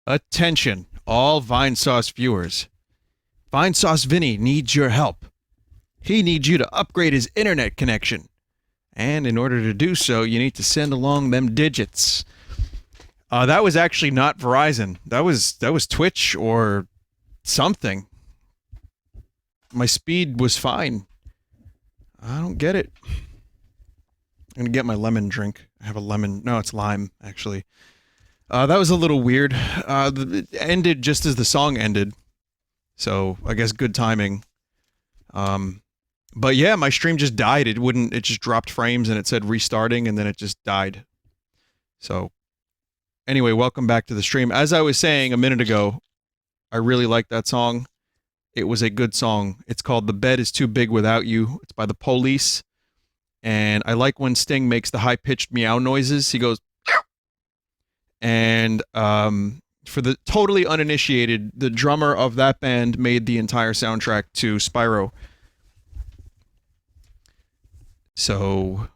Attention, all Vinesauce viewers. Vinesauce Vinny needs your help. He needs you to upgrade his internet connection. And in order to do so, you need to send along them digits. That was actually not Verizon. That was Twitch or something. My speed was fine. I don't get it. I'm gonna get my lemon drink. I have a lemon. No, it's lime, actually. That was a little weird. It ended just as the song ended. So, I guess good timing. But yeah, my stream just died. It just dropped frames and it said restarting and then it just died. So, anyway, welcome back to the stream. As I was saying a minute ago, I really like that song. It was a good song. It's called The Bed Is Too Big Without You. It's by The Police. And I like when Sting makes the high-pitched meow noises. He goes, meow. And for the totally uninitiated, the drummer of that band made the entire soundtrack to Spyro. So,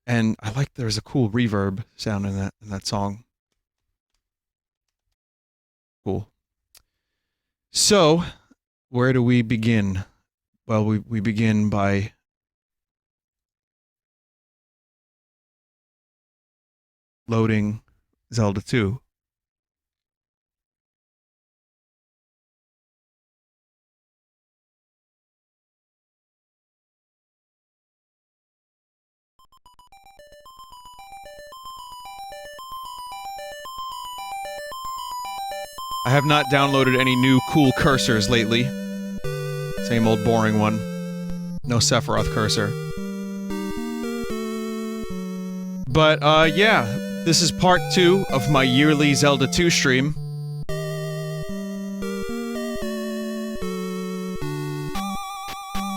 and I like there's a cool reverb sound in that song. Cool. So, where do we begin? Well, we begin by loading Zelda II. I have not downloaded any new cool cursors lately. Same old boring one. No Sephiroth cursor. But, yeah. This is part 2 of my yearly Zelda II stream.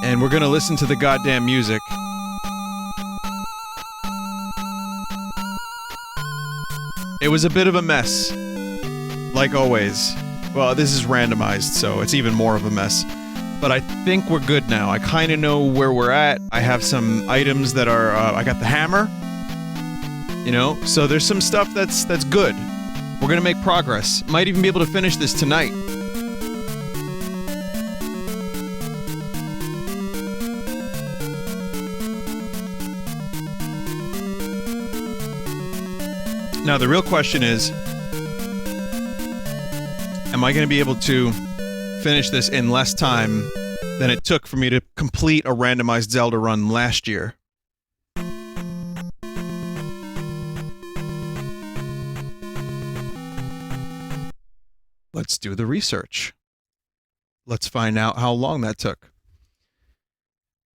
And we're gonna listen to the goddamn music. It was a bit of a mess. Like always. Well, this is randomized, so it's even more of a mess. But I think we're good now. I kinda know where we're at. I have some items that are, I got the hammer. You know? So there's some stuff that's good. We're gonna make progress. Might even be able to finish this tonight. Now, the real question is, am I going to be able to finish this in less time than it took for me to complete a randomized Zelda run last year? Let's do the research. Let's find out how long that took.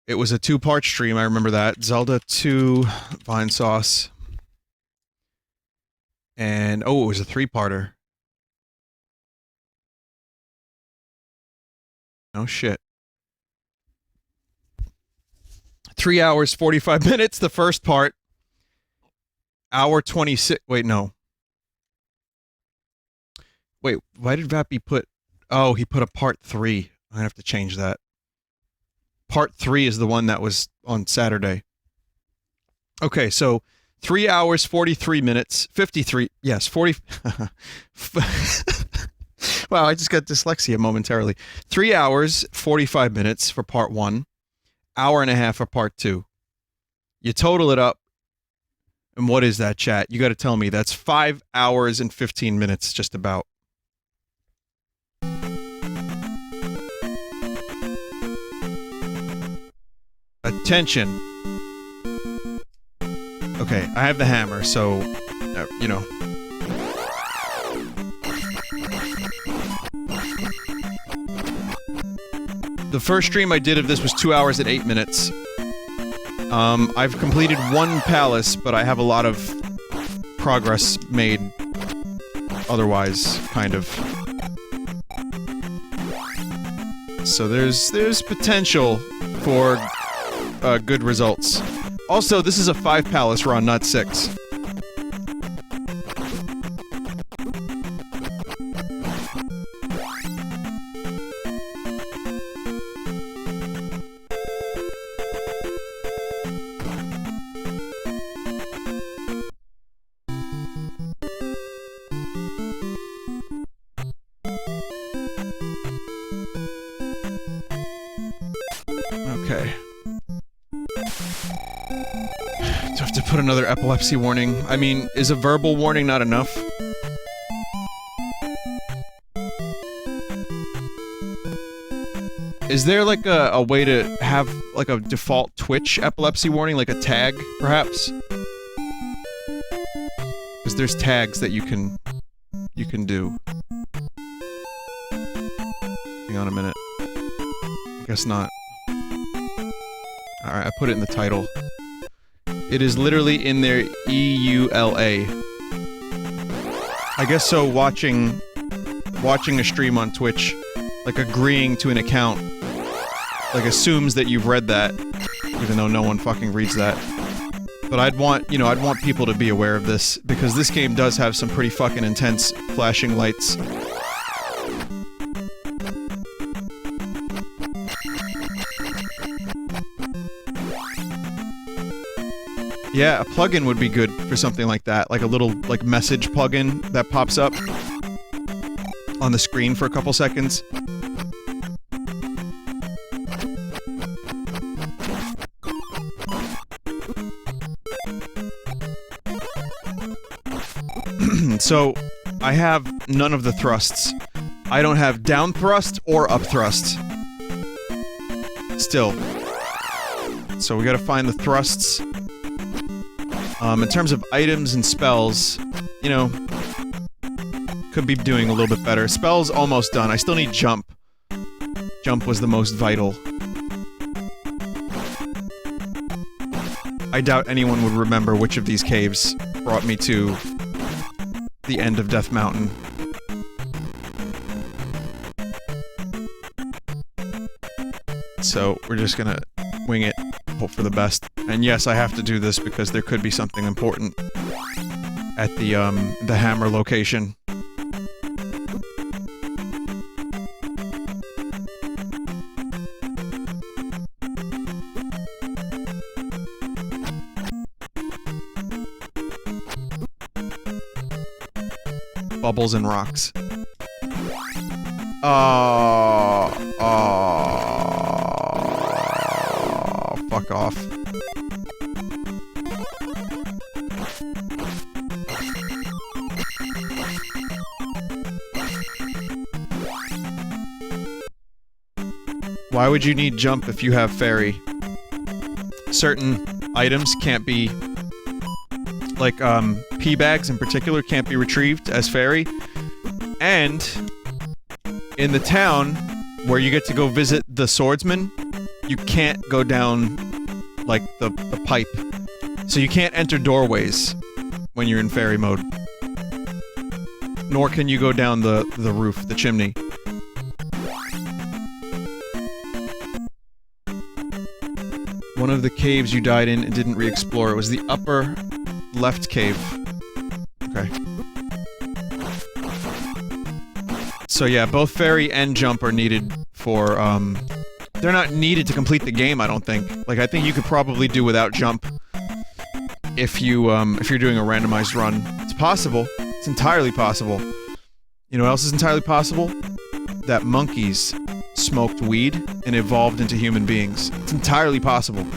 It was a 2-part stream, I remember that. Zelda II, Vinesauce. And, oh, it was a 3-parter. Oh, shit. 3 hours, 45 minutes, the first part. Hour 26, wait, no. Wait, why did Vappy put, oh, he put a part 3. I have to change that. Part 3 is the one that was on Saturday. Okay, so 3 hours, 43 minutes, 53, yes, 40... Wow, I just got dyslexia momentarily. 3 hours, 45 minutes for part 1, hour and a half for part 2. You total it up, and what is that, chat? You gotta tell me. That's 5 hours and 15 minutes, just about. Attention. Okay, I have the hammer, so, you know. The first stream I did of this was 2 hours and 8 minutes. I've completed 1 palace, but I have a lot of progress made otherwise, kind of. So there's potential for good results. Also, this is a 5 palace run, not 6. Okay. Do I have to put another epilepsy warning? I mean, is a verbal warning not enough? Is there like a way to have like a default Twitch epilepsy warning, like a tag, perhaps? Because there's tags that you can do. Hang on a minute. I guess not. Alright, I put it in the title. It is literally in their EULA. I guess so watching a stream on Twitch, like agreeing to an account, like assumes that you've read that, even though no one fucking reads that. But I'd want people to be aware of this, because this game does have some pretty fucking intense flashing lights. Yeah, a plugin would be good for something like that, like a little, like, message plugin that pops up on the screen for a couple seconds. So, I have none of the thrusts. I don't have down thrust or up thrust. Still. So we gotta find the thrusts. In terms of items and spells, you know, could be doing a little bit better. Spells almost done. I still need jump. Jump was the most vital. I doubt anyone would remember which of these caves brought me to the end of Death Mountain. So, we're just gonna wing it, hope for the best. And yes, I have to do this because there could be something important at the hammer location. Bubbles and rocks. Fuck off. Why would you need jump if you have fairy? Certain items can't be... like, pea bags in particular can't be retrieved as fairy. And in the town where you get to go visit the swordsman, you can't go down, like, the pipe. So you can't enter doorways when you're in fairy mode. Nor can you go down the roof, the chimney. One of the caves you died in and didn't re-explore. It was the upper left cave. Okay. So yeah, both fairy and jump are needed for, they're not needed to complete the game, I don't think. Like, I think you could probably do without jump if you're doing a randomized run. It's possible. It's entirely possible. You know what else is entirely possible? That monkeys smoked weed and evolved into human beings. It's entirely possible.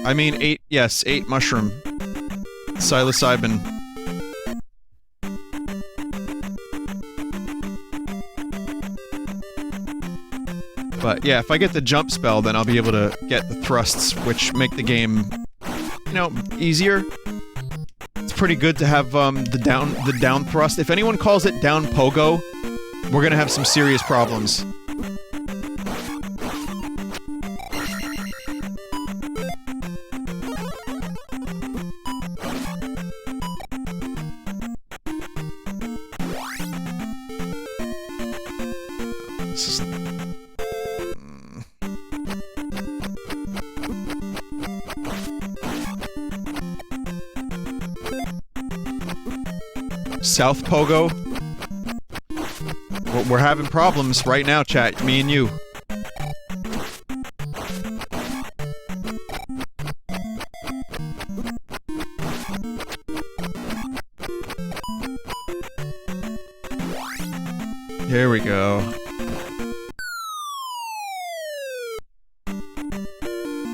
I mean, 8 mushroom. Psilocybin. But yeah, if I get the jump spell, then I'll be able to get the thrusts, which make the game, you know, easier. It's pretty good to have, the down thrust. If anyone calls it down pogo, we're gonna have some serious problems. South Pogo. We're having problems right now, chat. Me and you. Here we go.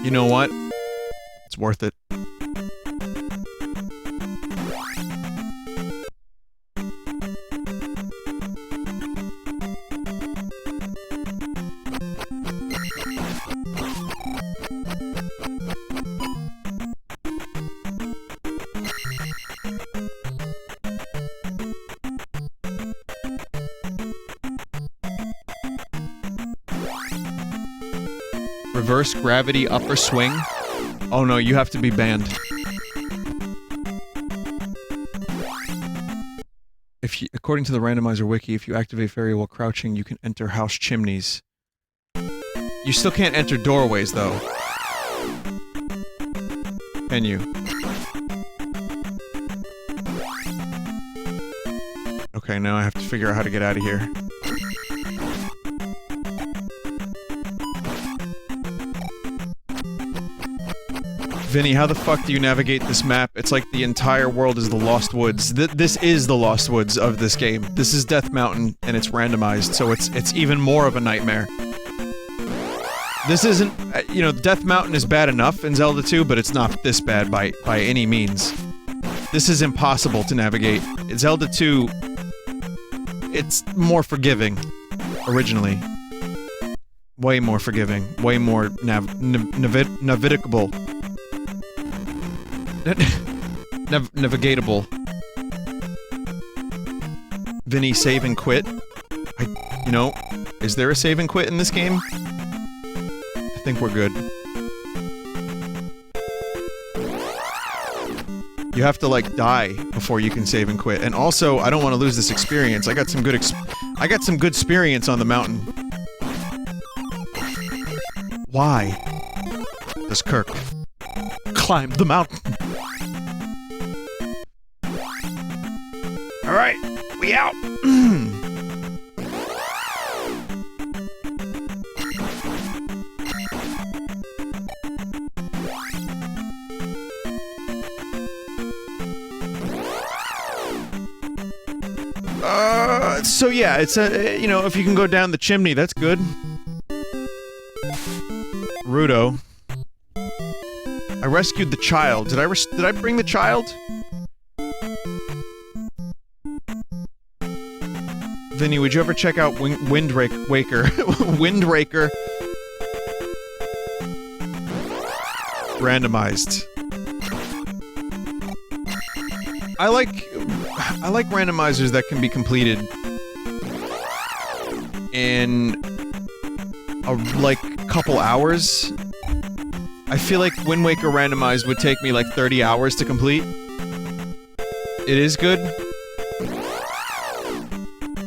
You know what? It's worth it. Reverse gravity upper swing? Oh no, you have to be banned. If you, according to the randomizer wiki, if you activate fairy while crouching, you can enter house chimneys. You still can't enter doorways, though. Can you? Okay, now I have to figure out how to get out of here. Vinny, how the fuck do you navigate this map? It's like the entire world is the Lost Woods. This is the Lost Woods of this game. This is Death Mountain, and it's randomized, so it's even more of a nightmare. This isn't... you know, Death Mountain is bad enough in Zelda II, but it's not this bad by any means. This is impossible to navigate. Zelda II... it's more forgiving. Originally. Way more forgiving. Way more navigable. Navigatable. Vinny, save and quit. You know, is there a save and quit in this game? I think we're good. You have to, like, die before you can save and quit. And also, I don't want to lose this experience. I got some good experience on the mountain. Why does Kirk climb the mountain? Alright, we out! So yeah, it's a, you know, if you can go down the chimney, that's good. Rudo. I rescued the child. Did I bring the child? Vinny, would you ever check out Wind Waker? Randomized. I like randomizers that can be completed in like couple hours. I feel like Wind Waker Randomized would take me like 30 hours to complete. It is good.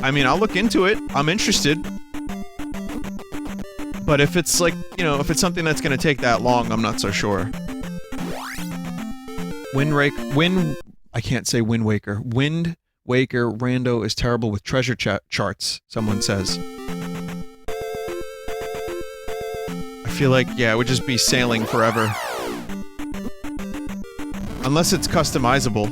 I mean, I'll look into it. I'm interested. But if it's like, you know, if it's something that's gonna take that long, I'm not so sure. I can't say Wind Waker. Wind Waker Rando is terrible with treasure charts, someone says. I feel like, yeah, it would just be sailing forever. Unless it's customizable.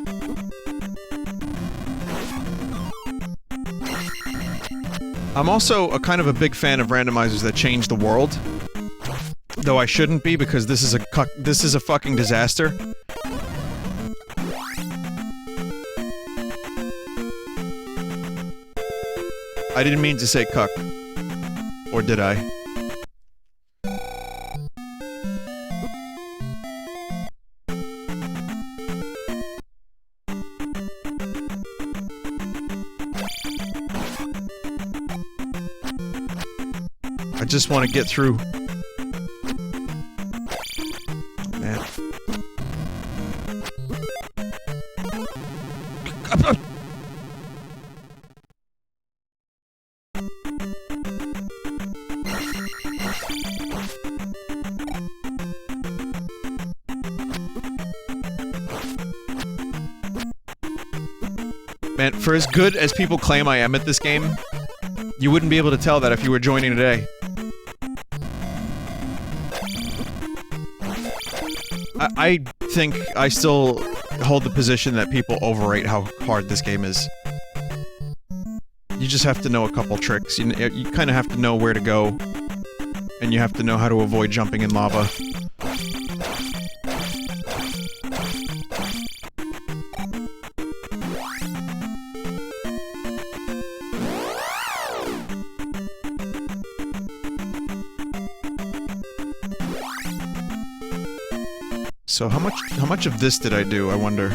I'm also a kind of a big fan of randomizers that change the world. Though I shouldn't be, because this is a fucking disaster. I didn't mean to say cuck. Or did I? I just want to get through. Oh, man. Man, for as good as people claim I am at this game, You wouldn't be able to tell that if you were joining today. I think I still hold the position that people overrate how hard this game is. You just have to know a couple tricks. You kind of have to know where to go. And you have to know how to avoid jumping in lava. So how much of this did I do, I wonder?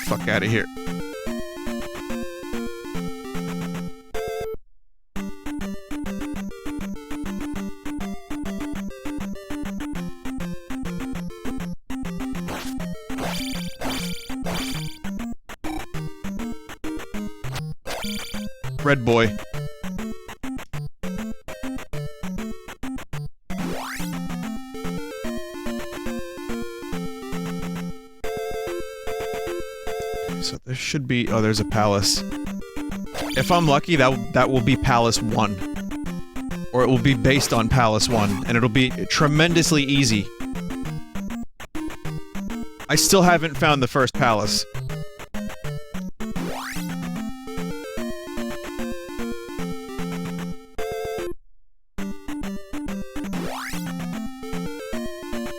Fuck out of here. Red boy. So there should be... oh, there's a palace. If I'm lucky, that will be Palace 1. Or it will be based on Palace 1, and it'll be tremendously easy. I still haven't found the first palace.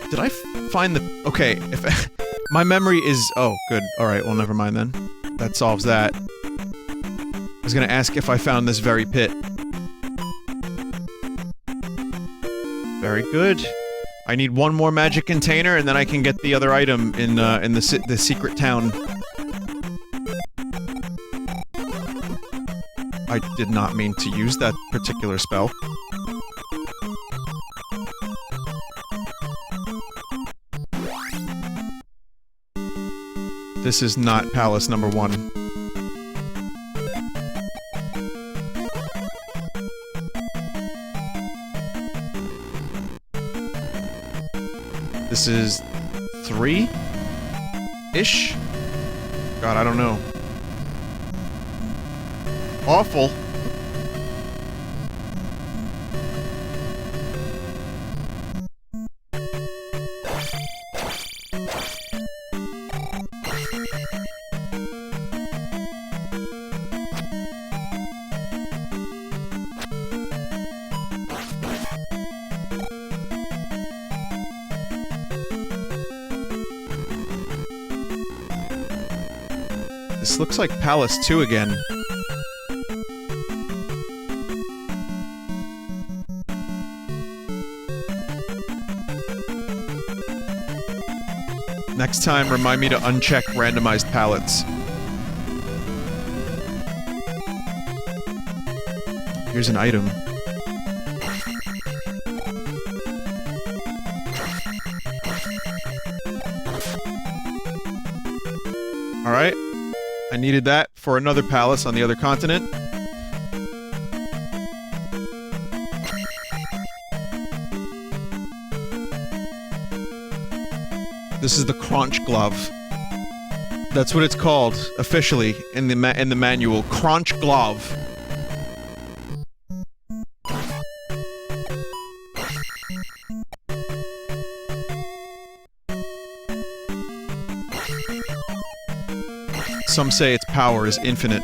Did I find the... okay, if... my memory is... oh, good. Alright, well, never mind then. That solves that. I was gonna ask if I found this very pit. Very good. I need one more magic container, and then I can get the other item in the secret town. I did not mean to use that particular spell. This is not Palace number 1. This is 3-ish? God, I don't know. Awful. This looks like Palace 2 again. Next time, remind me to uncheck randomized palettes. Here's an item. Alright. I needed that for another palace on the other continent. This is the Crunch Glove. That's what it's called, officially, in the manual. Crunch Glove. Some say its power is infinite.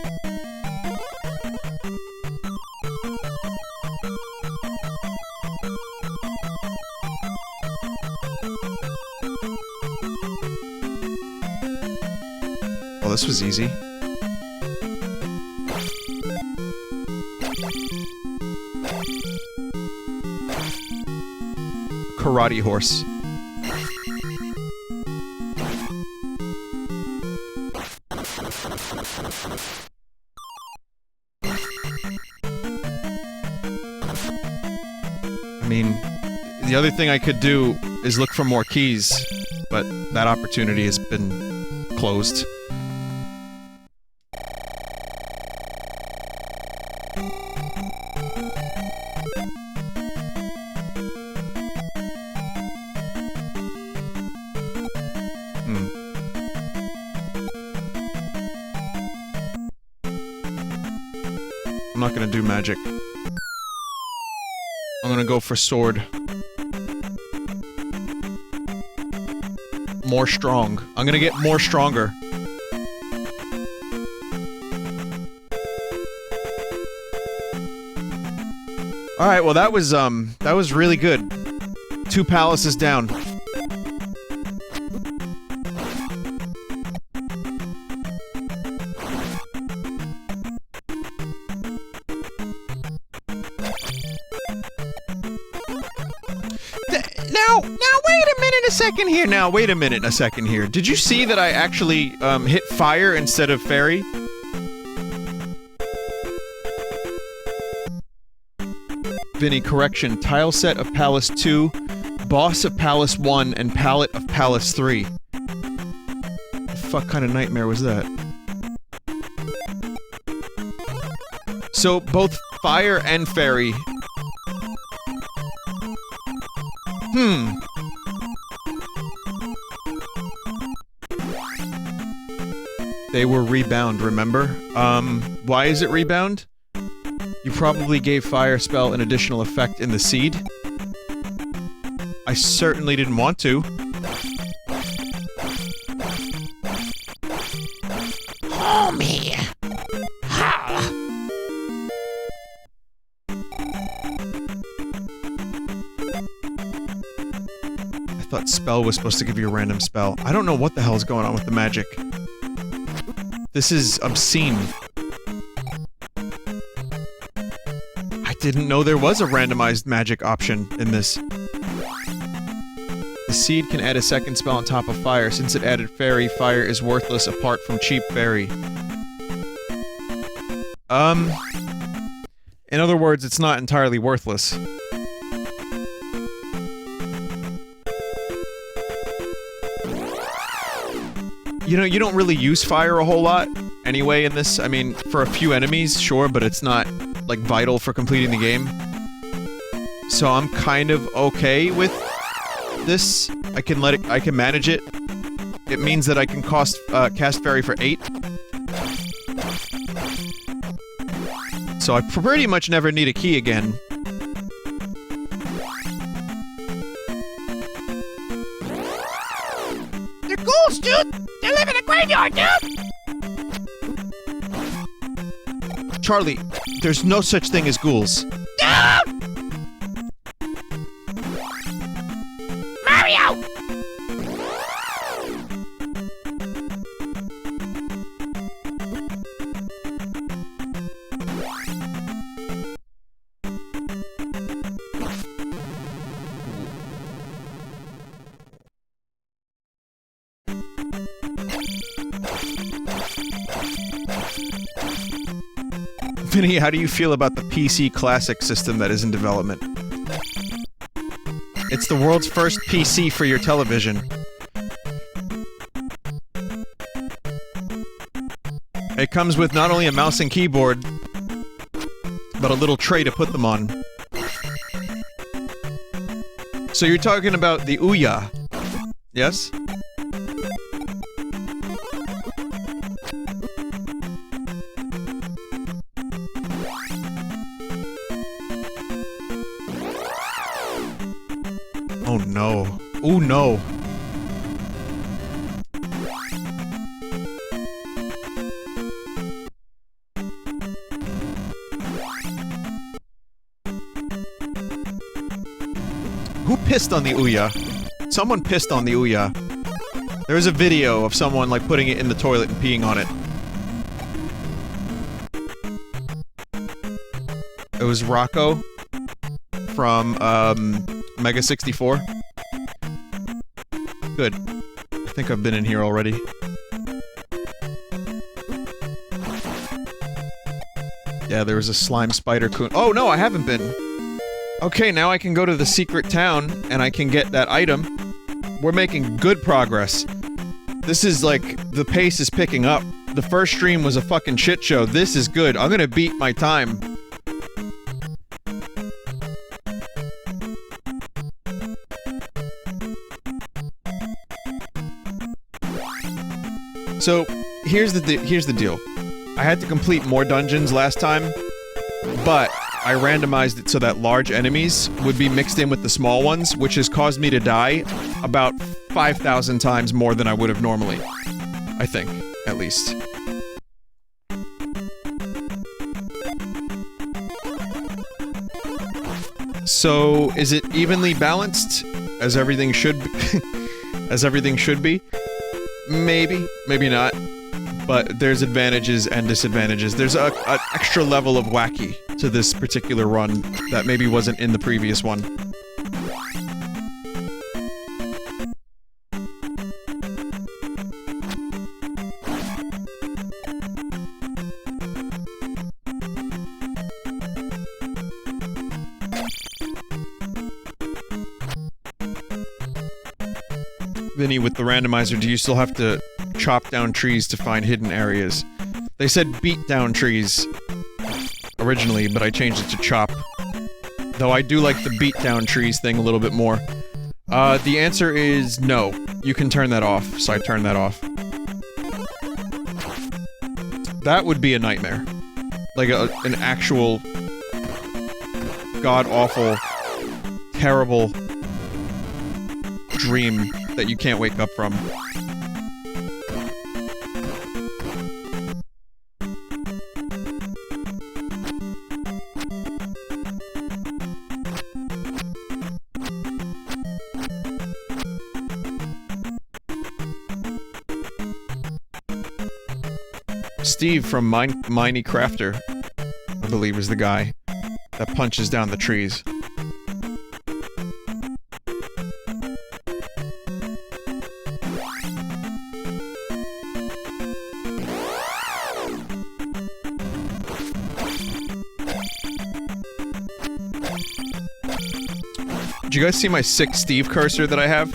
Well, this was easy. Karate horse. I mean, the other thing I could do is look for more keys, but that opportunity has been closed. I'm not gonna do magic. I'm gonna go for sword. More strong. I'm gonna get more stronger. Alright, well that was really good. 2 palaces down. Wait a minute a second here. Did you see that I actually, hit fire instead of fairy? Vinny, correction. Tile set of Palace 2, boss of Palace 1, and palette of Palace 3. What the fuck kind of nightmare was that? So, both fire and fairy. They were rebound, remember? Why is it rebound? You probably gave fire spell an additional effect in the seed. I certainly didn't want to. Homie! I thought spell was supposed to give you a random spell. I don't know what the hell's going on with the magic. This is obscene. I didn't know there was a randomized magic option in this. The seed can add a second spell on top of fire. Since it added fairy, fire is worthless apart from cheap fairy. In other words, it's not entirely worthless. You know, you don't really use fire a whole lot anyway in this. I mean, for a few enemies, sure, but it's not, like, vital for completing the game. So I'm kind of okay with this. I can manage it. It means that I can cast fairy for 8. So I pretty much never need a key again. They're ghouls, dude! They live in a graveyard, dude! Charlie, there's no such thing as ghouls. Dude! Mario! Vinny, how do you feel about the PC Classic system that is in development? It's the world's first PC for your television. It comes with not only a mouse and keyboard, but a little tray to put them on. So you're talking about the Ouya, yes? Oh no. Oh no. Who pissed on the Ouya? Someone pissed on the Ouya. There was a video of someone, like, putting it in the toilet and peeing on it. It was Rocco from, Mega 64. Good. I think I've been in here already. Yeah, there was a slime spider coon. Oh no, I haven't been. Okay, now I can go to the secret town, and I can get that item. We're making good progress. This is like, the pace is picking up. The first stream was a fucking shit show. This is good. I'm gonna beat my time. So, here's the deal. I had to complete more dungeons last time, but I randomized it so that large enemies would be mixed in with the small ones, which has caused me to die about 5,000 times more than I would have normally. I think, at least. So, is it evenly balanced? As everything should be? As everything should be? Maybe. Maybe not. But there's advantages and disadvantages. There's an extra level of wacky to this particular run that maybe wasn't in the previous one. Vinny, with the randomizer, do you still have to chop down trees to find hidden areas? They said beat down trees originally, but I changed it to chop. Though I do like the beat down trees thing a little bit more. The answer is no. You can turn that off, so I turned that off. That would be a nightmare. Like an actual god-awful, terrible dream that you can't wake up from. Steve from Miney Crafter, I believe, is the guy that punches down the trees. Did you guys see my sick Steve cursor that I have?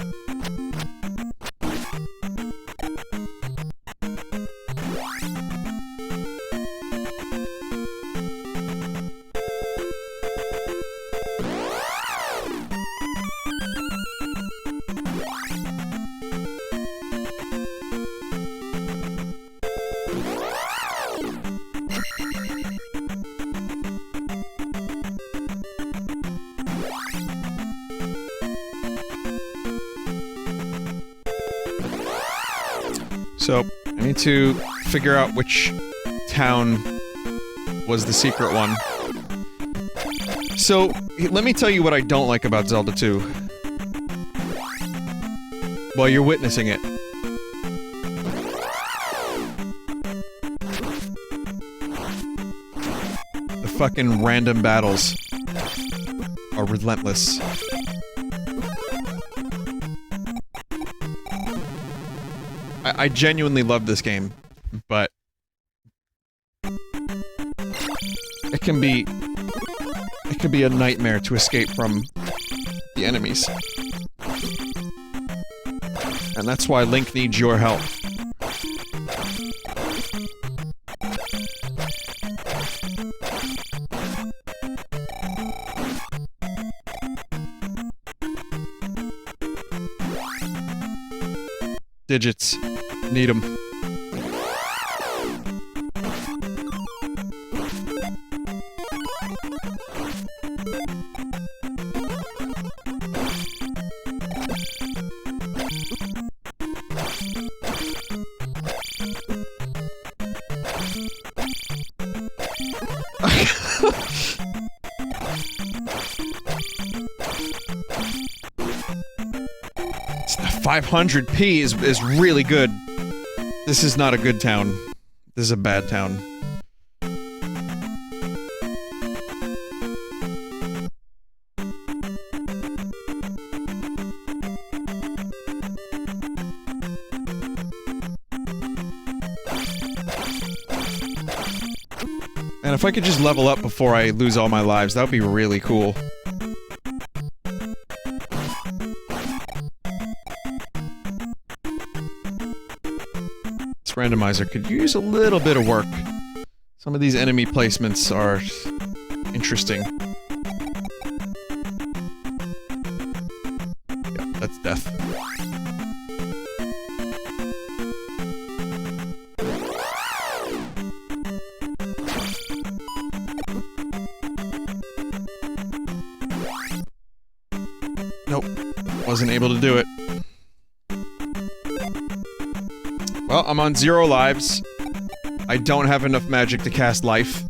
So, I need to figure out which town was the secret one. So, let me tell you what I don't like about Zelda II. While you're witnessing it. The fucking random battles are relentless. I genuinely love this game, but it can be a nightmare to escape from the enemies. And that's why Link needs your help. Digits. Need 'em. It's the 500p is really good. This is not a good town. This is a bad town. And if I could just level up before I lose all my lives, that would be really cool. randomizer could use a little bit of work. Some of these enemy placements are interesting. Yeah, that's death. Nope. Wasn't able to do it. Well, I'm on 0 lives. I don't have enough magic to cast life.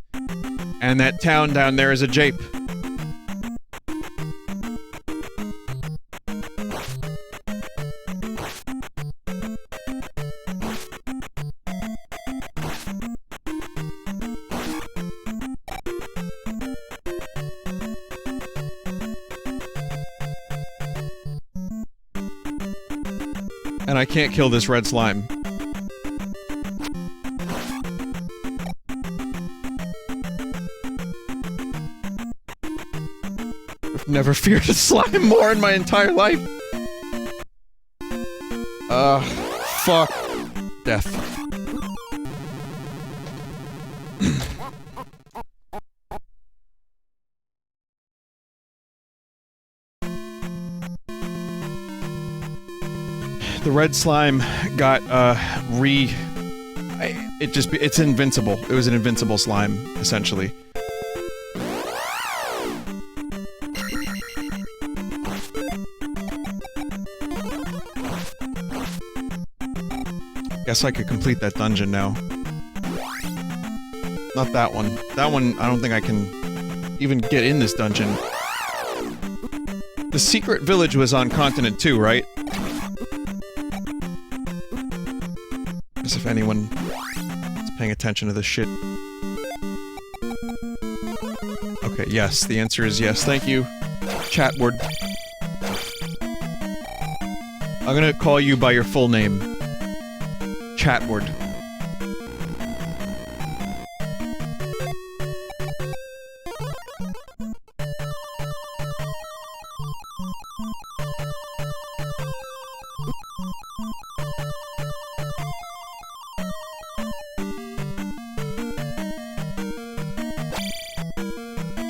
And that town down there is a jape. And I can't kill this red slime. I've never feared a slime more in my entire life. Fuck. Death. The red slime got, it's invincible. It was an invincible slime, essentially. Guess I could complete that dungeon now. Not that one. That one, I don't think I can even get in this dungeon. The secret village was on continent 2, right? As if anyone is paying attention to this shit. Okay, yes. The answer is yes. Thank you, Chatward. I'm gonna call you by your full name. Chatward.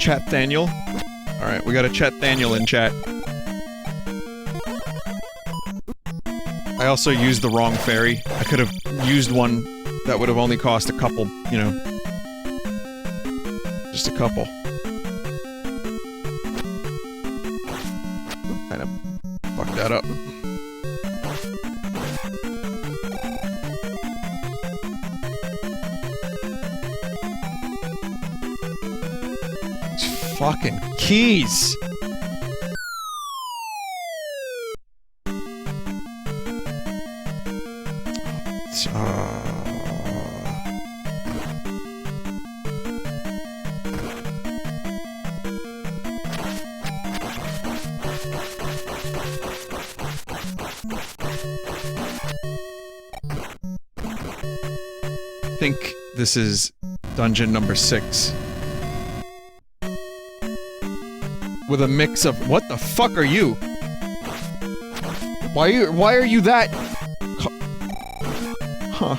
Chat Daniel. Alright, we got a Chat Daniel in chat. I also used the wrong fairy. I could have used one that would have only cost a couple, you know. Just a couple. Kind of fucked that up. Fucking keys! I think this is dungeon number 6. With a mix of— what the fuck are you? Why are you that? Huh.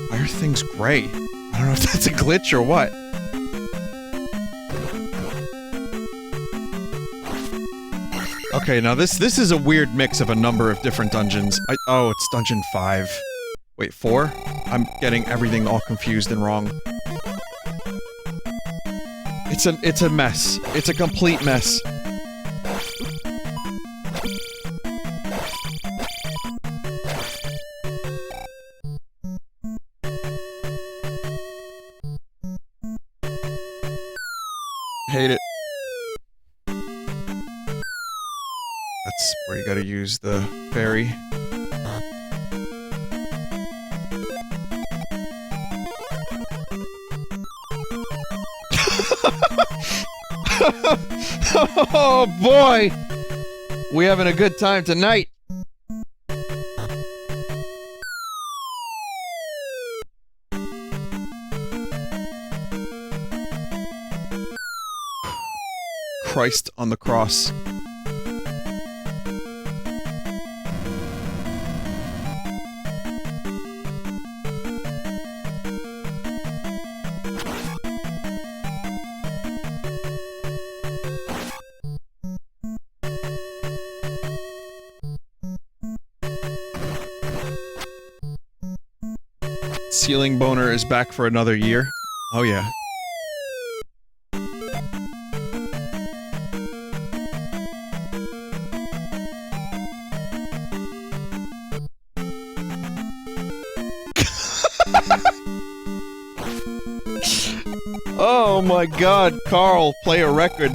Why are things gray? I don't know if that's a glitch or what. Okay, now this is a weird mix of a number of different dungeons. Oh, it's dungeon 5. Wait, 4? I'm getting everything all confused and wrong. It's a mess. It's a complete mess. Hate it. That's where you gotta use the fairy. Oh boy! We having a good time tonight! Christ on the cross. ceiling boner is back for another year. Oh yeah. Oh my god, Carl, play a record.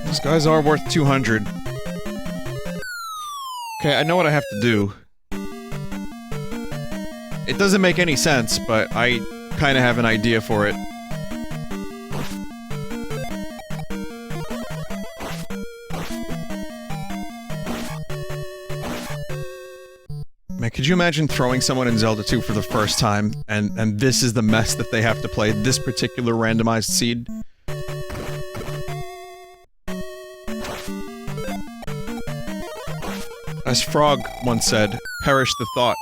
These guys are worth 200. Okay, I know what I have to do. It doesn't make any sense, but I kinda have an idea for it. Man, could you imagine throwing someone in Zelda 2 for the first time, and this is the mess that they have to play, this particular randomized seed? As Frog once said, perish the thought.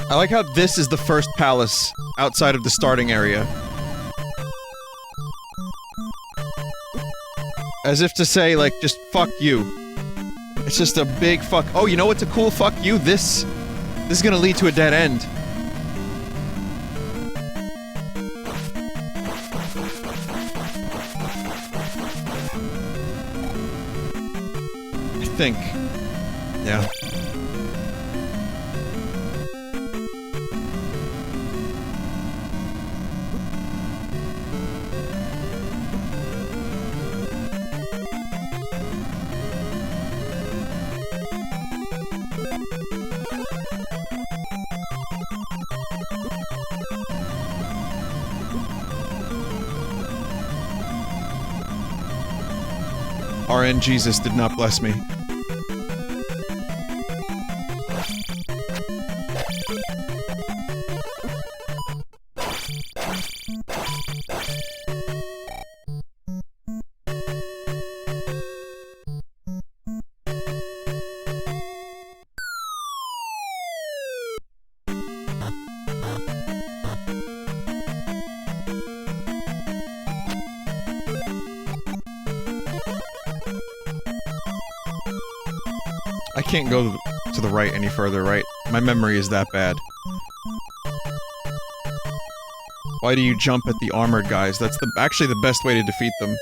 I like how this is the first palace outside of the starting area. As if to say, like, just fuck you. It's just a big fuck- oh, you know what's a cool fuck you? This is gonna lead to a dead end. I think. Yeah. RN Jesus did not bless me. I can't go to the right any further, right? My memory is that bad. Why do you jump at the armored guys? That's actually the best way to defeat them.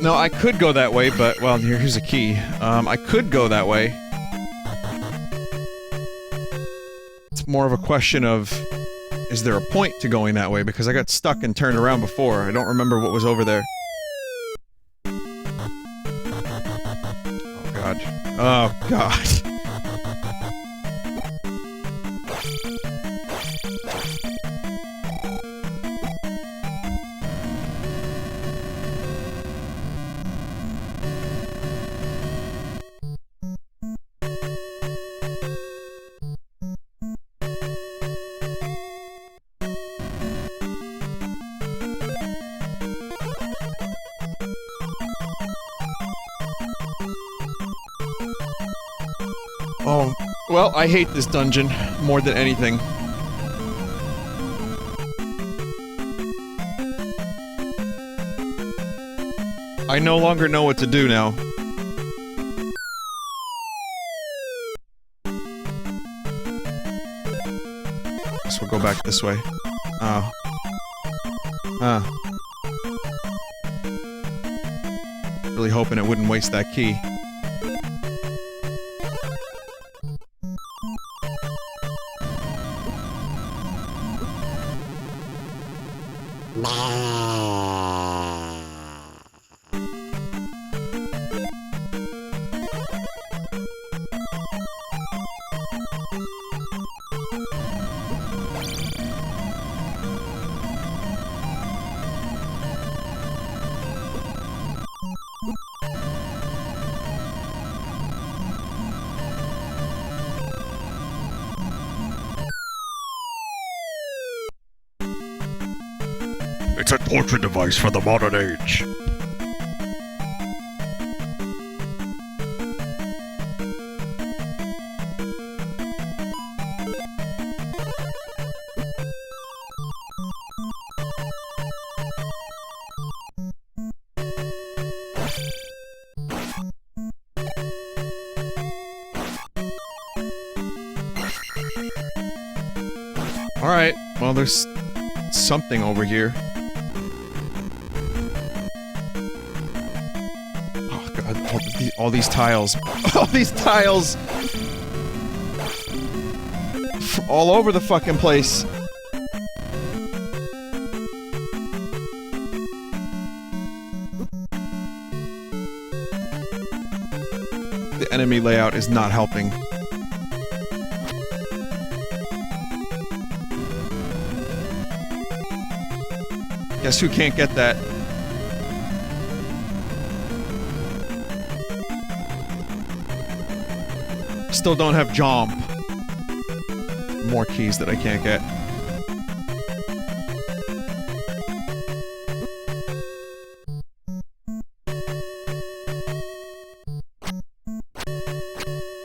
No, I could go that way, but, well, here's a key. I could go that way. It's more of a question of, is there a point to going that way? Because I got stuck and turned around before. I don't remember what was over there. Oh god. Oh god. Oh, well, I hate this dungeon more than anything. I no longer know what to do now. back this way. Oh. Really hoping it wouldn't waste that key. It's a torture device for the modern age. Alright, well there's something over here. Oh god, all these tiles. All these tiles! All over the fucking place. The enemy layout is not helping. Guess who can't get that? Still don't have jump. More keys that I can't get.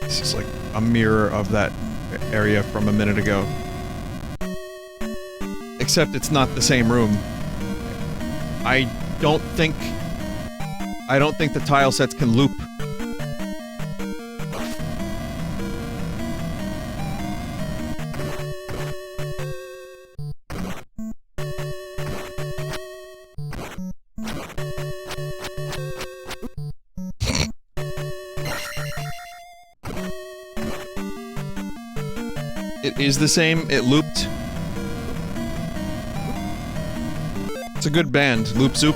This is like a mirror of that area from a minute ago. Except it's not the same room. I don't think the tile sets can loop. It is the same, it looped. It's a good band, Loop Zoop.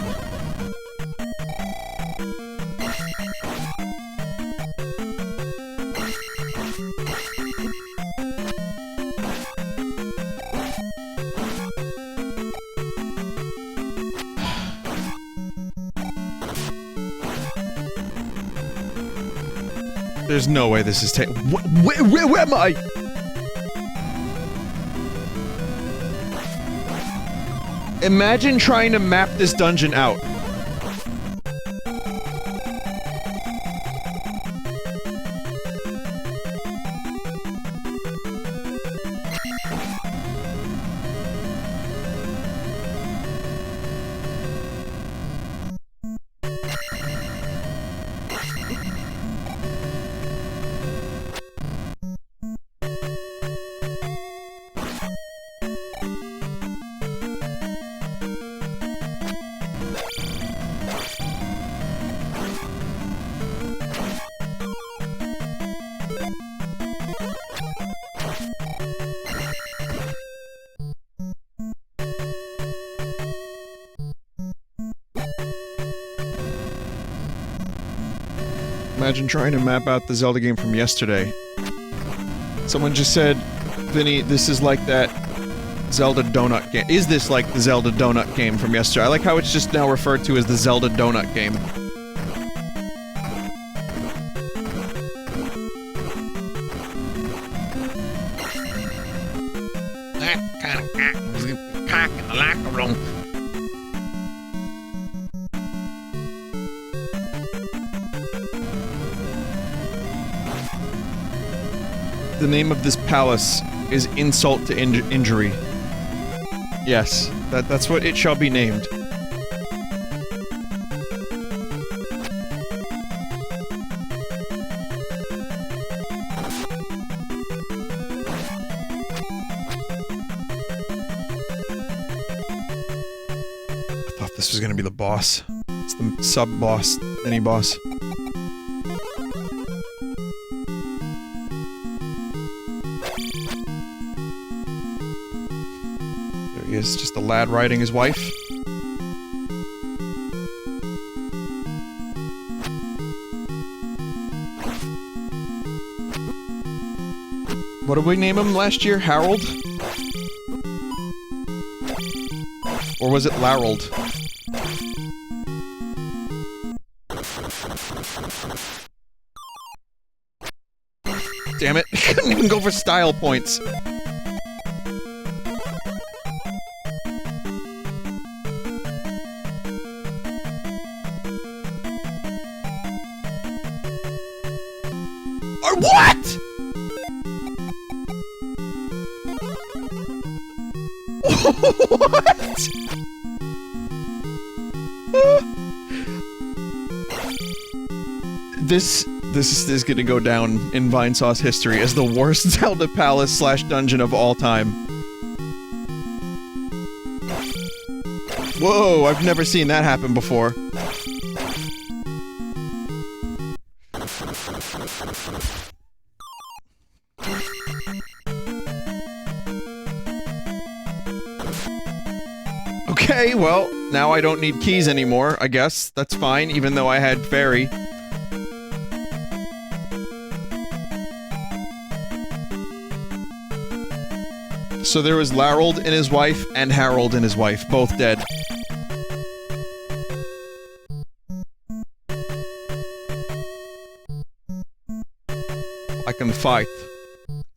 There's no way this is where am I? Imagine trying to map this dungeon out. Imagine trying to map out the Zelda game from yesterday. Someone just said, Vinny, this is like that Zelda Donut game. Is this like the Zelda Donut game from yesterday? I like how it's just now referred to as the Zelda Donut game. That kind of act was cock in the locker room. The name of this palace is Insult to Injury. Yes, that's what it shall be named. this was gonna be the boss. It's the sub-boss, mini-boss. There he is, just a lad riding his wife. What did we name him last year? Harold? Or was it Larold? Damn it, I couldn't even go for style points. Or what?! What?! This is gonna go down in Vinesauce history as the worst Zelda Palace / dungeon of all time. Whoa, I've never seen that happen before. Okay, well, now I don't need keys anymore, I guess. That's fine, even though I had fairy. So there was Larold and his wife, and Harold and his wife, both dead. I can fight.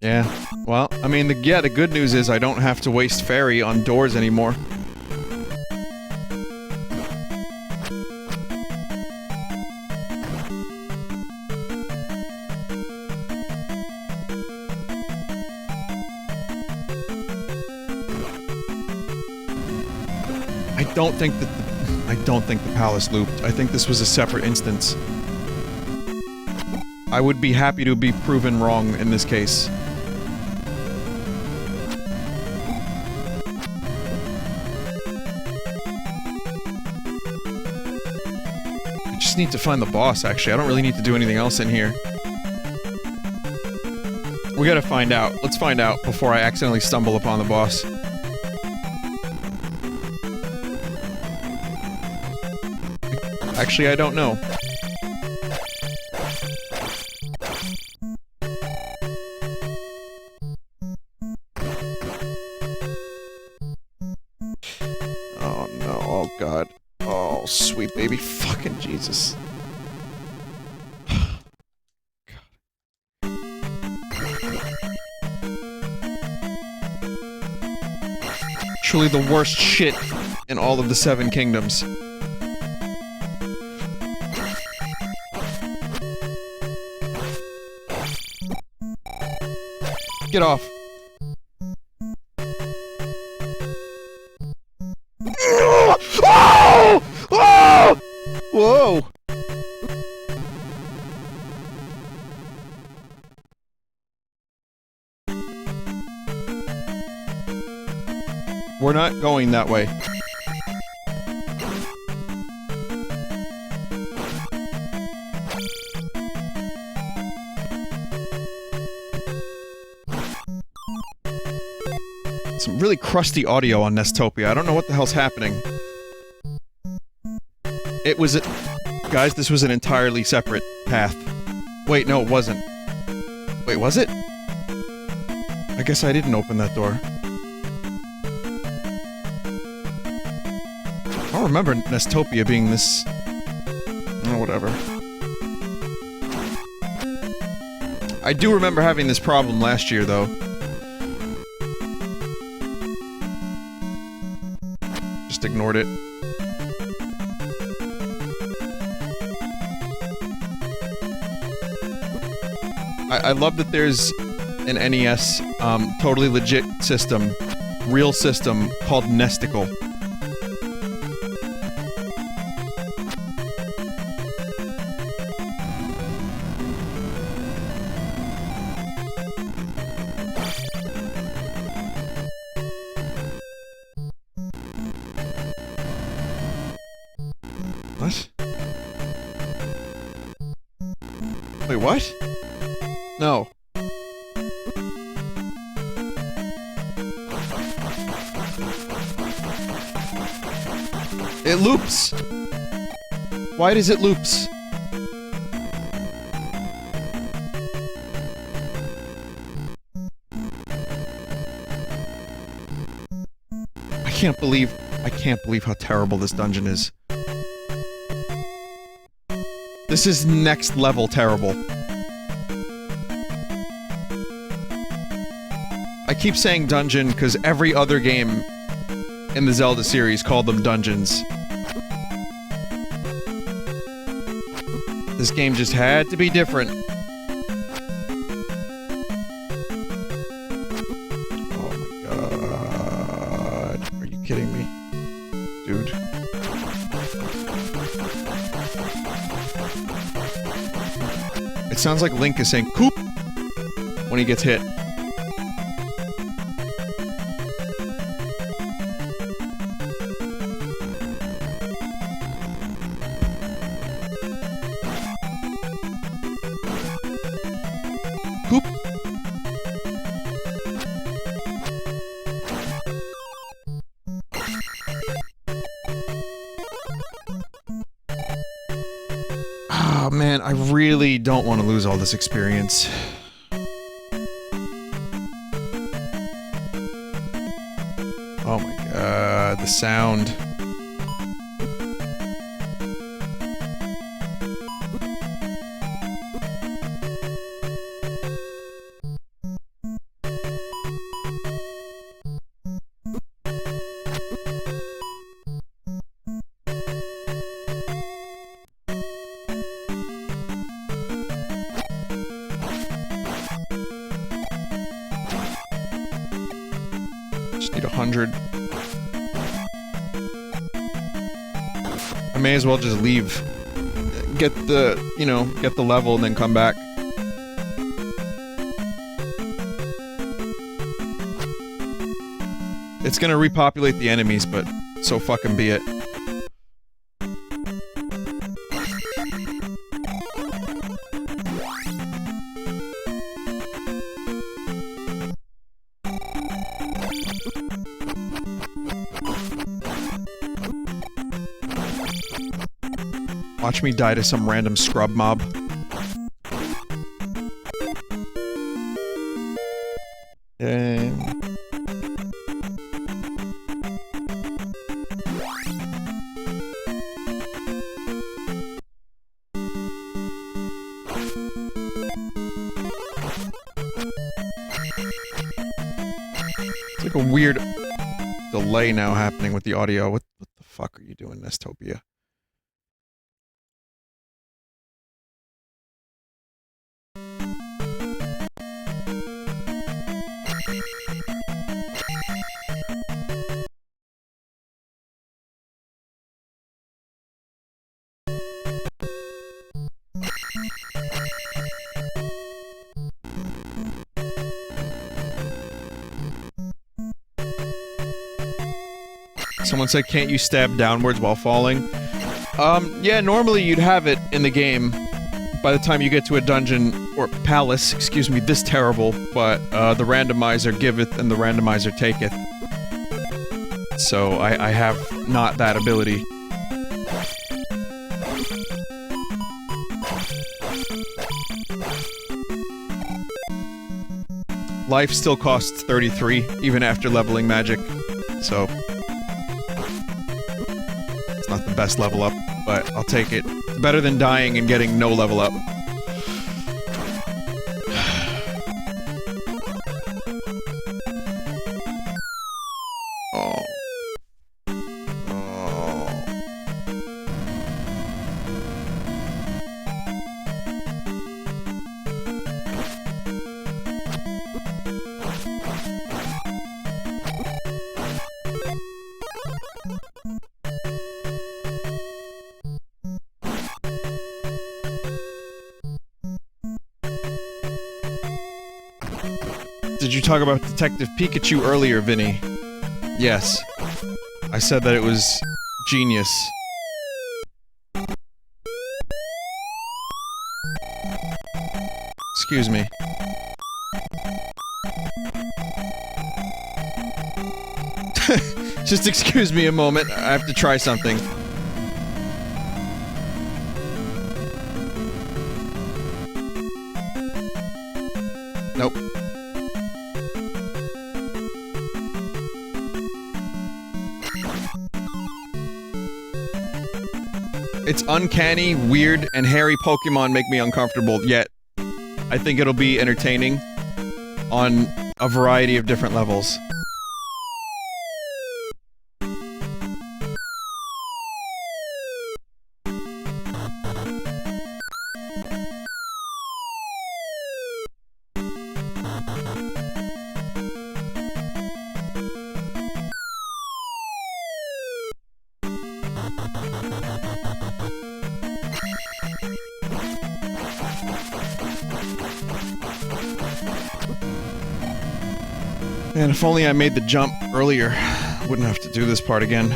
Yeah, well, I mean, the good news is I don't have to waste fairy on doors anymore. I don't think the palace looped. I think this was a separate instance. I would be happy to be proven wrong in this case. I just need to find the boss, actually. I don't really need to do anything else in here. We gotta find out. Let's find out before I accidentally stumble upon the boss. Actually, I don't know. Oh no, oh god. Oh, sweet baby fucking Jesus. Truly the worst shit in all of the Seven Kingdoms. Get off. Oh! Oh! Whoa! We're not going that way. Some really crusty audio on Nestopia. I don't know what the hell's happening. It was guys, this was an entirely separate path. Wait, no, it wasn't. Wait, was it? I guess I didn't open that door. I don't remember Nestopia being this... Oh, whatever. I do remember having this problem last year, though. Just ignored it. I love that there's an NES, totally legit system, real system, called Nesticle. Wait, what? No. It loops! Why does it loops? I can't believe how terrible this dungeon is. This is next level terrible. I keep saying dungeon because every other game in the Zelda series called them dungeons. This game just had to be different. Oh my god. Are you kidding me? Dude. It sounds like Link is saying "Coop" when he gets hit. Coop. Oh man, I really don't want to lose all this experience. Oh my god, the sound. Just need 100. I may as well just leave. Get the, you know, get the level and then come back. It's gonna repopulate the enemies, but so fucking be it. Watch me die to some random scrub mob. And... it's like a weird delay now happening with the audio. What the fuck are you doing, Nestopia? Someone said, can't you stab downwards while falling? Yeah, normally you'd have it in the game by the time you get to a dungeon, or palace, excuse me, this terrible, but, the randomizer giveth and the randomizer taketh. So, I have not that ability. Life still costs 33, even after leveling magic, so... it's not the best level up, but I'll take it. Better than dying and getting no level up. Oh. Oh. Did you talk about Detective Pikachu earlier, Vinny? Yes. I said that it was genius. excuse me. Just excuse me a moment. I have to try something. Nope. It's uncanny, weird, and hairy Pokemon make me uncomfortable, yet I think it'll be entertaining on a variety of different levels. Man, if only I made the jump earlier, wouldn't have to do this part again.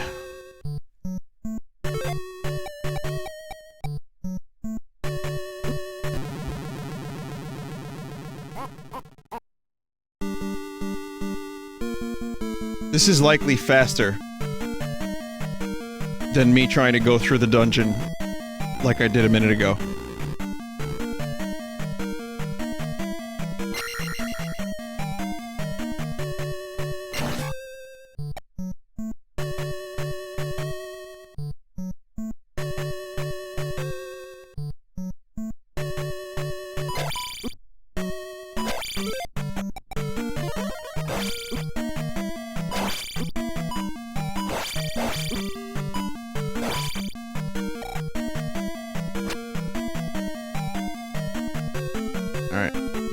This is likely faster than me trying to go through the dungeon like I did a minute ago.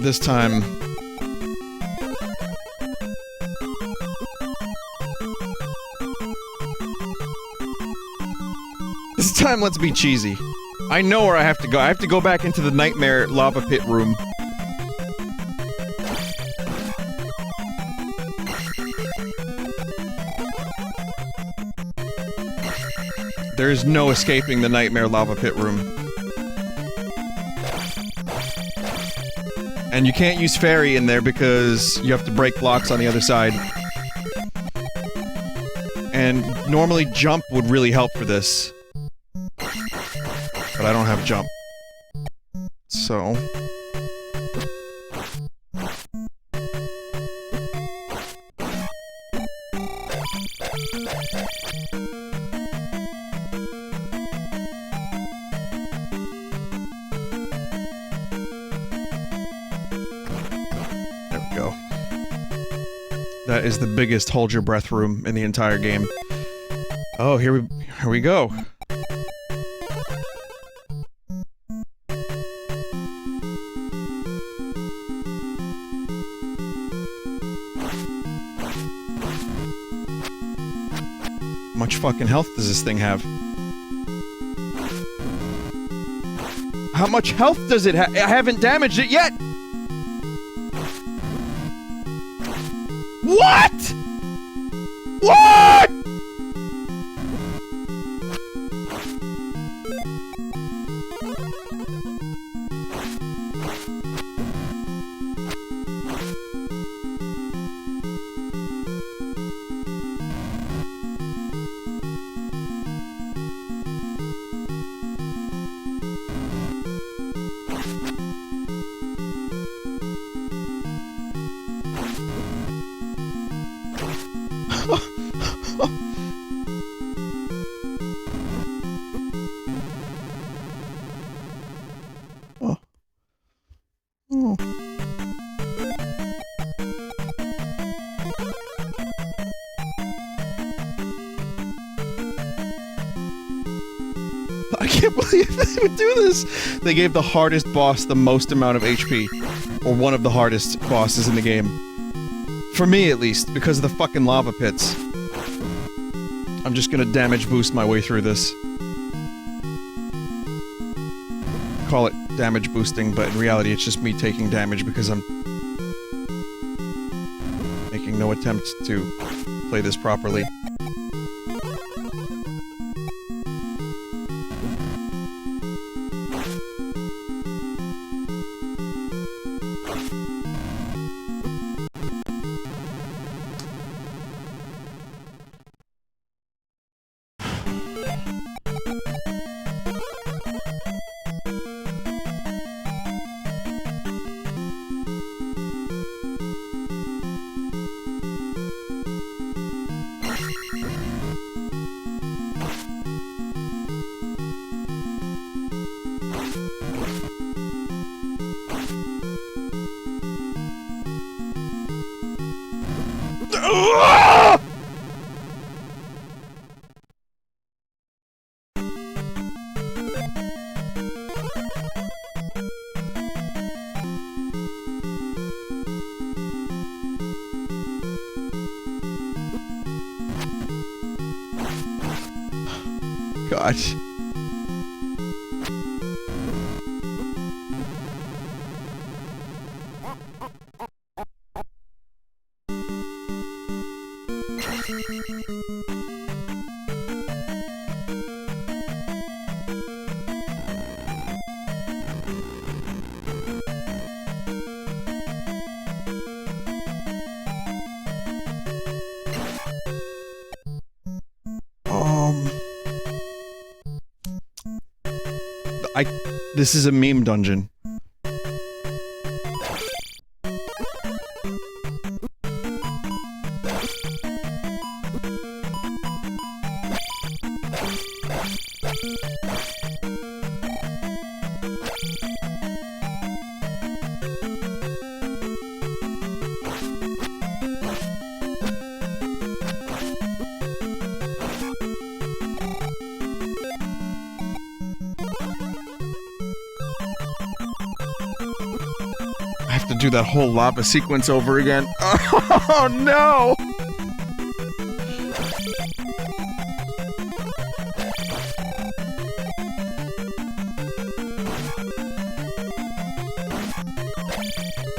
This time... This time, let's be cheesy. I know where I have to go. I have to go back into the nightmare lava pit room. There's no escaping the nightmare lava pit room. And you can't use fairy in there because you have to break blocks on the other side. And normally jump would really help for this. But I don't have jump. So... That is the biggest hold your breath room in the entire game. Oh, here we go. How much fucking health does this thing have? How much health does it have? I haven't damaged it yet! What?! What?! I can't believe they would do this! They gave the hardest boss the most amount of HP. Or one of the hardest bosses in the game. For me, at least, because of the fucking lava pits. I'm just gonna damage boost my way through this. Call it damage boosting, but in reality it's just me taking damage because I'm making no attempt to play this properly. God. This is a meme dungeon. To do that whole lava sequence over again. Oh no!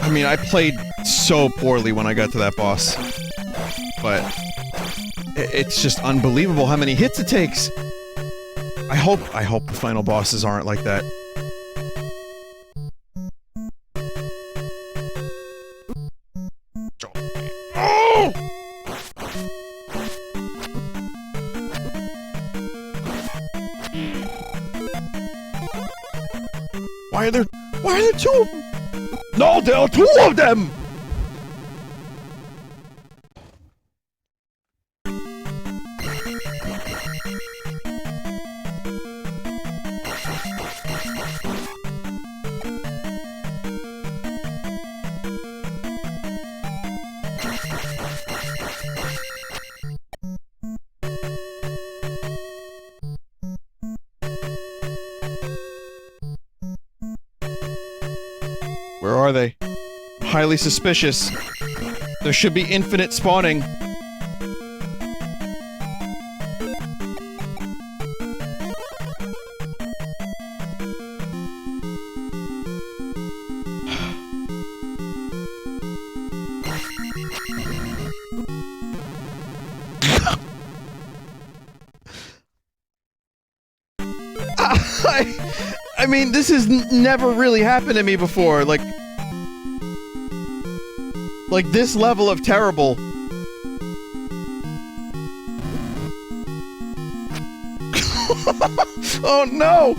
I mean, I played so poorly when I got to that boss, but it's just unbelievable how many hits it takes. I hope the final bosses aren't like that. Why are there two of them? No, there are two of them! Where are they? Highly suspicious. There should be infinite spawning. I mean, this has never really happened to me before, like this level of terrible. Oh no!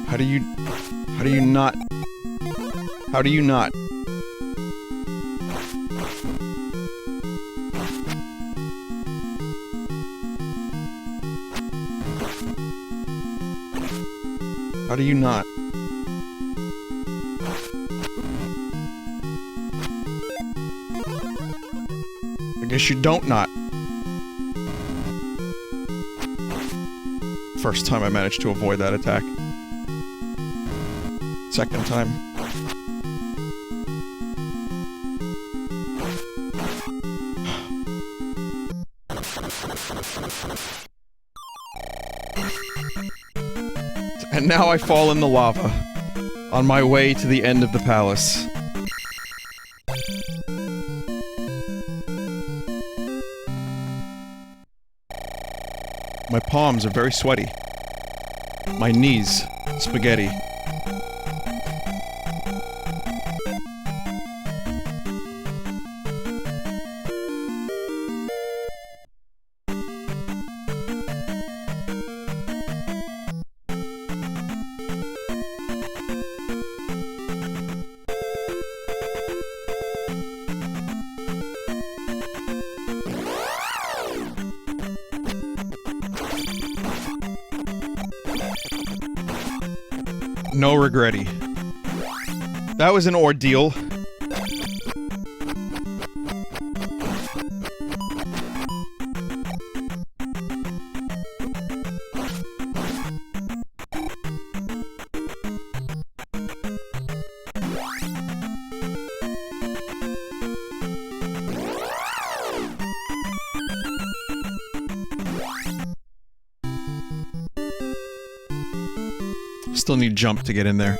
How do you not? How do you not? How do you not? I guess you don't not. First time I managed to avoid that attack. Second time. And now I fall in the lava, on my way to the end of the palace. My palms are very sweaty. My knees, spaghetti. No regretty. That was an ordeal. Still need jump to get in there.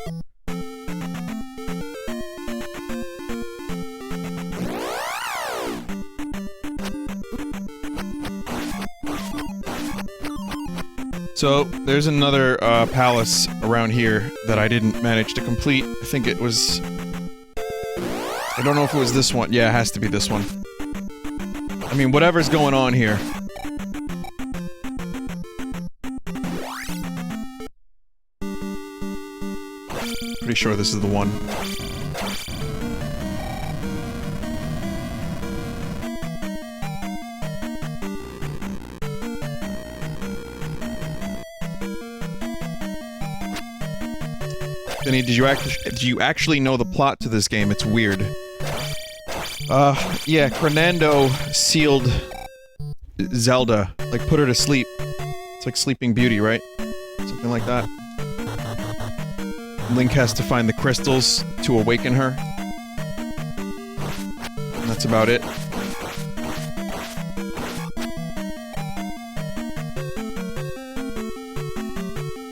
So, there's another palace around here that I didn't manage to complete. I think it was... I don't know if it was this one. Yeah, it has to be this one. I mean, whatever's going on here. Pretty sure this is the one. Vinny, do you actually know the plot to this game? It's weird. Yeah, Fernando sealed Zelda, like put her to sleep. It's like Sleeping Beauty, right? Something like that. Link has to find the crystals to awaken her. And that's about it.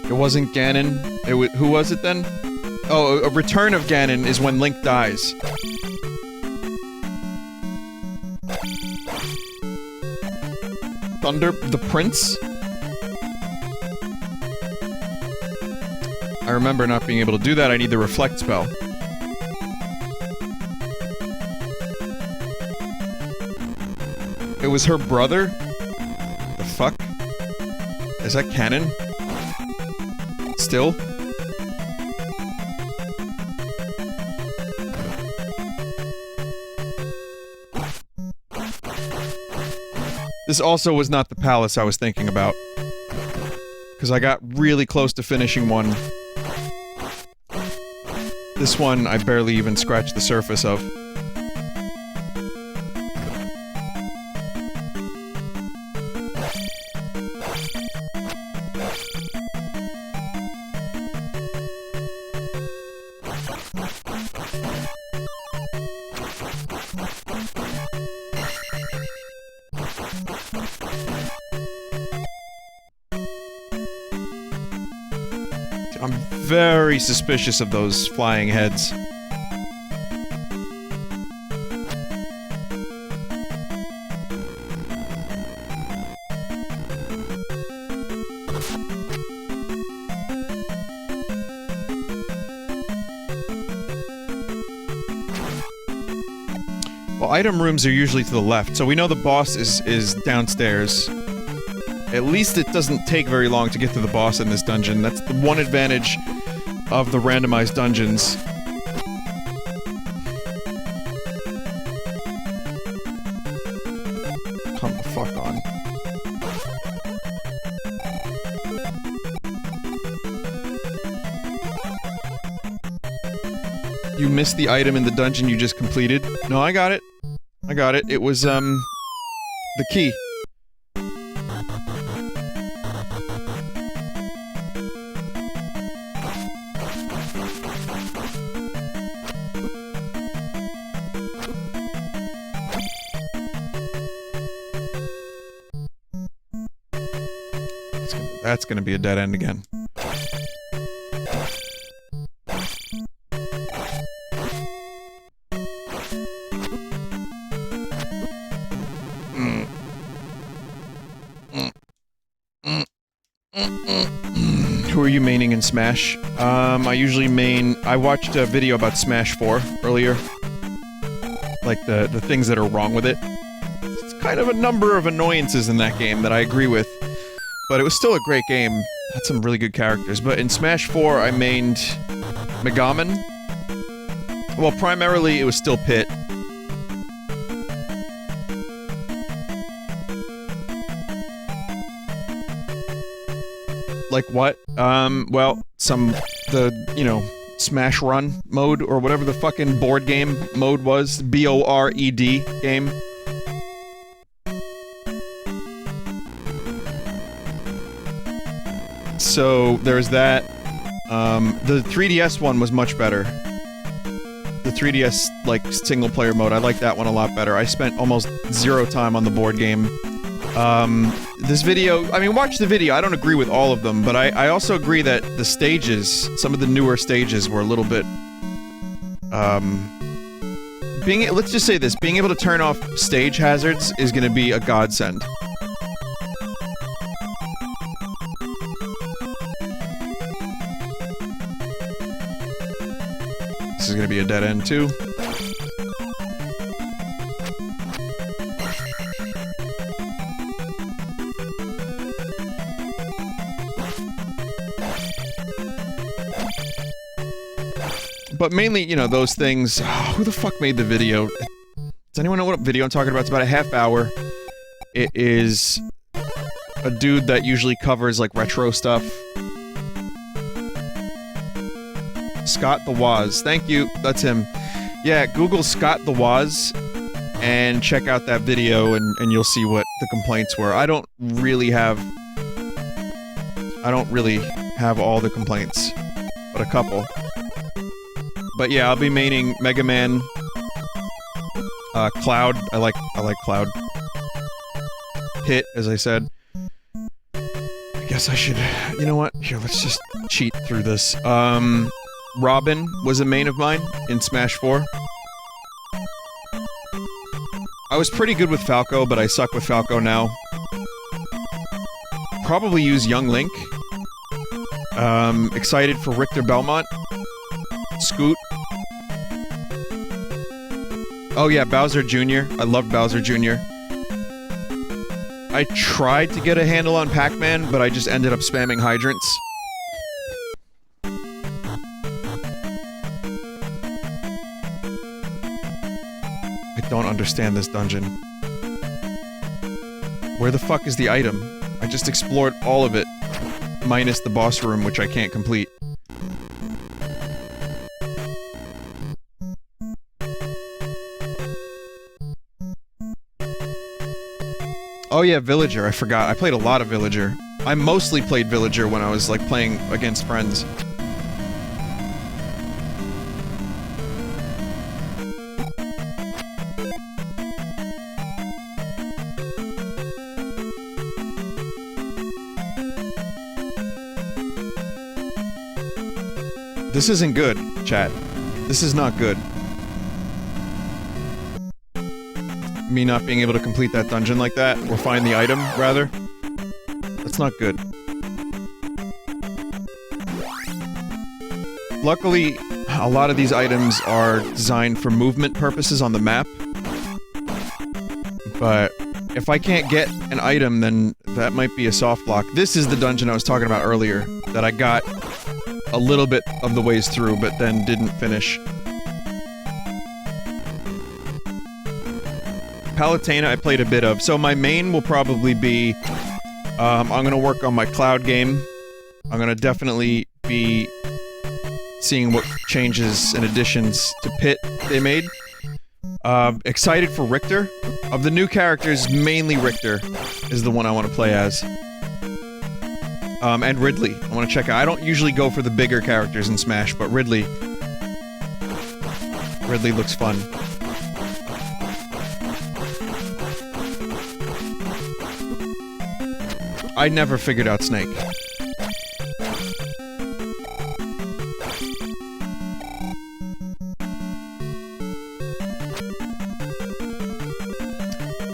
It wasn't Ganon. Who was it then? Oh, a Return of Ganon is when Link dies. Thunder the Prince? I remember not being able to do that. I need the Reflect spell. It was her brother? The fuck? Is that canon? Still? This also was not the palace I was thinking about. Because I got really close to finishing one. This one, I barely even scratched the surface of. I'm very suspicious of those flying heads. Well, item rooms are usually to the left, so we know the boss is downstairs. At least it doesn't take very long to get to the boss in this dungeon. That's the one advantage of the randomized dungeons. Come the fuck on. You missed the item in the dungeon you just completed? No, I got it. I got it. It was, the key. That's gonna be a dead end again. Who are you maining in Smash? I usually main... I watched a video about Smash 4 earlier. Like, the things that are wrong with it. It's kind of a number of annoyances in that game that I agree with. But it was still a great game. Had some really good characters. But in Smash 4, I mained... Megaman. Well, primarily, it was still Pit. Like what? Well, Smash Run mode, or whatever the fucking board game mode was. B-O-R-E-D game. So, there's that. The 3DS one was much better. The 3DS, like, single-player mode, I like that one a lot better. I spent almost 0 time on the board game. This video, I mean, watch the video, I don't agree with all of them, but I also agree that the stages, some of the newer stages were a little bit, let's just say this, being able to turn off stage hazards is gonna be a godsend. This is gonna be a dead end, too. But mainly, you know, those things... who the fuck made the video? Does anyone know what video I'm talking about? It's about a half hour. It is... a dude that usually covers, like, retro stuff. Scott the Woz. Thank you. That's him. Yeah, Google Scott the Woz and check out that video and you'll see what the complaints were. I don't really have all the complaints, but a couple. But yeah, I'll be maining Mega Man, Cloud. I like Cloud. Hit, as I said. I guess I should... You know what? Here, let's just cheat through this. Robin was a main of mine in Smash 4. I was pretty good with Falco, but I suck with Falco now. Probably use Young Link. Excited for Richter Belmont. Scoot. Oh yeah, Bowser Jr. I love Bowser Jr. I tried to get a handle on Pac-Man, but I just ended up spamming hydrants. I don't understand this dungeon. Where the fuck is the item? I just explored all of it, minus the boss room, which I can't complete. Oh yeah, Villager, I forgot. I played a lot of Villager. I mostly played Villager when I was, like, playing against friends. This isn't good, chat. This is not good. Me not being able to complete that dungeon like that, or find the item, rather. That's not good. Luckily, a lot of these items are designed for movement purposes on the map. But if I can't get an item, then that might be a soft block. This is the dungeon I was talking about earlier, that I got a little bit of the ways through, but then didn't finish. Palutena I played a bit of, so my main will probably be, I'm gonna work on my Cloud game. I'm gonna definitely be seeing what changes and additions to Pit they made. Excited for Richter. Of the new characters, mainly Richter is the one I want to play as. And Ridley. I want to check out. I don't usually go for the bigger characters in Smash, but Ridley looks fun. I never figured out Snake.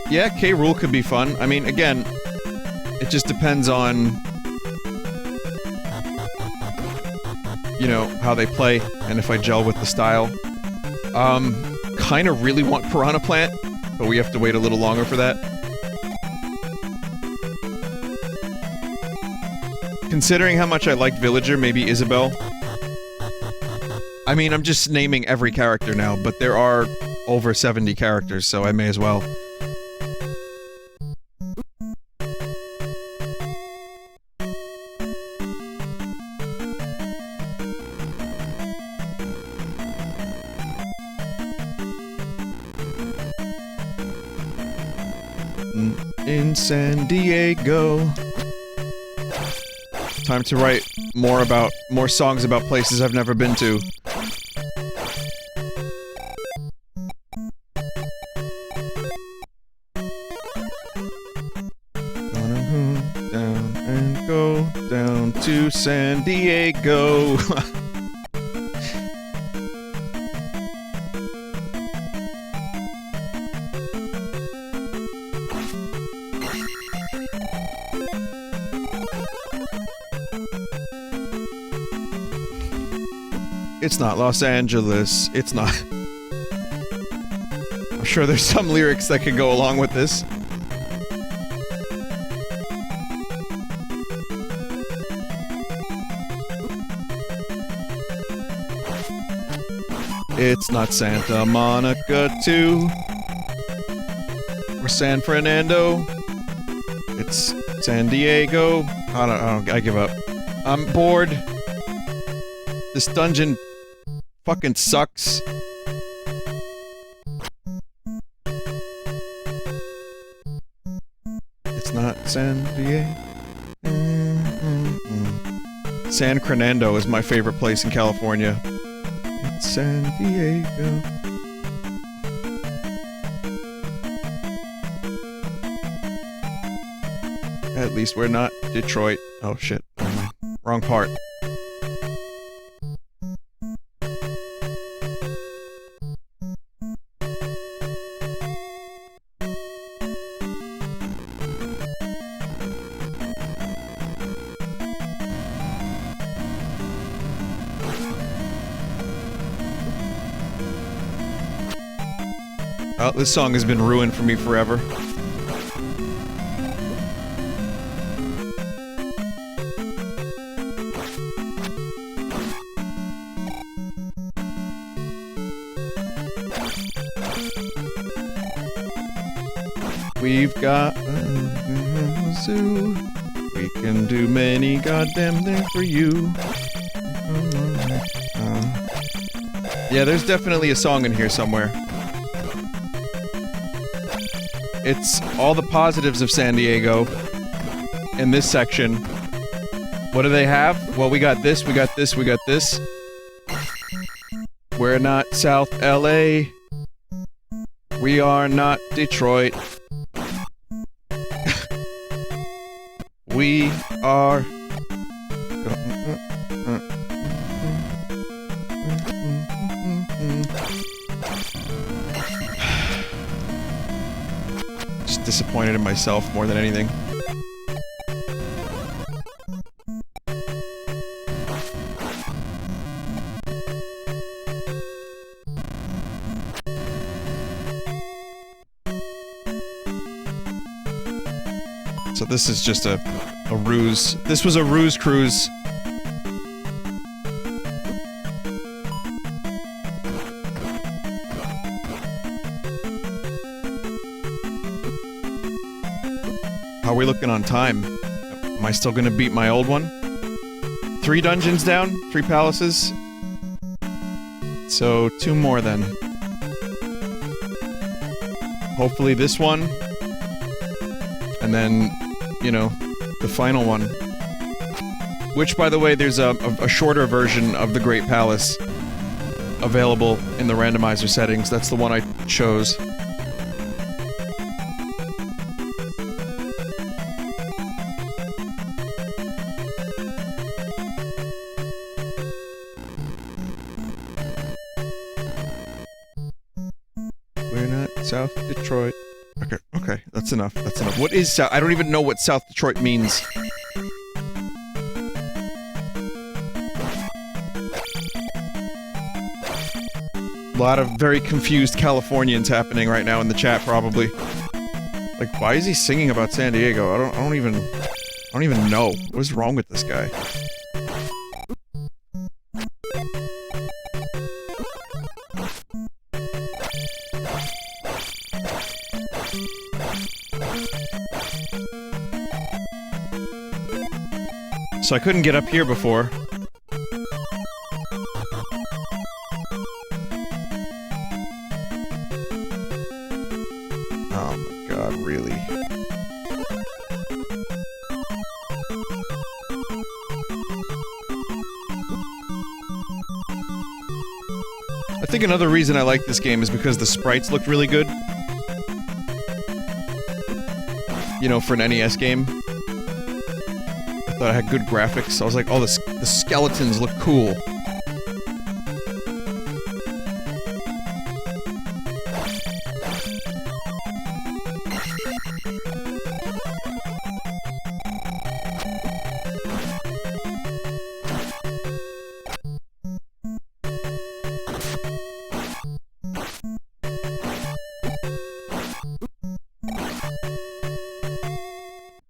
Yeah, K. Rool could be fun. I mean, again, it just depends on, you know, how they play, and if I gel with the style. Kinda really want Piranha Plant, but we have to wait a little longer for that. Considering how much I liked Villager, maybe Isabelle. I mean, I'm just naming every character now, but there are over 70 characters, so I may as well. in San Diego. Time to write more songs about places I've never been to. Down and go down to San Diego. It's not Los Angeles. It's not. I'm sure there's some lyrics that could go along with this. It's not Santa Monica 2 or San Fernando. It's San Diego. I give up. I'm bored. This dungeon fucking sucks. It's not San Diego. San Fernando is my favorite place in California. It's San Diego. At least we're not Detroit. Oh shit. Wrong part. Oh, this song has been ruined for me forever. We've got a zoo. We can do many goddamn things for you. Yeah, there's definitely a song in here somewhere. It's all the positives of San Diego in this section. What do they have? Well, we got this, we got this, we got this. We're not South LA. We are not Detroit. We are... Just disappointed in myself more than anything. So this is just a ruse. This was a ruse cruise. How are we looking on time? Am I still gonna beat my old one? 3 dungeons down? 3 palaces? So 2 more then. Hopefully this one. And then, you know, the final one. Which, by the way, there's a shorter version of the Great Palace available in the randomizer settings. That's the one I chose. We're not South Detroit. Okay, that's enough, that's enough. What is South? I don't even know what South Detroit means. A lot of very confused Californians happening right now in the chat, probably. Like, why is he singing about San Diego? I don't even know. What is wrong with this guy? So I couldn't get up here before. Oh my god, really? think another reason I like this game is because the sprites looked really good. You know, for an NES game. I thought it had good graphics. I was like, oh, the skeletons look cool.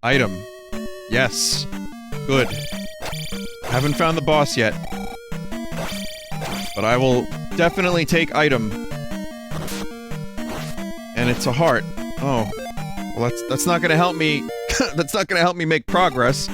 Item. Yes. Good. Haven't found the boss yet. But I will definitely take item. And it's a heart. Oh. Well, that's not gonna help me... that's not gonna help me make progress.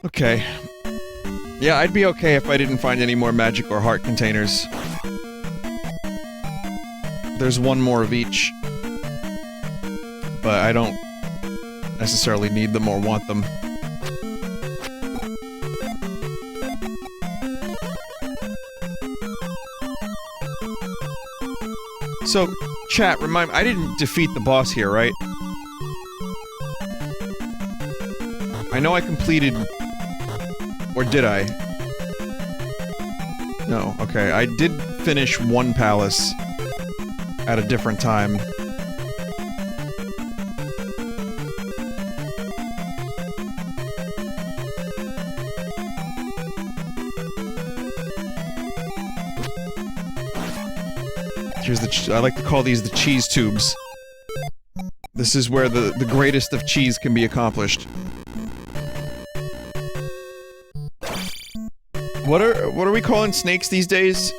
Okay. Yeah, I'd be okay if I didn't find any more magic or heart containers. There's one more of each. But I don't necessarily need them or want them. So, chat, remind me, I didn't defeat the boss here, right? I know I completed... Or did I? No, okay. I did finish one palace at a different time. Here's the I like to call these the cheese tubes. This is where the greatest of cheese can be accomplished. What are we calling snakes these days?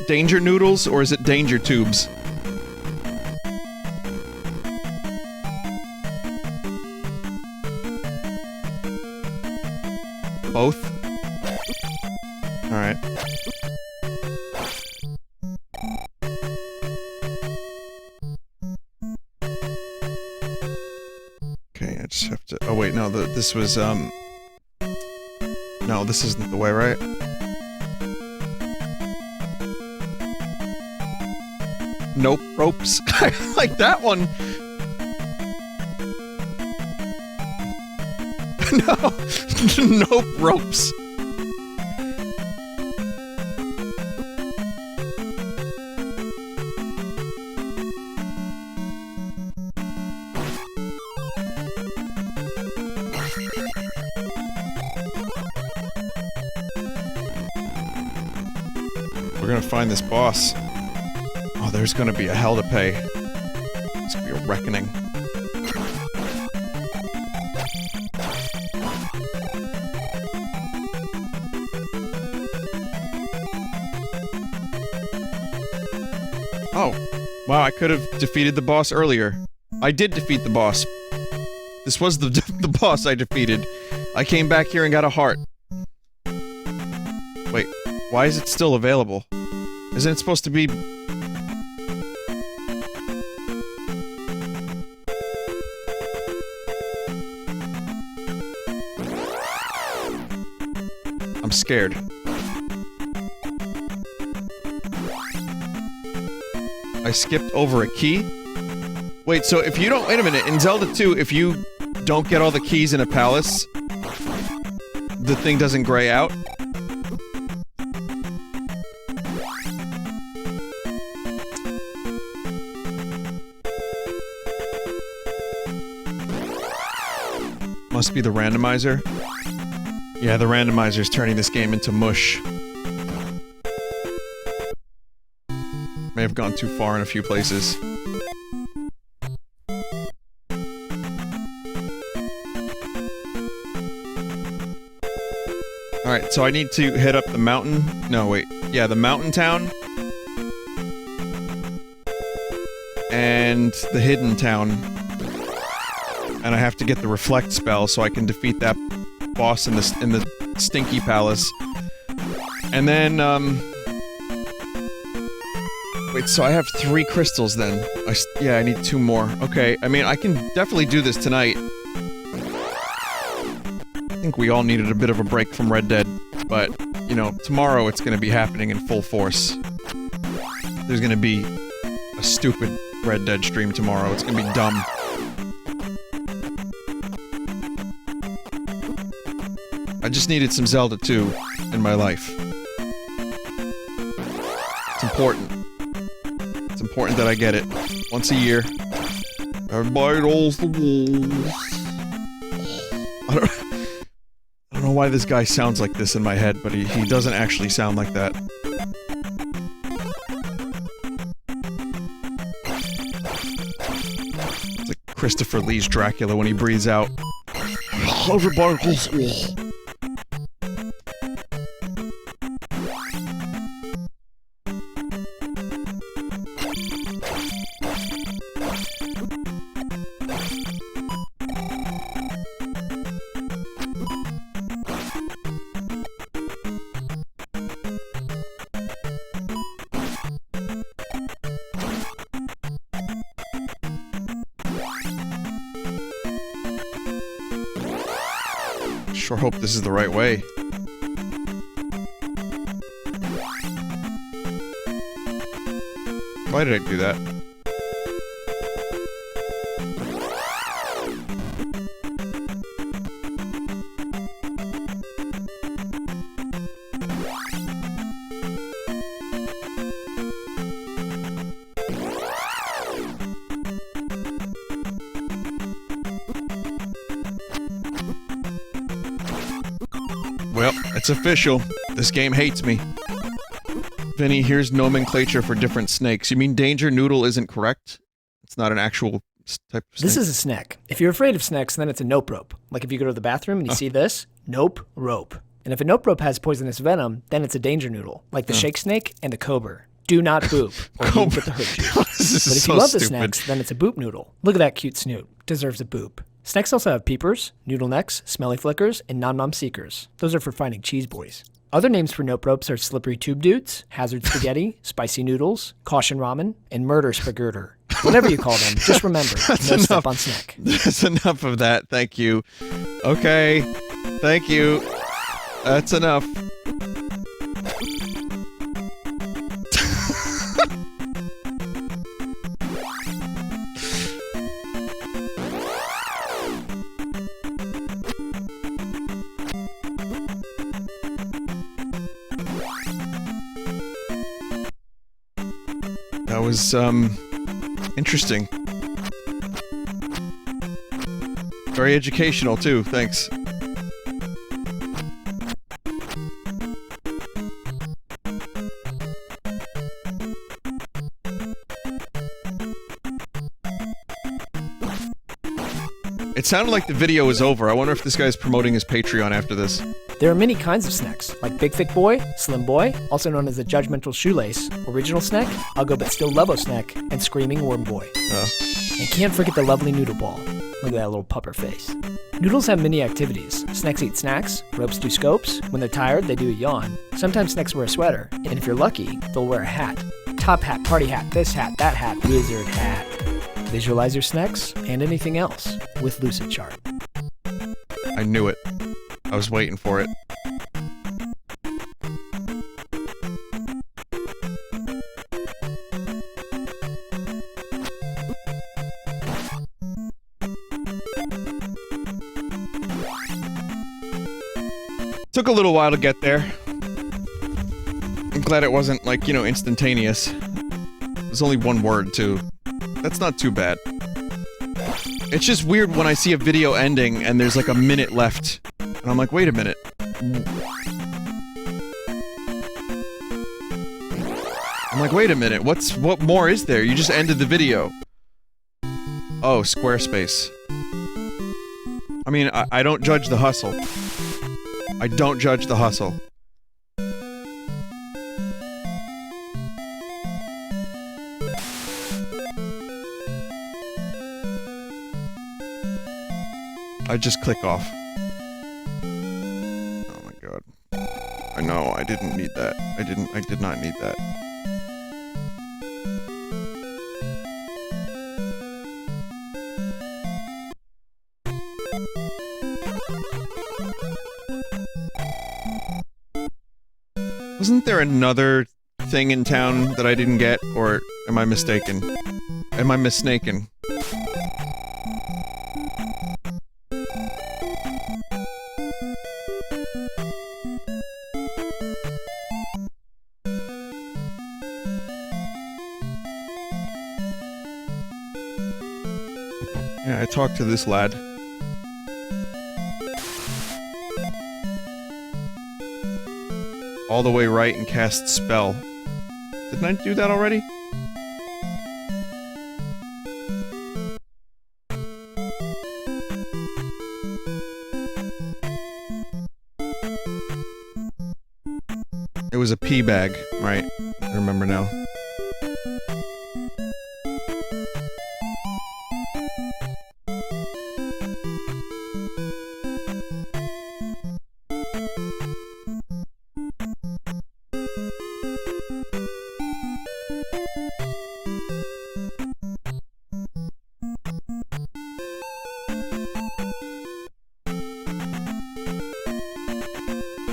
Danger noodles, or is it danger tubes? Both? Alright. Okay, I just have to... Oh wait, no, this was, No, this isn't the way, right? Nope, ropes. I like that one! No! Nope, ropes. We're gonna find this boss. Oh, there's gonna be a hell to pay. It's gonna be a reckoning. Oh. Wow, I could have defeated the boss earlier. I did defeat the boss. This was the boss I defeated. I came back here and got a heart. Wait, why is it still available? Isn't it supposed to be... I'm scared. I skipped over a key? Wait, so if you don't- wait a minute, in Zelda II, if you don't get all the keys in a palace, the thing doesn't gray out? Must be the randomizer. Yeah, the randomizer's turning this game into mush. May have gone too far in a few places. Alright, so I need to hit up the mountain. No, wait. Yeah, the mountain town. and the Hidden Town. And I have to get the Reflect spell so I can defeat that boss in the Stinky Palace. And then, wait, so I have 3 crystals then. Yeah, I need 2 more. Okay, I mean, I can definitely do this tonight. I think we all needed a bit of a break from Red Dead, but, you know, tomorrow it's gonna be happening in full force. There's gonna be a stupid Red Dead stream tomorrow. It's gonna be dumb. I just needed some Zelda II in my life. It's important. It's important that I get it. Once a year. Everybody rolls the wolves. I don't know why this guy sounds like this in my head, but he doesn't actually sound like that. It's like Christopher Lee's Dracula when he breathes out. Everybody rolls the wolves. Sure hope this is the right way. Why did I do that? Well, it's official. This game hates me. Vinny, here's nomenclature for different snakes. You mean Danger Noodle isn't correct? It's not an actual type of snake? This is a snack. If you're afraid of snakes, then it's a nope rope. Like if you go to the bathroom and you see this, nope rope. And if a nope rope has poisonous venom, then it's a danger noodle. Like the shake snake and the cobra. Do not boop, or you'll get the hurt you. But if you love the snacks, then it's a boop noodle. Look at that cute snoot. Deserves a boop. Snacks also have peepers, noodle necks, smelly flickers, and nom-nom seekers. Those are for finding cheese boys. Other names for nope ropes are slippery tube dudes, hazard spaghetti, spicy noodles, caution ramen, and murder spagurter. Whatever you call them, just remember, no step on snack. That's enough of that, thank you. Okay, thank you. That's enough. That was, interesting. Very educational, too, thanks. It sounded like the video was over. I wonder if this guy's promoting his Patreon after this. There are many kinds of snacks, like Big Thick Boy, Slim Boy, also known as the Judgmental Shoelace, Original Snack, I'll Go But Still Levo Snack, and Screaming Worm Boy. Oh. And can't forget the lovely Noodle Ball. Look at that little pupper face. Noodles have many activities. Snacks eat snacks, ropes do scopes, when they're tired they do a yawn. Sometimes snacks wear a sweater, and if you're lucky, they'll wear a hat. Top hat, party hat, this hat, that hat, wizard hat. Visualize your snacks, and anything else, with Lucid Chart. I knew it. I was waiting for it. Took a little while to get there. I'm glad it wasn't, like, you know, instantaneous. There's only one word, too. That's not too bad. It's just weird when I see a video ending and there's like a minute left. And I'm like, wait a minute. I'm like, wait a minute, what more is there? You just ended the video. Oh, Squarespace. I mean, I don't judge the hustle. I don't judge the hustle. I just click off. Oh my god. I know, I didn't need that. I did not need that. Wasn't there another thing in town that I didn't get, or am I mistaken? Am I misnaken? Yeah, I talked to this lad. All the way right and cast spell. Didn't I do that already? It was a pea bag, right? I remember now.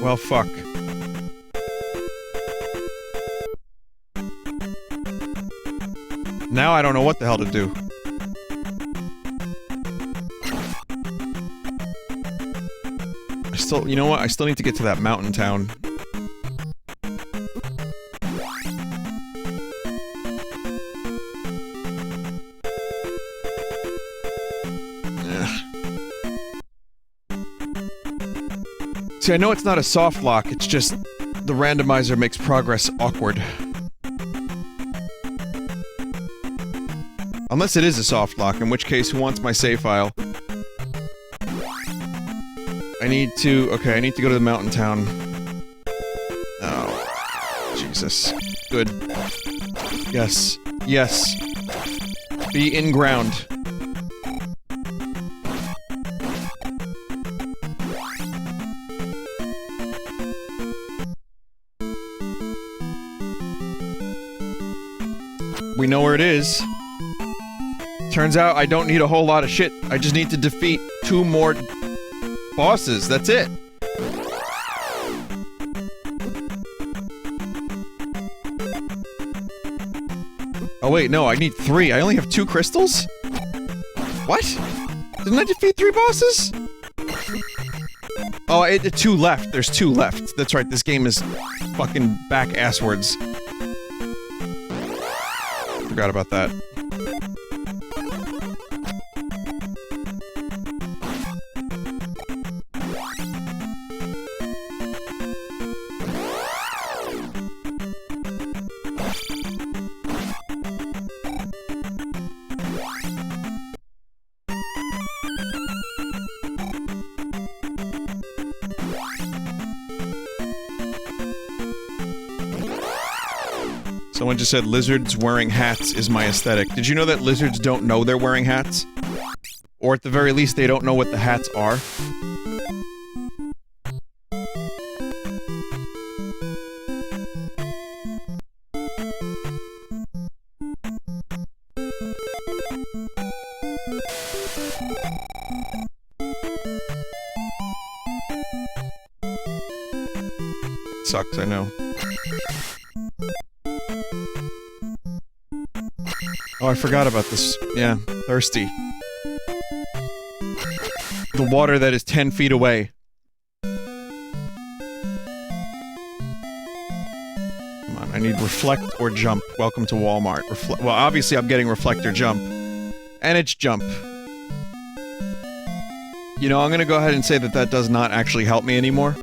Well, fuck. Now I don't know what the hell to do. You know what? I still need to get to that mountain town. See, I know it's not a soft lock, it's just the randomizer makes progress awkward. Unless it is a soft lock, in which case, who wants my save file? I need to go to the mountain town. Oh, Jesus. Good. Yes. Yes. Be in ground. We know where it is. Turns out I don't need a whole lot of shit. I just need to defeat 2 more bosses. That's it. Oh wait, no, I need 3. I only have 2 crystals? What? Didn't I defeat 3 bosses? Oh, 2 left. There's 2 left. That's right, this game is fucking back-asswards. Forgot about that. Someone just said lizards wearing hats is my aesthetic. Did you know that lizards don't know they're wearing hats? Or at the very least, they don't know what the hats are? Sucks, I know. Oh, I forgot about this. Yeah, thirsty. The water that is 10 feet away. Come on, I need reflect or jump. Welcome to Walmart. Well, obviously I'm getting reflect or jump. And it's jump. You know, I'm gonna go ahead and say that that does not actually help me anymore.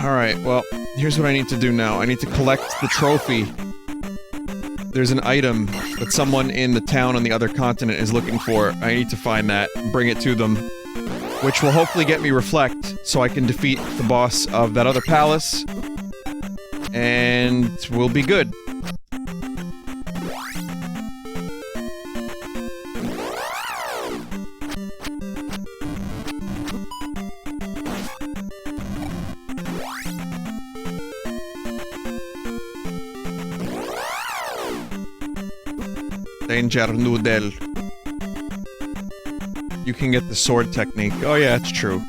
Alright, well, Here's what I need to do now. I need to collect the trophy. There's an item that someone in the town on the other continent is looking for. I need to find that, bring it to them, which will hopefully get me reflect, so I can defeat the boss of that other palace, and we'll be good. Danger noodle. You can get the sword technique. Oh yeah, it's true.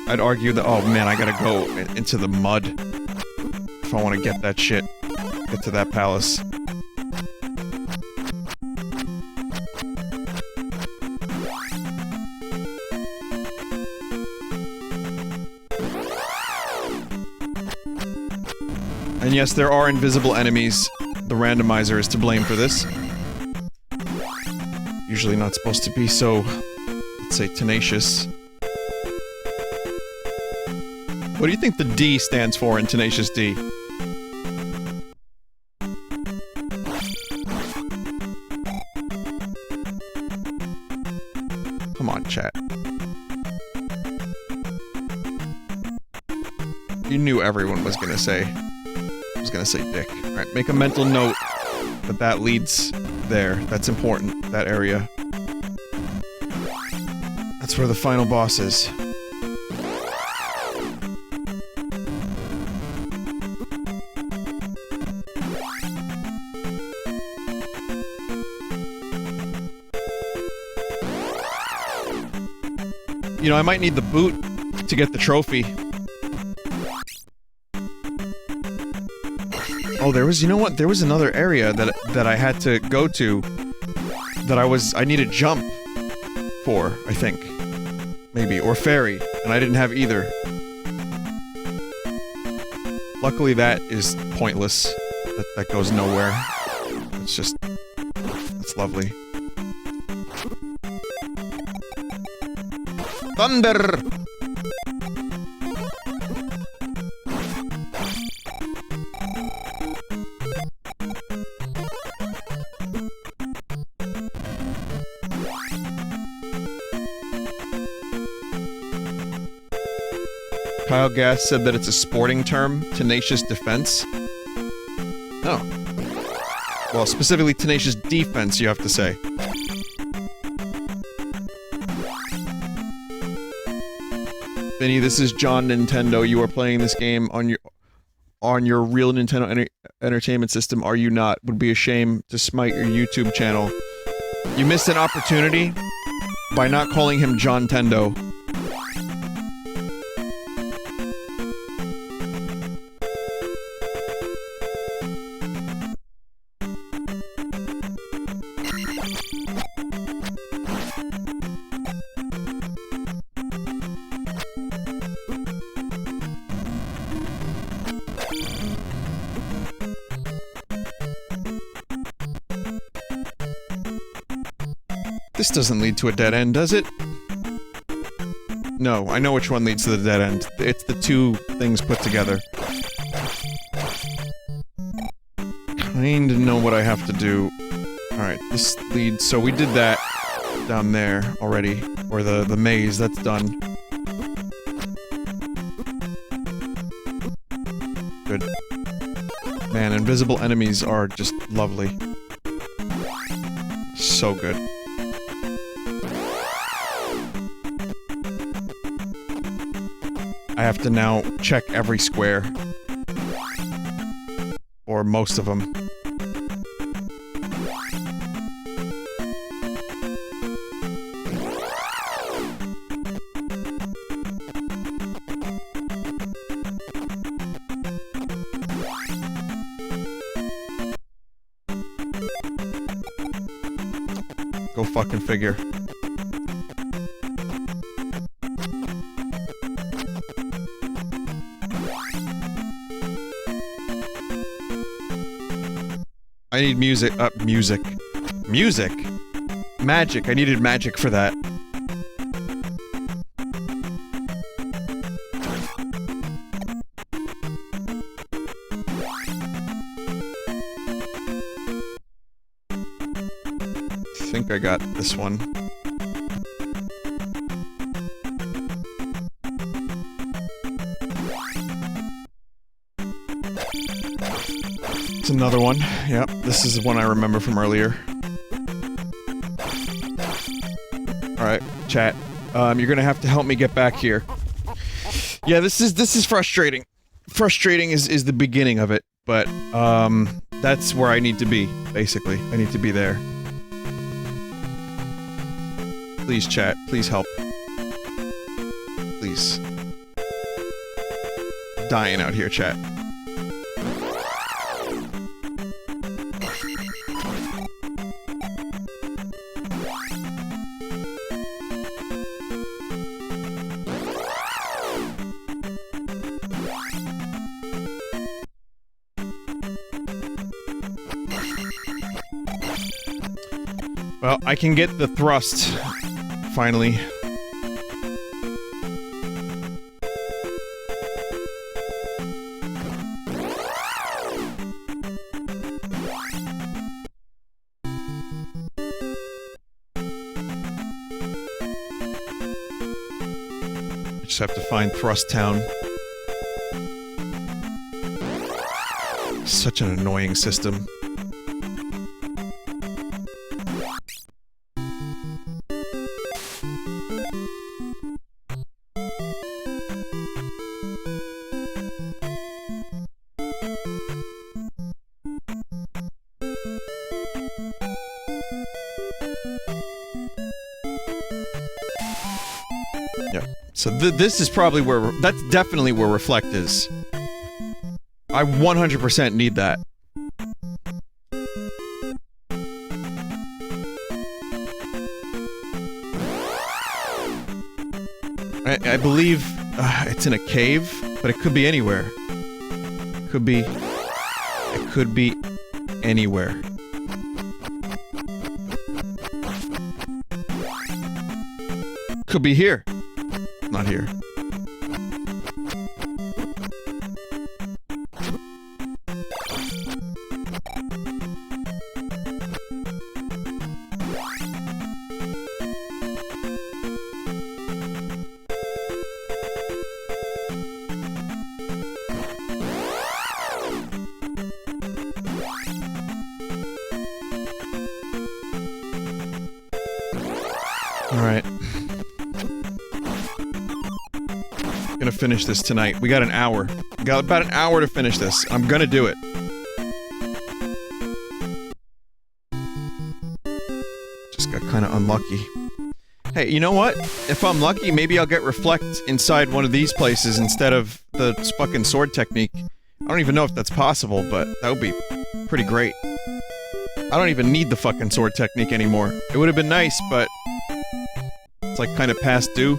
I'd argue that- oh man, I gotta go into the mud if I want to get that shit. Get to that palace. And yes, there are invisible enemies. The randomizer is to blame for this. Usually not supposed to be so, let's say, tenacious. What do you think the D stands for in Tenacious D? Come on, chat. You knew everyone was gonna say dick. Alright, make a mental note that that leads there. That's important, that area. That's where the final boss is. You know, I might need the boot to get the trophy. Oh, there was, you know what? There was another area that I had to go to that I needed jump for, I think. Maybe, or ferry, and I didn't have either. Luckily that is pointless. That goes nowhere. It's just, it's lovely. Thunder! Kyle Gass said that it's a sporting term, tenacious defense. Oh. Well, specifically tenacious defense, you have to say. Vinny, this is John Nintendo. You are playing this game on your real Nintendo Entertainment System, are you not? Would be a shame to smite your YouTube channel. You missed an opportunity by not calling him John Tendo. This doesn't lead to a dead end, does it? No, I know which one leads to the dead end. It's the two things put together. Kinda know what I have to do. Alright, this leads... So we did that down there already. Or the maze, that's done. Good. Man, invisible enemies are just lovely. So good. I have to now check every square. Or most of them. Go fucking figure. I need music. Music. Music? Magic. I needed magic for that. think I got this one. It's another one. Yep, this is one I remember from earlier. Alright, chat. You're gonna have to help me get back here. Yeah, this is frustrating. Frustrating is the beginning of it, but, that's where I need to be, basically. I need to be there. Please, chat. Please help. Please. I'm dying out here, chat. Well, I can get the thrust, finally. I just have to find Thrust Town. Such an annoying system. So this is probably where... That's definitely where Reflect is. I 100% need that. I believe it's in a cave, but it could be anywhere. It could be anywhere. Could be here. Not here. All right. Gonna finish this tonight. We got an hour. We got about an hour to finish this. I'm gonna do it. Just got kind of unlucky. Hey, you know what? If I'm lucky, maybe I'll get Reflect inside one of these places instead of the fucking sword technique. I don't even know if that's possible, but that would be pretty great. I don't even need the fucking sword technique anymore. It would have been nice, but it's like kind of past due.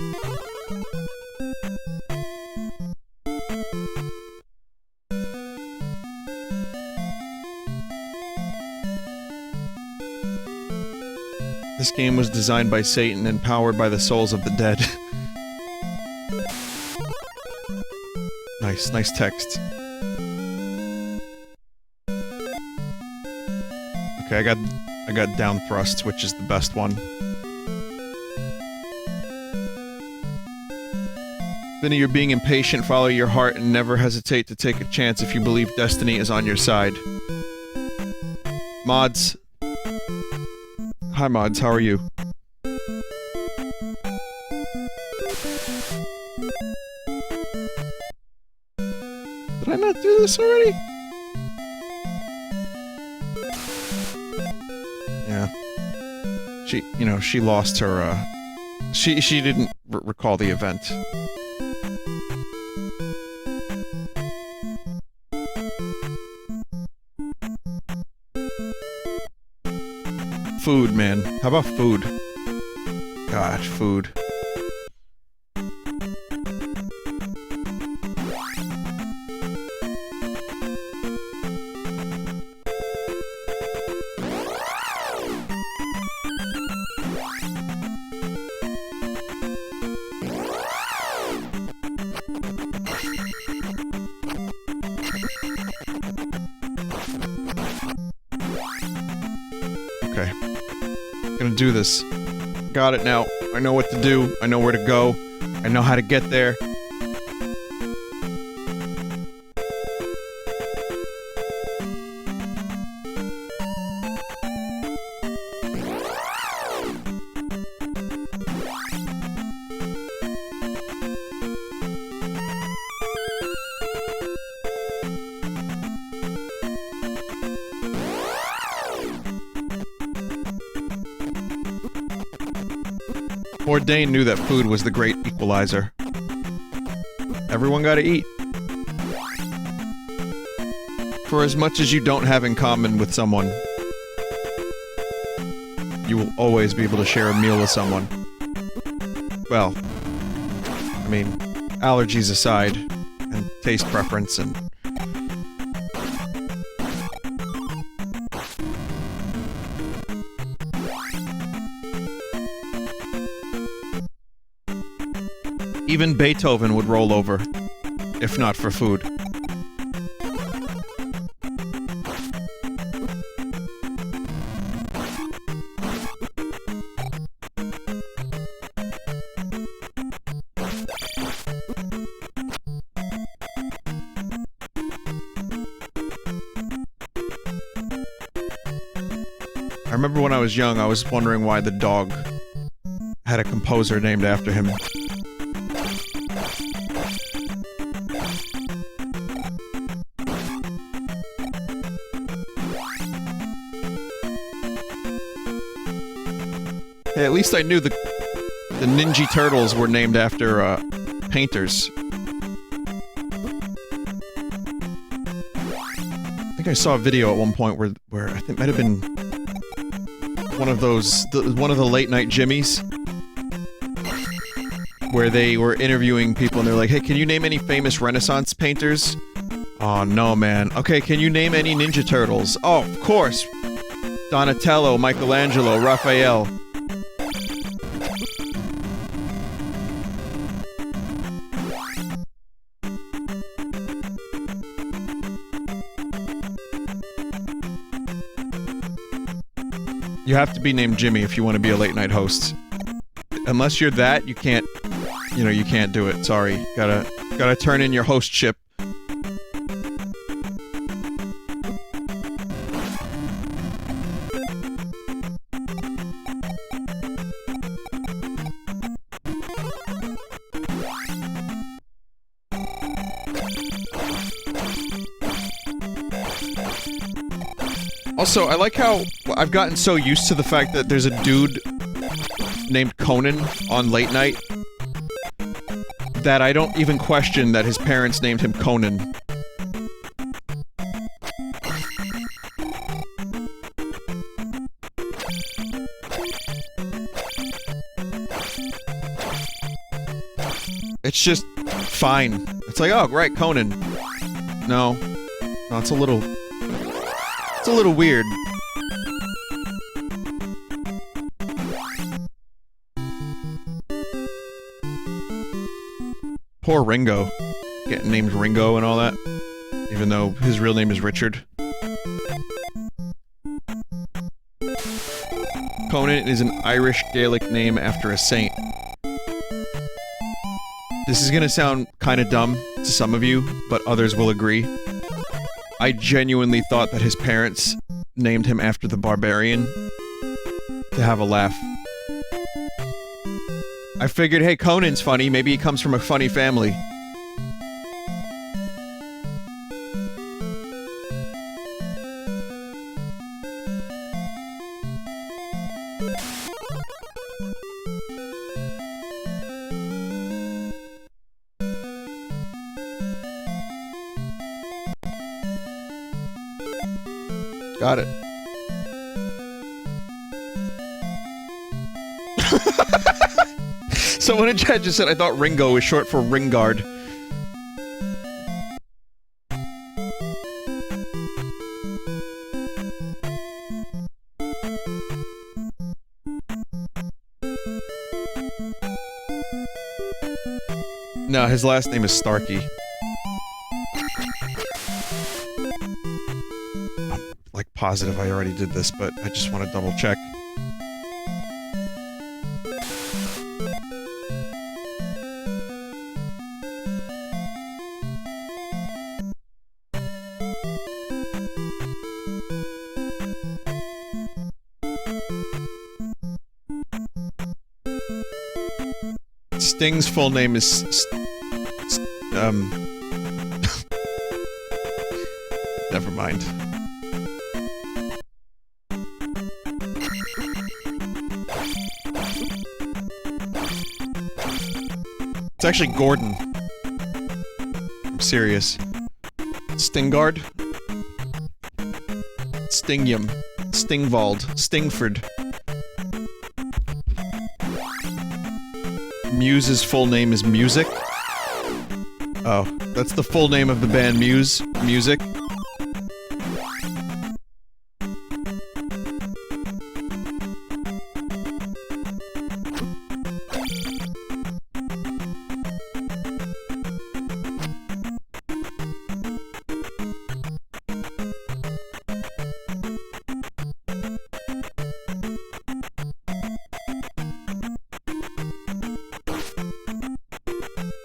This game was designed by Satan and powered by the souls of the dead. Nice text. Okay, I got down thrust, which is the best one. Vinny, you're being impatient. Follow your heart and never hesitate to take a chance if you believe destiny is on your side. Mods. Hi, Mods. How are you? Did I not do this already? Yeah. She lost her, She didn't recall the event. Food, man. How about food? God, food. do this. Got it now. I know what to do. I know where to go. I know how to get there. Poor Dane knew that food was the great equalizer. Everyone gotta eat. For as much as you don't have in common with someone, you will always be able to share a meal with someone. Well, I mean, allergies aside, and taste preference, and... Even Beethoven would roll over, if not for food. I remember when I was young, I was wondering why the dog had a composer named after him. Hey, at least I knew the Ninja Turtles were named after, painters. I think I saw a video at one point where I think it might have been one of those, one of the late night Jimmies, where they were interviewing people and they're like, hey, can you name any famous Renaissance painters? Oh, no, man. Okay, can you name any Ninja Turtles? Oh, of course! Donatello, Michelangelo, Raphael. You have to be named Jimmy if you want to be a late night host. Unless you're that, you can't, you know, you can't do it. Sorry. Gotta turn in your hostship. Also, I like how I've gotten so used to the fact that there's a dude named Conan on late night that I don't even question that his parents named him Conan. It's just fine. It's like, oh, right, Conan. No, it's a little weird. Poor Ringo. Getting named Ringo and all that. Even though his real name is Richard. Conan is an Irish Gaelic name after a saint. This is gonna sound kinda dumb to some of you, but others will agree. I genuinely thought that his parents named him after the Barbarian to have a laugh. I figured, hey, Conan's funny, maybe he comes from a funny family. Got it. Someone in chat just said I thought Ringo was short for Ringard. No, his last name is Starkey. I'm like positive I already did this, but I just want to double check. Sting's full name is never mind. It's actually Gordon. I'm serious. Stingard? Stingium. Stingvald. Stingford. Muse's full name is Music. Oh, that's the full name of the band Muse. Music.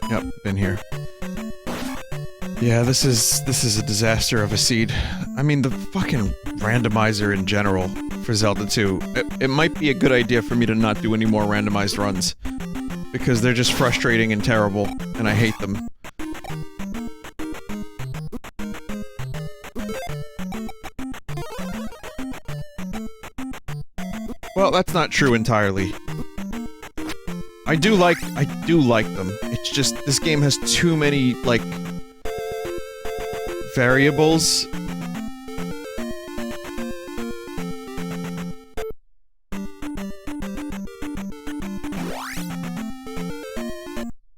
Yep, been here. Yeah, this is a disaster of a seed. I mean, the fucking randomizer in general for Zelda II. It might be a good idea for me to not do any more randomized runs. Because they're just frustrating and terrible, and I hate them. Well, that's not true entirely. I do like them. It's just, this game has too many, like, variables.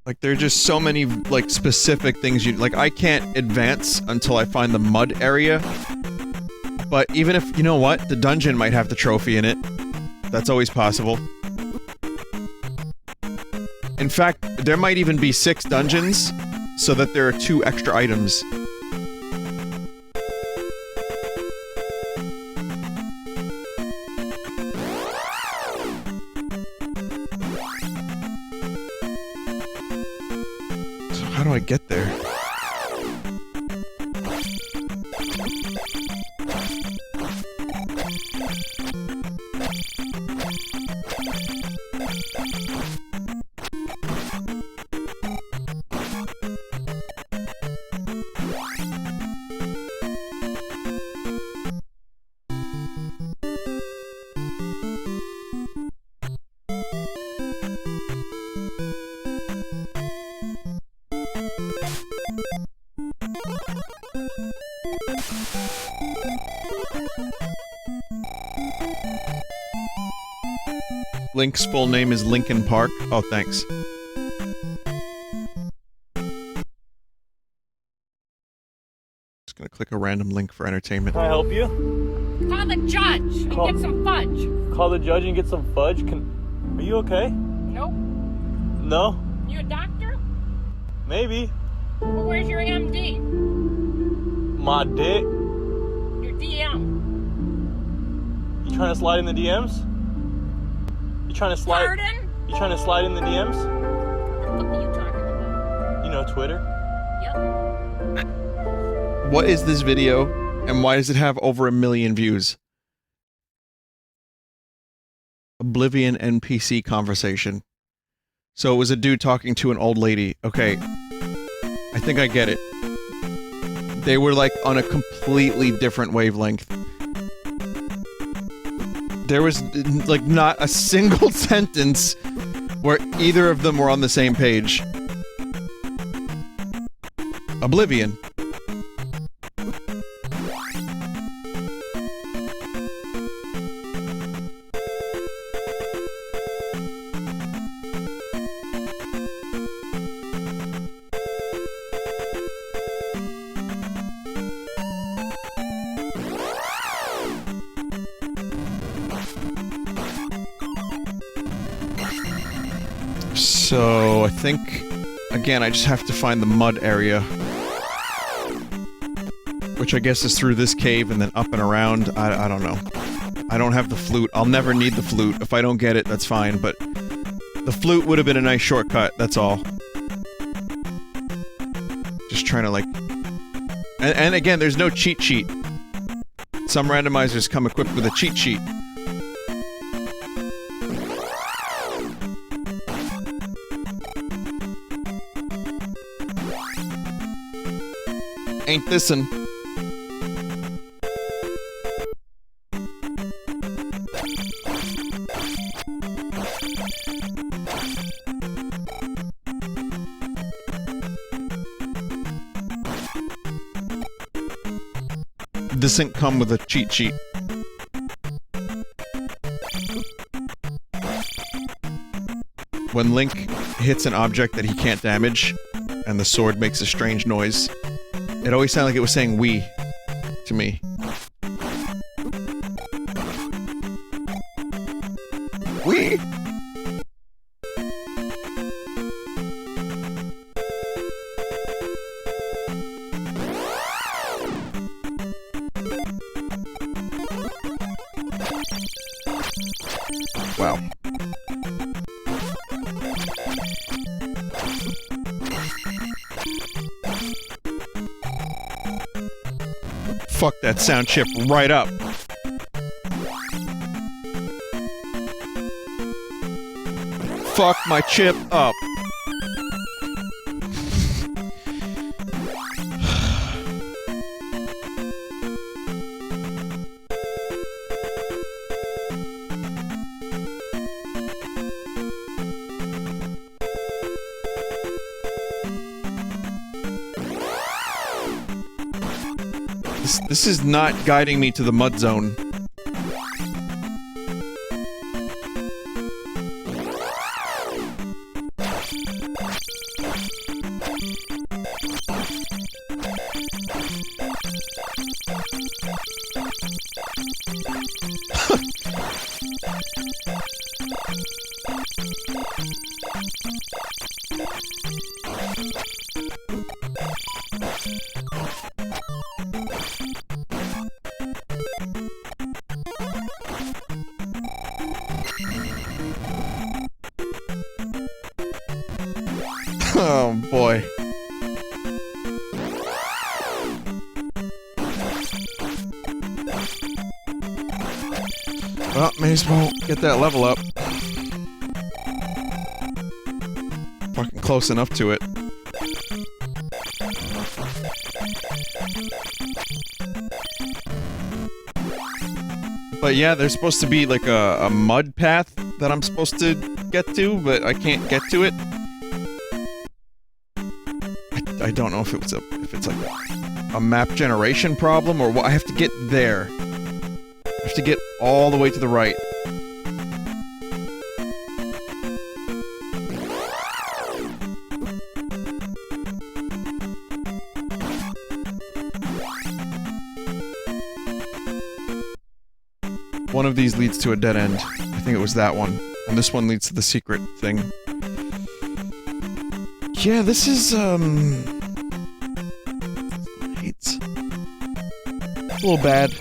Like, there are just so many, like, specific things like, I can't advance until I find the mud area. But even if, you know what? The dungeon might have the trophy in it. That's always possible. In fact, there might even be 6 dungeons, so that there are 2 extra items. So how do I get there? Link's full name is Linkin Park. Oh, thanks. Just gonna click a random link for entertainment. Can I help you? Call the judge and get some fudge. Call the judge and get some fudge? Are you okay? Nope. No? You a doctor? Maybe. Well, where's your MD? My dick? Your DM? You trying to slide in the DMs? You trying to slide? Pardon? You trying to slide in the DMs? What are you talking about? You know, Twitter. Yep. What is this video, and why does it have over 1 million views? Oblivion NPC conversation. So it was a dude talking to an old lady. Okay. I think I get it. They were like on a completely different wavelength. There was like not a single sentence where either of them were on the same page. Oblivion. So, I think, again, I just have to find the mud area. Which I guess is through this cave and then up and around. I don't know. I don't have the flute. I'll never need the flute. If I don't get it, that's fine, but the flute would have been a nice shortcut, that's all. Just trying to, like... And again, there's no cheat sheet. Some randomizers come equipped with a cheat sheet. Ain't this'n. This didn't come with a cheat sheet. When Link hits an object that he can't damage, and the sword makes a strange noise, it always sounded like it was saying "we" to me. We. Wow. Fuck that sound chip right up. Fuck my chip up. This is not guiding me to the mud zone. Oh boy. Well, may as well get that level up. Fucking close enough to it. But yeah, there's supposed to be like a mud path that I'm supposed to get to, but I can't get to it. I don't know if it's like a map generation problem or what. I have to get there. I have to get all the way to the right. One of these leads to a dead end. I think it was that one. And this one leads to the secret thing. Yeah, this is, it's a little bad.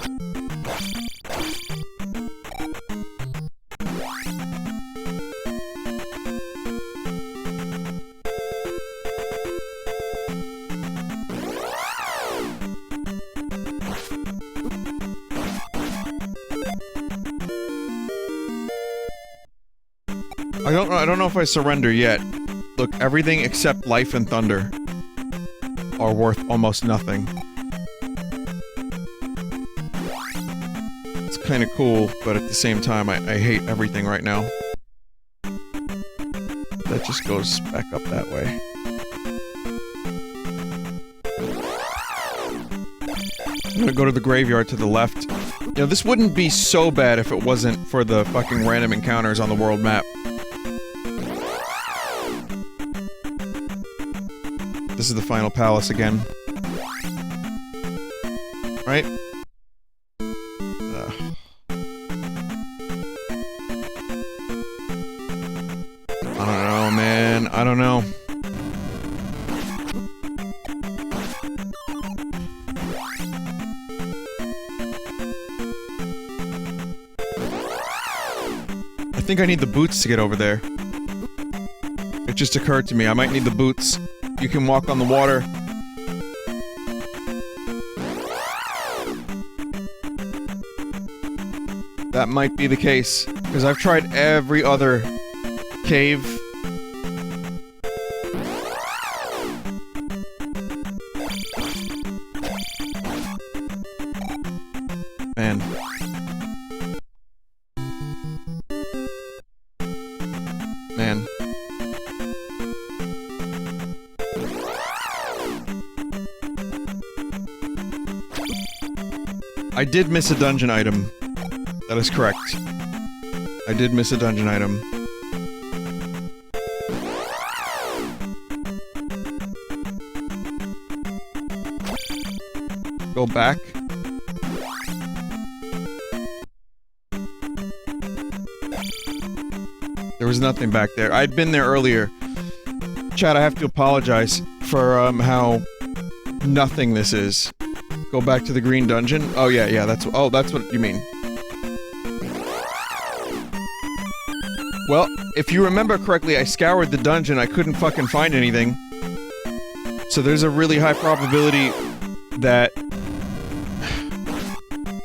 I don't know if I surrender yet. Look, everything except life and thunder are worth almost nothing. It's kind of cool, but at the same time, I hate everything right now. That just goes back up that way. I'm gonna go to the graveyard to the left. You know, this wouldn't be so bad if it wasn't for the fucking random encounters on the world map. This is the final palace again. Right? I don't know, man. I don't know. I think I need the boots to get over there. It just occurred to me, I might need the boots. You can walk on the water. That might be the case, because I've tried every other cave. I did miss a dungeon item. That is correct. I did miss a dungeon item. Go back. There was nothing back there. I'd been there earlier. Chad, I have to apologize for how nothing this is. Go back to the green dungeon. Oh yeah, that's what you mean. Well, if you remember correctly, I scoured the dungeon. I couldn't fucking find anything. So there's a really high probability that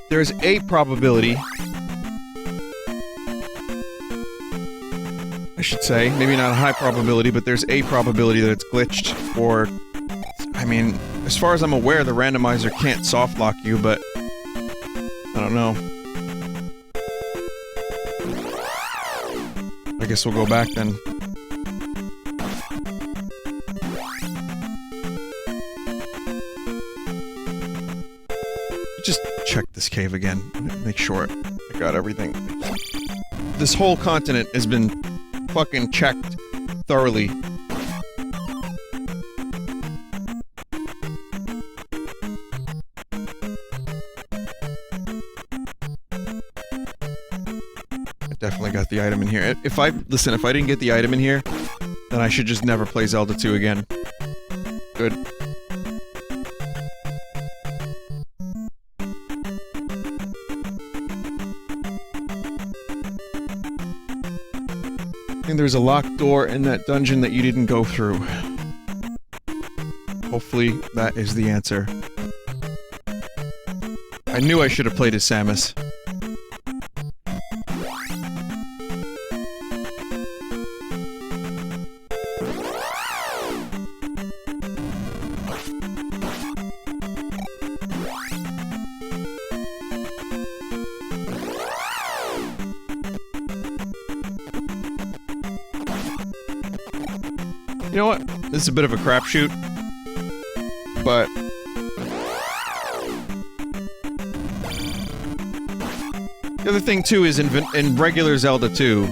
there's a probability, I should say, maybe not a high probability, but there's a probability that it's glitched, or, I mean, as far as I'm aware, the randomizer can't soft lock you, but I don't know. I guess we'll go back then. Just check this cave again. Make sure I got everything. This whole continent has been fucking checked thoroughly. I definitely got the item in here. If I didn't get the item in here, then I should just never play Zelda 2 again. Good. I think there's a locked door in that dungeon that you didn't go through. Hopefully, that is the answer. I knew I should have played as Samus. You know what? This is a bit of a crapshoot, but the other thing too is in regular Zelda 2,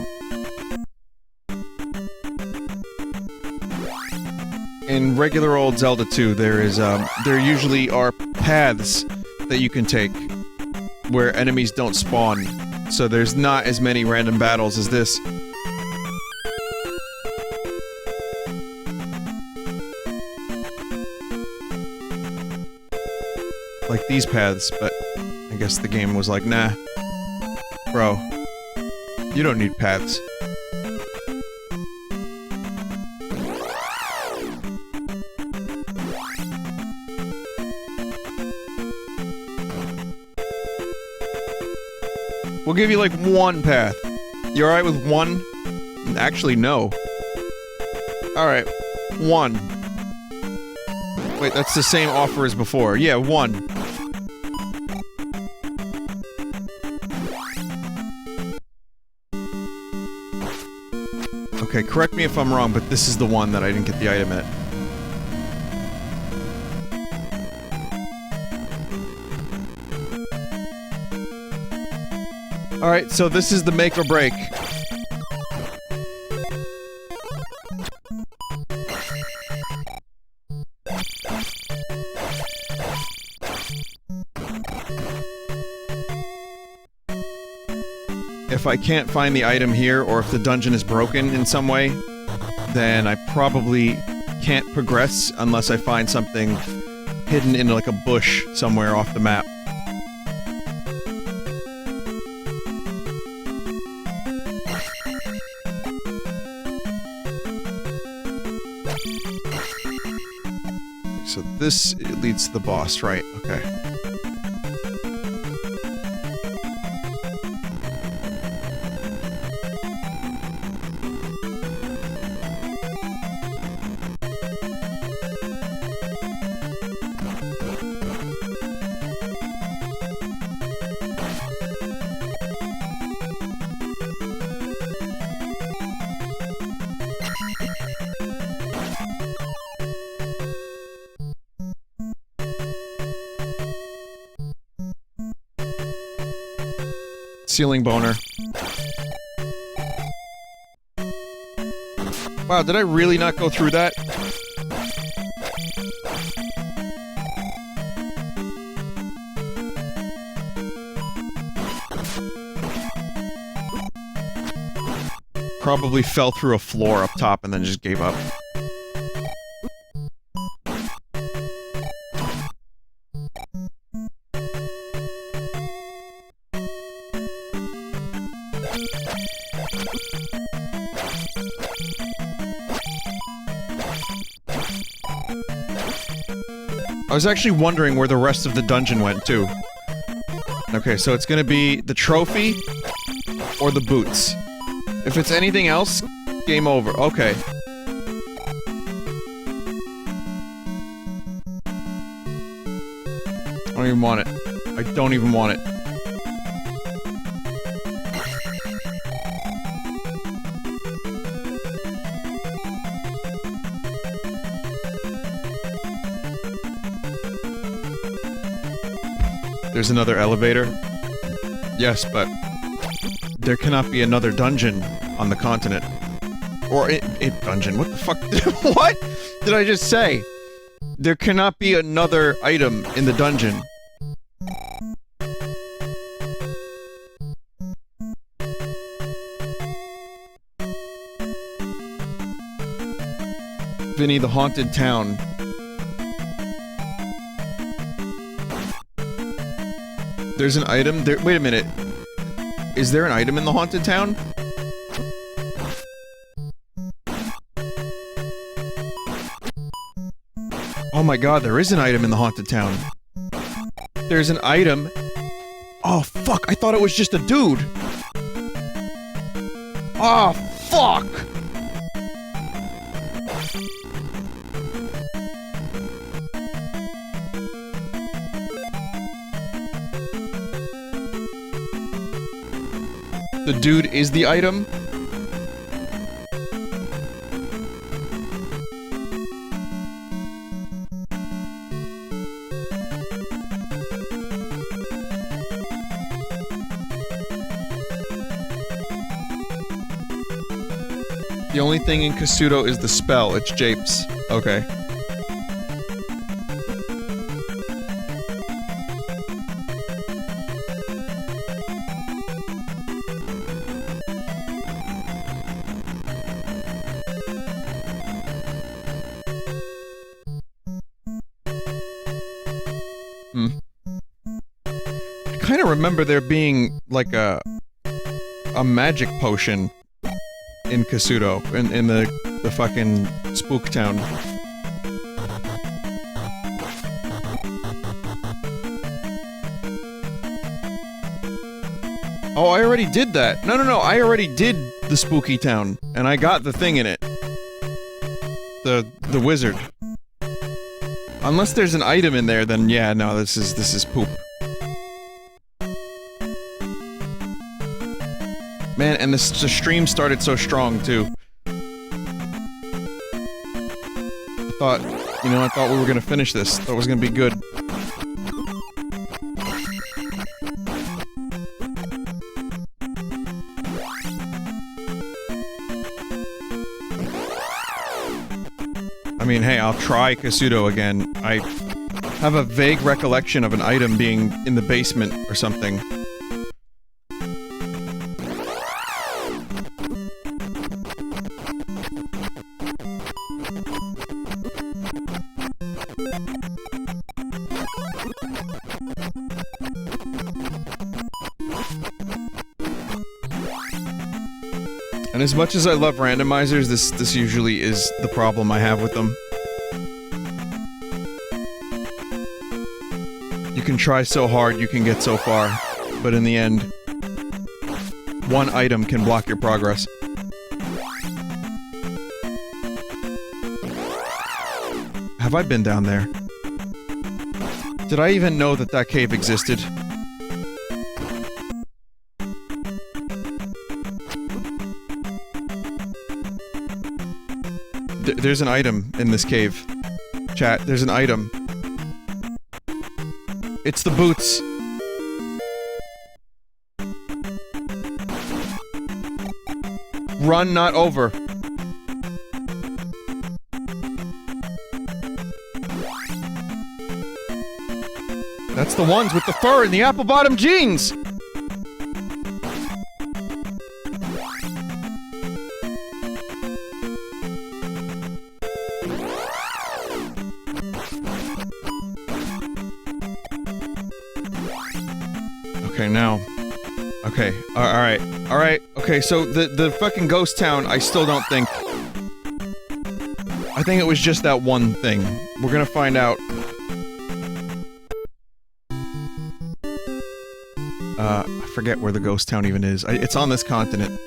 in regular old Zelda 2, there usually are paths that you can take where enemies don't spawn, so there's not as many random battles as this. Like these paths, but I guess the game was like, nah, bro, you don't need paths. We'll give you like one path. You alright with one? Actually, no. Alright, one. Wait, that's the same offer as before. Yeah, one. Okay, correct me if I'm wrong, but this is the one that I didn't get the item at. Alright, so this is the make or break. If I can't find the item here, or if the dungeon is broken in some way, then I probably can't progress unless I find something hidden in like a bush somewhere off the map. So this leads to the boss, right? Okay. Ceiling boner. Wow, did I really not go through that? Probably fell through a floor up top and then just gave up. I was actually wondering where the rest of the dungeon went, too. Okay, so it's gonna be the trophy or the boots. If it's anything else, game over. Okay. I don't even want it. I don't even want it. There's another elevator. Yes, but there cannot be another dungeon on the continent. Or it dungeon. What the fuck? What did I just say? There cannot be another item in the dungeon. Vinny, the haunted town. There's an item there. Wait a minute. Is there an item in the haunted town? Oh my god, there is an item in the haunted town. There's an item. Oh fuck, I thought it was just a dude. Oh fuck! The dude is the item? The only thing in Kasuto is the spell. It's japes. Okay. I kind of remember there being, like, a magic potion in Kasuto, in the fucking spook town. Oh, I already did that. No, I already did the spooky town, and I got the thing in it. The wizard. Unless there's an item in there, then yeah, no, this is poop. Man, and the stream started so strong, too. I thought we were gonna finish this. Thought it was gonna be good. I mean, hey, I'll try Kasuto again. I have a vague recollection of an item being in the basement or something. And as much as I love randomizers, this usually is the problem I have with them. You can try so hard, you can get so far, but in the end, one item can block your progress. Have I been down there? Did I even know that that cave existed? There's an item in this cave. Chat, there's an item. It's the boots. Run, not over. That's the ones with the fur and the apple-bottom jeans! Okay, now. Okay, alright. Alright, okay, so the fucking ghost town, I still don't think... I think it was just that one thing. We're gonna find out. I forget where the ghost town even is. It's on this continent.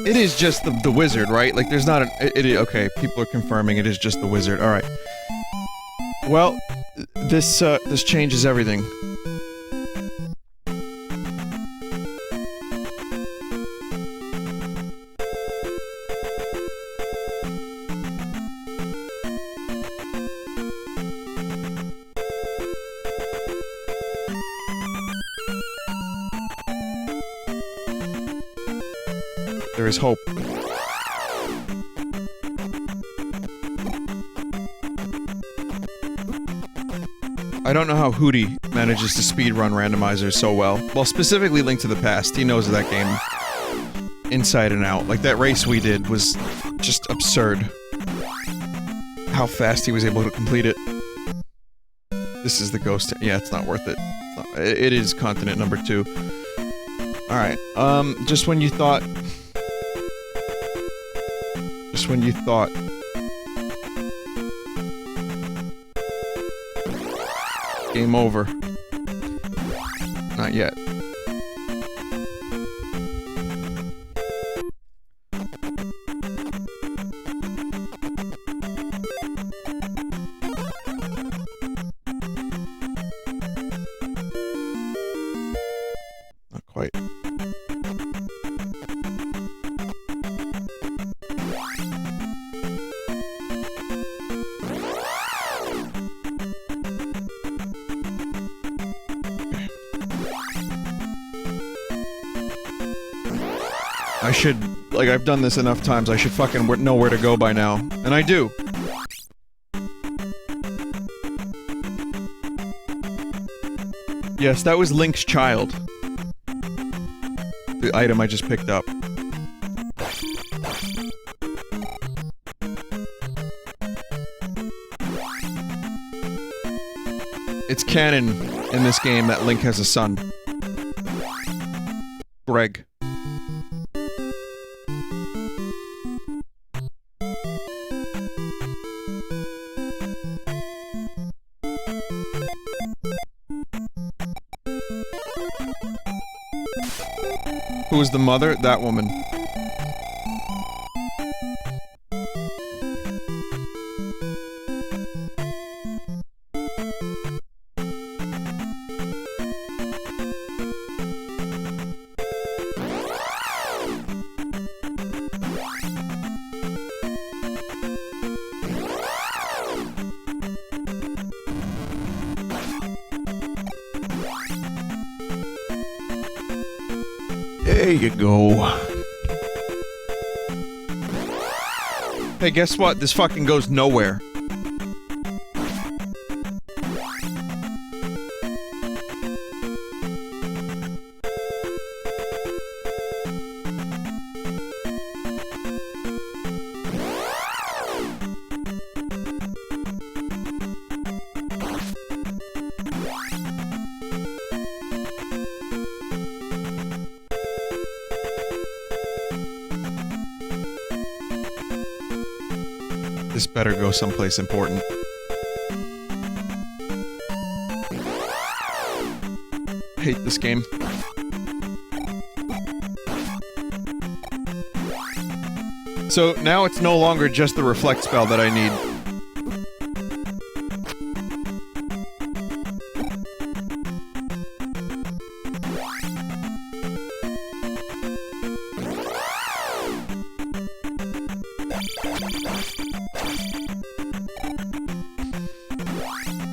It is just the wizard, right? Like, there's not an... okay, people are confirming it is just the wizard. Alright. Well, this changes everything. There is hope. I don't know how Hootie manages to speedrun randomizers so well. Well, specifically Link to the Past. He knows that game inside and out. Like, that race we did was just absurd. How fast he was able to complete it. This is the ghost... Yeah, it's not worth it. It is continent number 2. Alright, just when you thought... Just when you thought... Game over. Not yet. Not quite. I should, like, I've done this enough times, I should fucking know where to go by now. And I do. Yes, that was Link's child. The item I just picked up. It's canon in this game that Link has a son. Greg. Who was the mother? That woman. There you go. Hey, guess what? This fucking goes nowhere. This better go someplace important. Hate this game. So now it's no longer just the reflect spell that I need.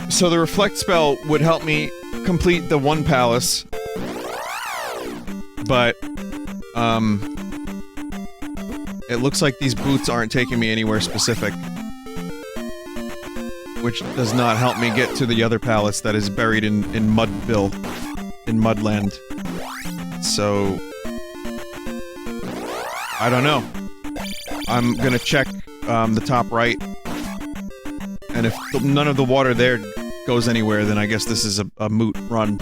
So the reflect spell would help me complete the one palace, but it looks like these boots aren't taking me anywhere specific, which does not help me get to the other palace that is buried in Mudville, in Mudland. So I don't know. I'm gonna check the top right, and if none of the water there goes anywhere, then I guess this is a moot run.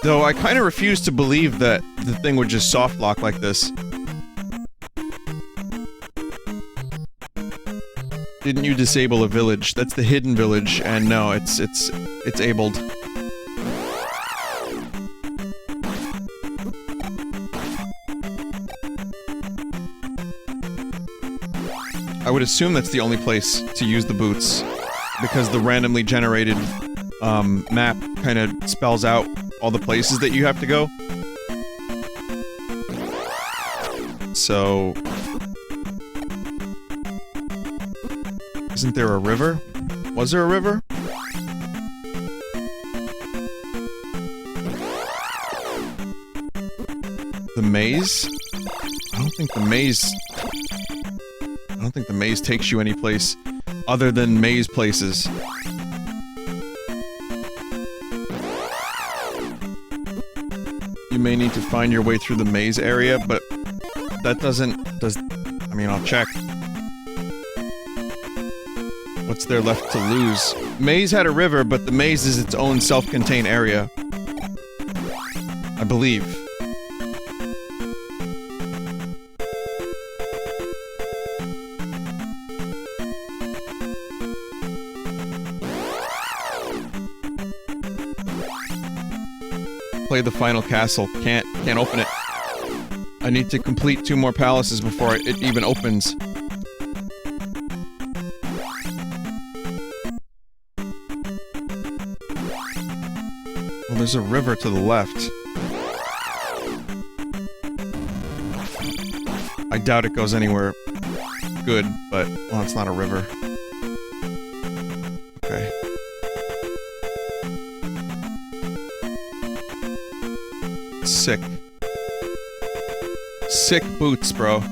Though I kind of refuse to believe that the thing would just soft lock like this. Didn't you disable a village? That's the hidden village, and no, it's abled. I would assume that's the only place to use the boots, because the randomly generated map kind of spells out all the places that you have to go. So... Isn't there a river? Was there a river? The maze? I don't think the maze takes you any place other than maze places. You may need to find your way through the maze area, but that I mean, I'll check. What's there left to lose? Maze had a river, but the maze is its own self-contained area. I believe. Play the final castle. Can't open it. I need to complete 2 more palaces before it even opens. Well, there's a river to the left. I doubt it goes anywhere good, but, well, it's not a river. Okay. Sick. Sick boots, bro.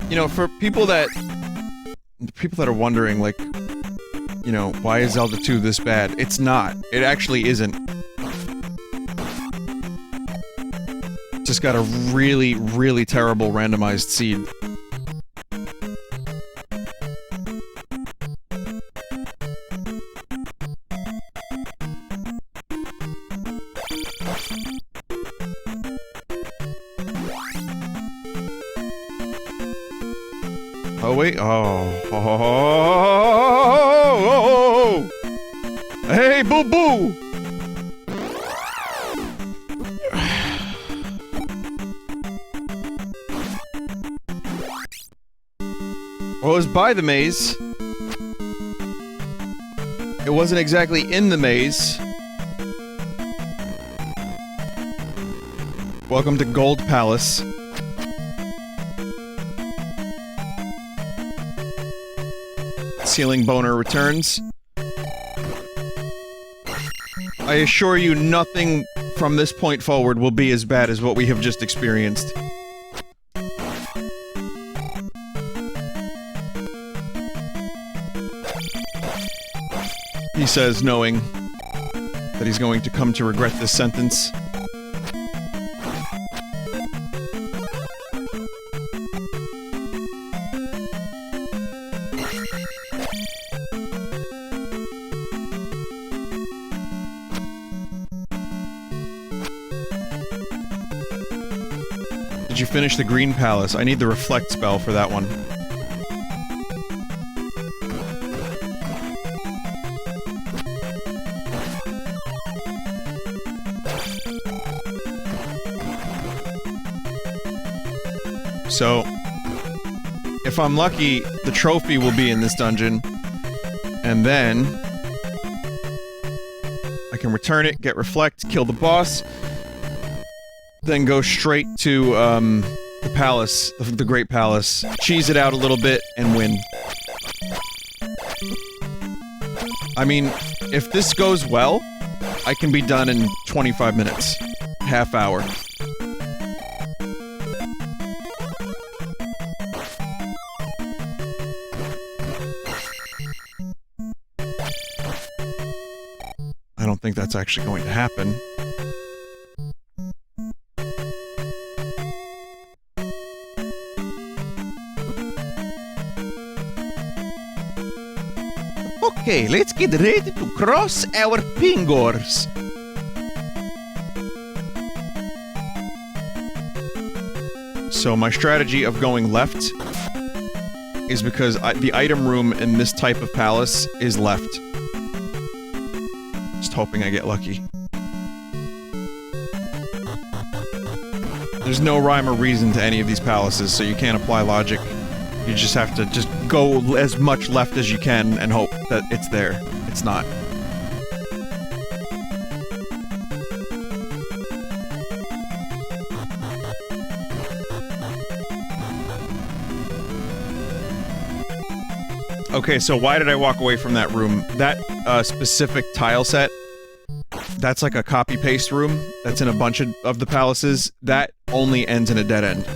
You know, for people that are wondering, like, you know, why is Zelda 2 this bad? It's not. It actually isn't. Just got a really, really terrible randomized seed. Oh wait, oh, hey, boo boo! Well, it was by the maze. It wasn't exactly in the maze. Welcome to Gold Palace. Ceiling boner returns. I assure you, nothing from this point forward will be as bad as what we have just experienced. He says, knowing that he's going to come to regret this sentence. Did you finish the Green Palace? I need the Reflect spell for that one. So, if I'm lucky, the trophy will be in this dungeon. And then I can return it, get reflect, kill the boss, then go straight to the palace, the Great Palace, cheese it out a little bit, and win. I mean, if this goes well, I can be done in 25 minutes. Half hour. I don't think that's actually going to happen. Okay, let's get ready to cross our fingers. So my strategy of going left is because the item room in this type of palace is left. Just hoping I get lucky. There's no rhyme or reason to any of these palaces, so you can't apply logic. You just have to just go as much left as you can and hope that it's there. It's not. Okay, so why did I walk away from that room? That specific tile set, that's like a copy-paste room that's in a bunch of the palaces. That only ends in a dead end.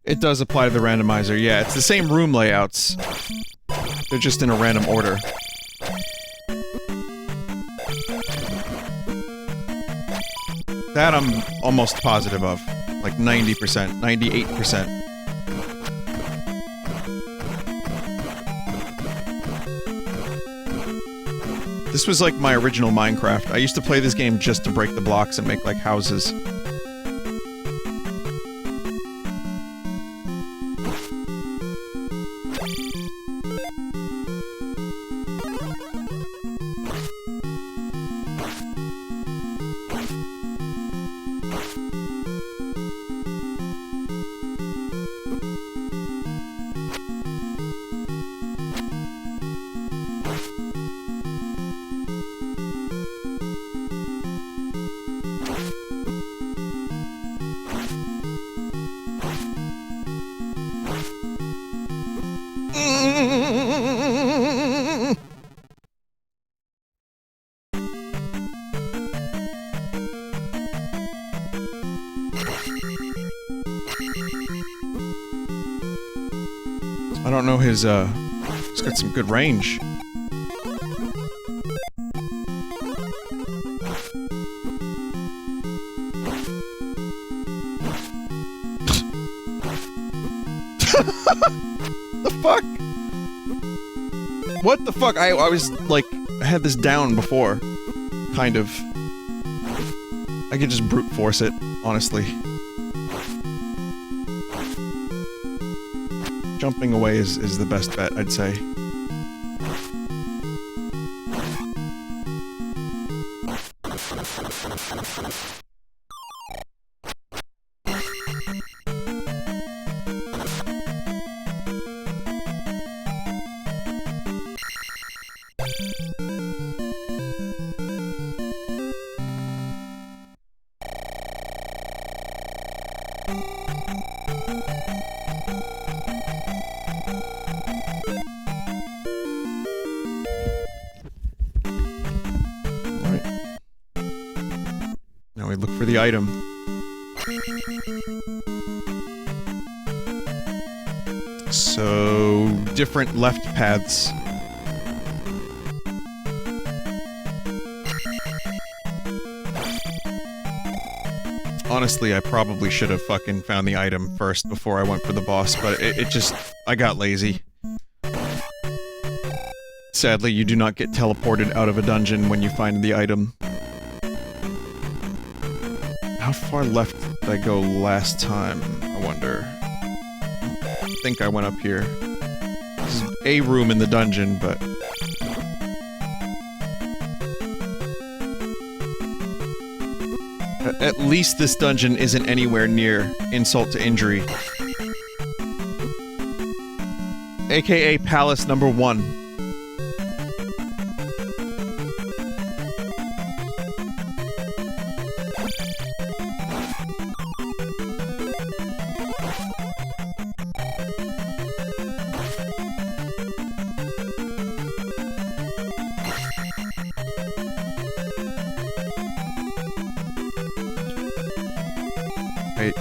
It does apply to the randomizer, yeah. It's the same room layouts. They're just in a random order. That I'm almost positive of. Like 90%, 98%. This was like my original Minecraft. I used to play this game just to break the blocks and make like houses. I don't know his, he's got some good range. The fuck? What the fuck? I was, like, I had this down before. Kind of. I could just brute force it, honestly. Jumping away is the best bet, I'd say. Now we look for the item. So, different left paths. Honestly, I probably should have fucking found the item first before I went for the boss, but it just... I got lazy. Sadly, you do not get teleported out of a dungeon when you find the item. How far left did I go last time, I wonder? I think I went up here. This is a room in the dungeon, but... At least this dungeon isn't anywhere near insult to injury. AKA Palace number 1. Wait.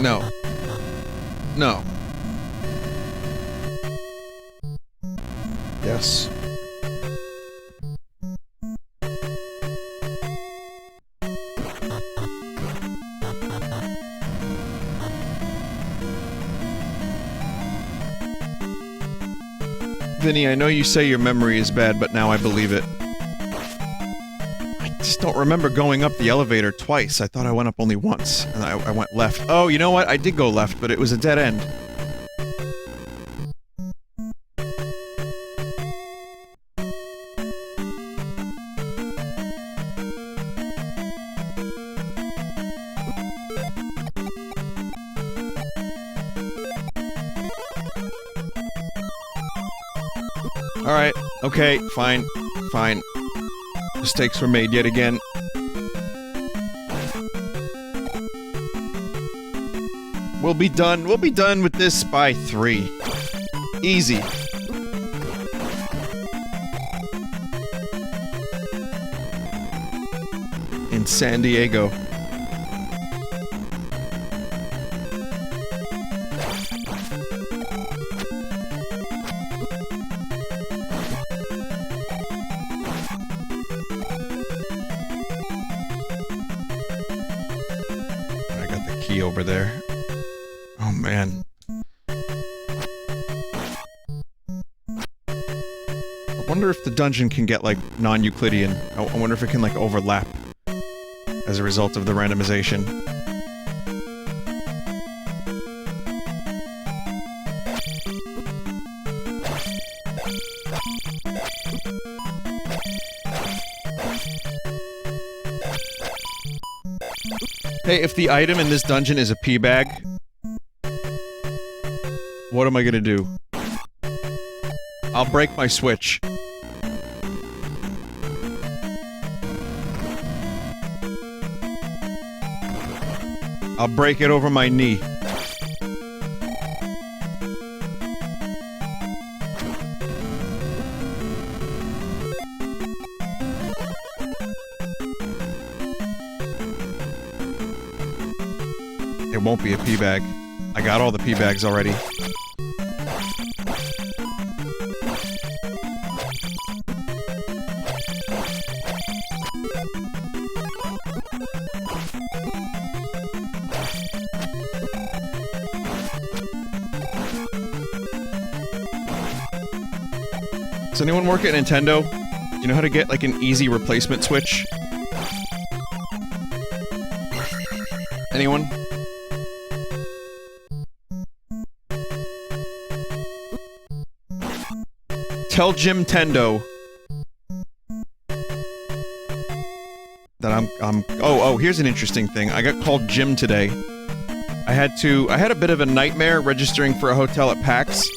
No. No. Yes. Vinny, I know you say your memory is bad, but now I believe it. I just don't remember going up the elevator twice. I thought I went up only once, and I went left. Oh, you know what? I did go left, but it was a dead end. Alright, okay, fine, fine. Mistakes were made yet again. We'll be done with this by 3. Easy. In San Diego. Over there. Oh man. I wonder if the dungeon can get like non-Euclidean. I wonder if it can like overlap as a result of the randomization. Hey, if the item in this dungeon is a pee bag, what am I gonna do? I'll break my switch. I'll break it over my knee. It won't be a pee bag. I got all the pee bags already. Does anyone work at Nintendo? Do you know how to get like an easy replacement switch? Anyone? Tell Jim Tendo that oh, here's an interesting thing. I got called Jim today. I had a bit of a nightmare registering for a hotel at PAX.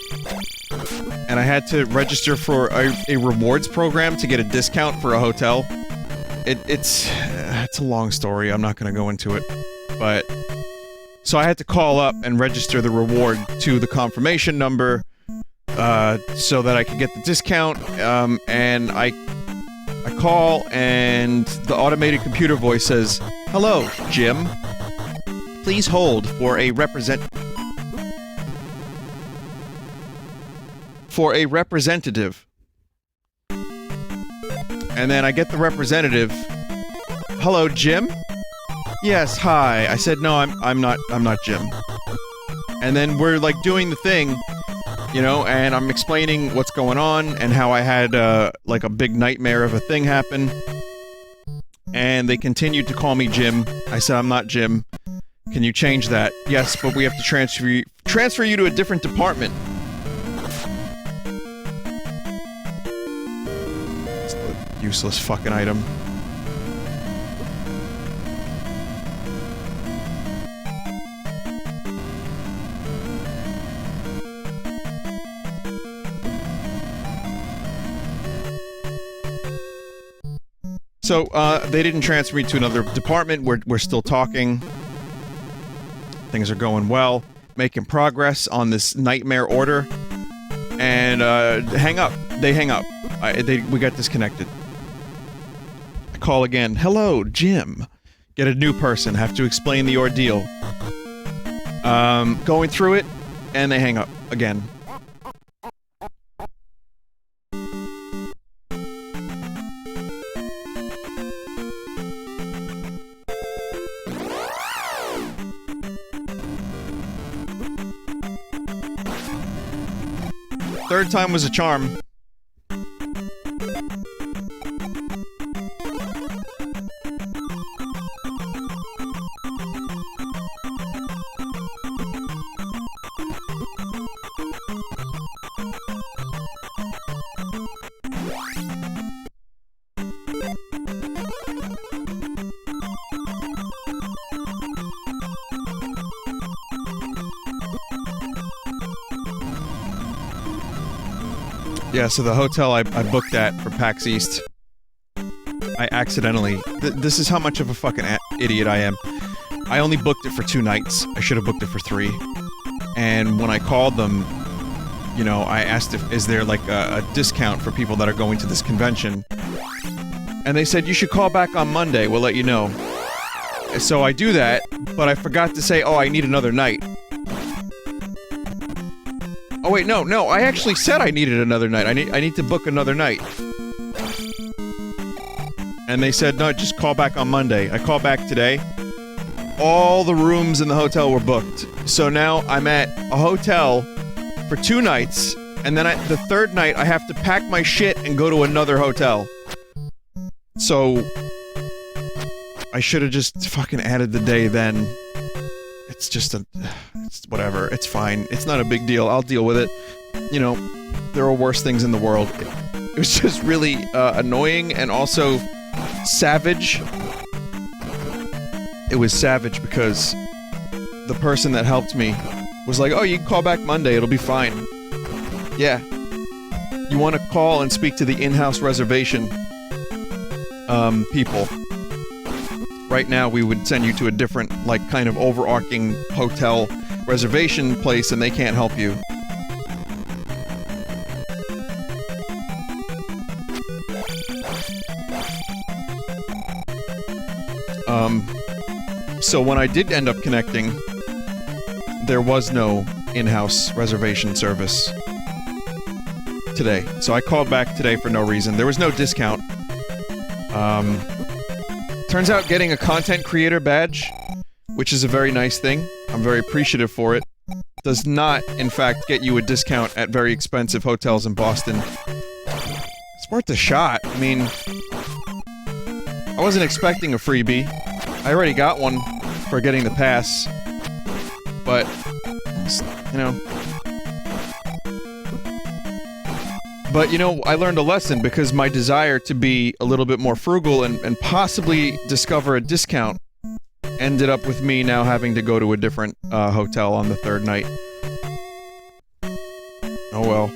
And I had to register for a rewards program to get a discount for a hotel. It's a long story, I'm not gonna go into it. But, so I had to call up and register the reward to the confirmation number, so that I could get the discount, and I call, and the automated computer voice says, "Hello, Jim. Please hold for a representative." And then I get the representative. "Hello, Jim?" "Yes, hi." I said, "No, I'm not Jim." And then we're like doing the thing, you know, and I'm explaining what's going on and how I had like a big nightmare of a thing happen. and they continued to call me Jim. I said, I'm not Jim. Can you change that? Yes, but we have to transfer you to a different department. It's a useless fucking item. So, they didn't transfer me to another department. We're still talking. Things are going well. Making progress on this nightmare order. And, hang up. They hang up. We got disconnected. I call again. Hello, Jim. Get a new person. Have to explain the ordeal. Going through it, and they hang up again. Third time was a charm. Yeah, so the hotel I booked at for PAX East, I accidentally... this is how much of a fucking idiot I am. I only booked it for 2 nights. I should have booked it for 3. And when I called them, you know, I asked if is there like a discount for people that are going to this convention. And they said, you should call back on Monday, we'll let you know. So I do that, but I forgot to say, oh, I need another night. Oh wait, no, I actually said I needed another night. I need to book another night. And they said, no, just call back on Monday. I call back today. All the rooms in the hotel were booked. So now I'm at a hotel for 2 nights, and then the 3rd night I have to pack my shit and go to another hotel. So I should have just fucking added the day then. It's just it's whatever, it's fine. It's not a big deal, I'll deal with it. You know, there are worse things in the world. It was just really annoying and also savage. It was savage because the person that helped me was like, oh, you can call back Monday, it'll be fine. Yeah. You want to call and speak to the in-house reservation people. Right now, we would send you to a different, like, kind of overarching hotel reservation place, and they can't help you. So when I did end up connecting, there was no in-house reservation service today. So I called back today for no reason. There was no discount. Turns out getting a content creator badge, which is a very nice thing, I'm very appreciative for it, does not, in fact, get you a discount at very expensive hotels in Boston. It's worth a shot. I mean, I wasn't expecting a freebie. I already got one for getting the pass, but, you know... But, you know, I learned a lesson because my desire to be a little bit more frugal and possibly discover a discount ended up with me now having to go to a different hotel on the 3rd night. Oh well.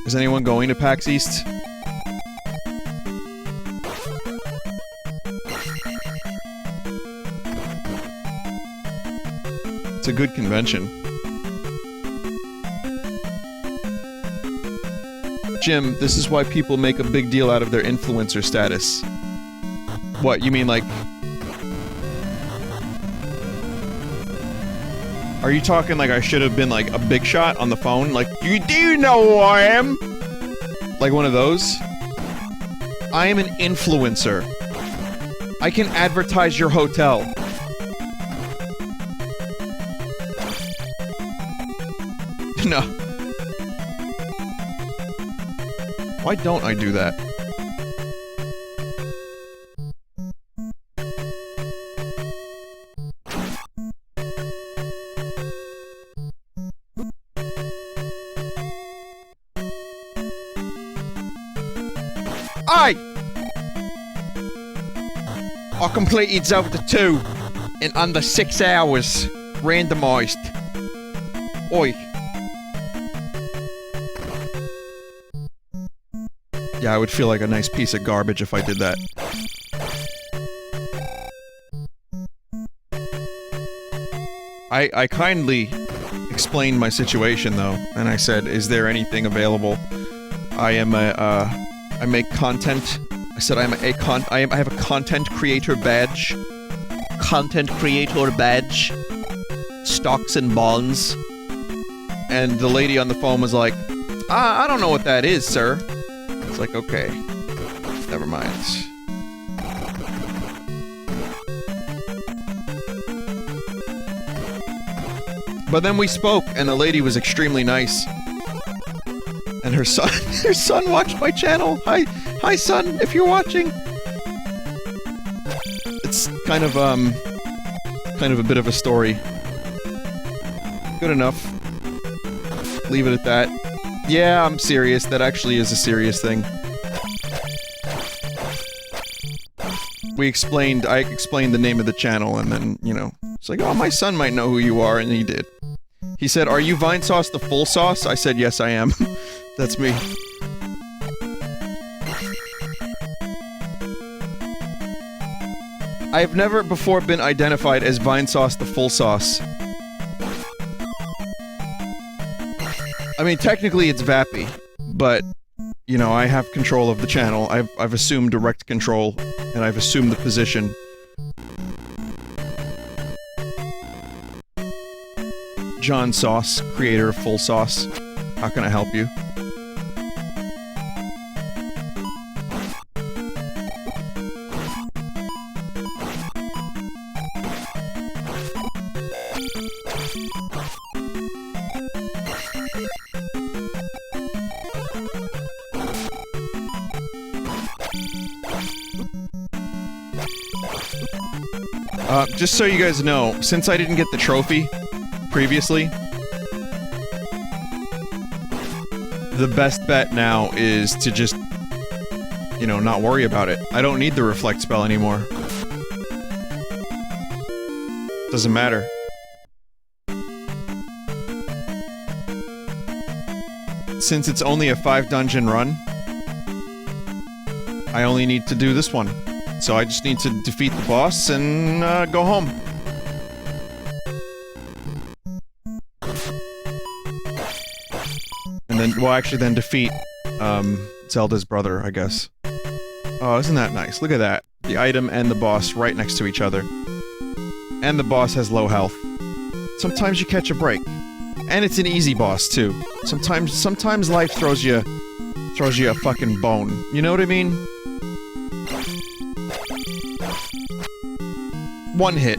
Is anyone going to PAX East? It's a good convention. Jim, this is why people make a big deal out of their influencer status. What, you mean like... Are you talking like I should have been like a big shot on the phone? Like, do you know who I am? Like one of those? I am an influencer. I can advertise your hotel. No. Why don't I do that? I completed Zelda II in under 6 hours. Randomized. Oi. Yeah, I would feel like a nice piece of garbage if I did that. I kindly explained my situation though, and I said, is there anything available? I make content. I said I have a content creator badge. Content creator badge. Stocks and bonds. And the lady on the phone was like, I don't know what that is, sir. It's like, okay. Never mind. But then we spoke, and the lady was extremely nice. And her son watched my channel. Hi son, if you're watching. It's kind of a bit of a story. Good enough. Leave it at that. Yeah, I'm serious. That actually is a serious thing. I explained the name of the channel, and then, you know, it's like, oh, my son might know who you are, and he did. He said, are you Vinesauce the full sauce? I said, yes, I am. That's me. I have never before been identified as Vinesauce the full sauce. I mean, technically it's Vappy, but, you know, I have control of the channel. I've assumed direct control, and I've assumed the position. John Sauce, creator of Full Sauce. How can I help you? Just so you guys know, since I didn't get the trophy previously, the best bet now is to just, you know, not worry about it. I don't need the reflect spell anymore. Doesn't matter. Since it's only a 5 dungeon run, I only need to do this one. So I just need to defeat the boss and go home. And then, well, actually then defeat Zelda's brother, I guess. Oh, isn't that nice? Look at that. The item and the boss right next to each other. And the boss has low health. Sometimes you catch a break. And it's an easy boss, too. Sometimes life throws you a fucking bone. You know what I mean? One hit.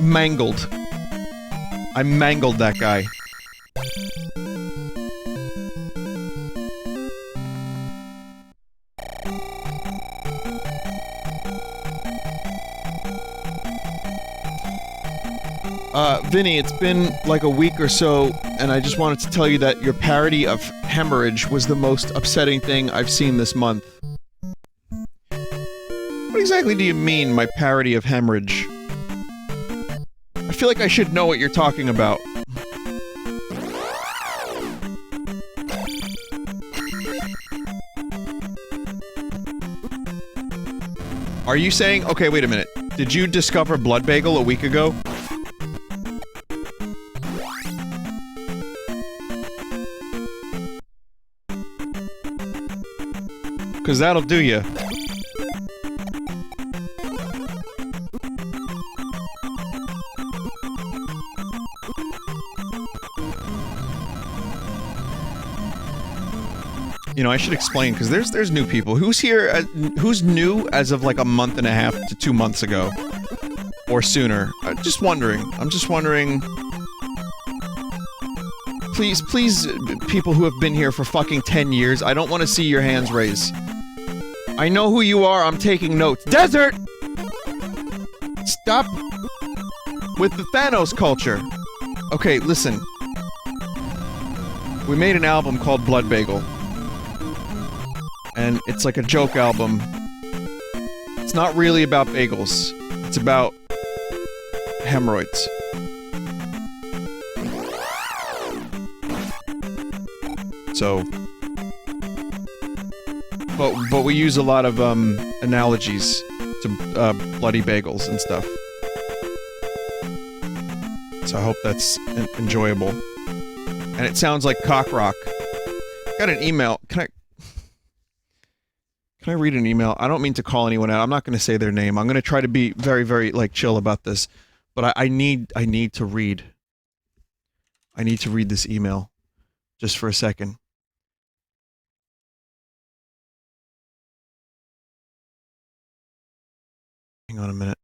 Mangled. I mangled that guy. Vinny, it's been like a week or so, and I just wanted to tell you that your parody of hemorrhage was the most upsetting thing I've seen this month. What exactly do you mean, my parody of hemorrhage? I feel like I should know what you're talking about. Are you saying... Okay, wait a minute. Did you discover Blood Bagel a week ago? Because that'll do you. You know, I should explain, because there's new people. Who's here, who's new as of like a month and a half to 2 months ago? Or sooner? Just wondering. I'm just wondering... Please, people who have been here for fucking 10 years, I don't want to see your hands raised. I know who you are, I'm taking notes. Desert! Stop with the Thanos culture. Okay, listen. We made an album called Blood Bagel. And it's like a joke album. It's not really about bagels. It's about hemorrhoids. So... But we use a lot of, analogies to, bloody bagels and stuff. So I hope that's enjoyable. And it sounds like cock rock. Got an email. Can I read an email? I don't mean to call anyone out. I'm not going to say their name. I'm going to try to be very, very, like, chill about this. But I need to read. I need to read this email. Just for a second. Hang on a minute.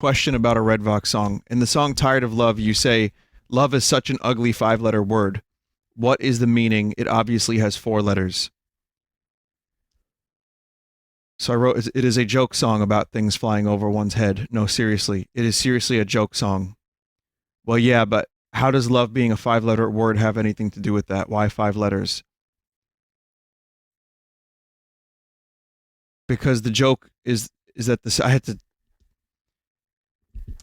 Question about a Red Vox song. In the song Tired of Love, you say, love is such an ugly 5-letter word. What is the meaning? It obviously has 4 letters. So I wrote, it is a joke song about things flying over one's head. No, seriously. It is seriously a joke song. Well, yeah, but how does love being a 5-letter word have anything to do with that? Why 5 letters? Because the joke is that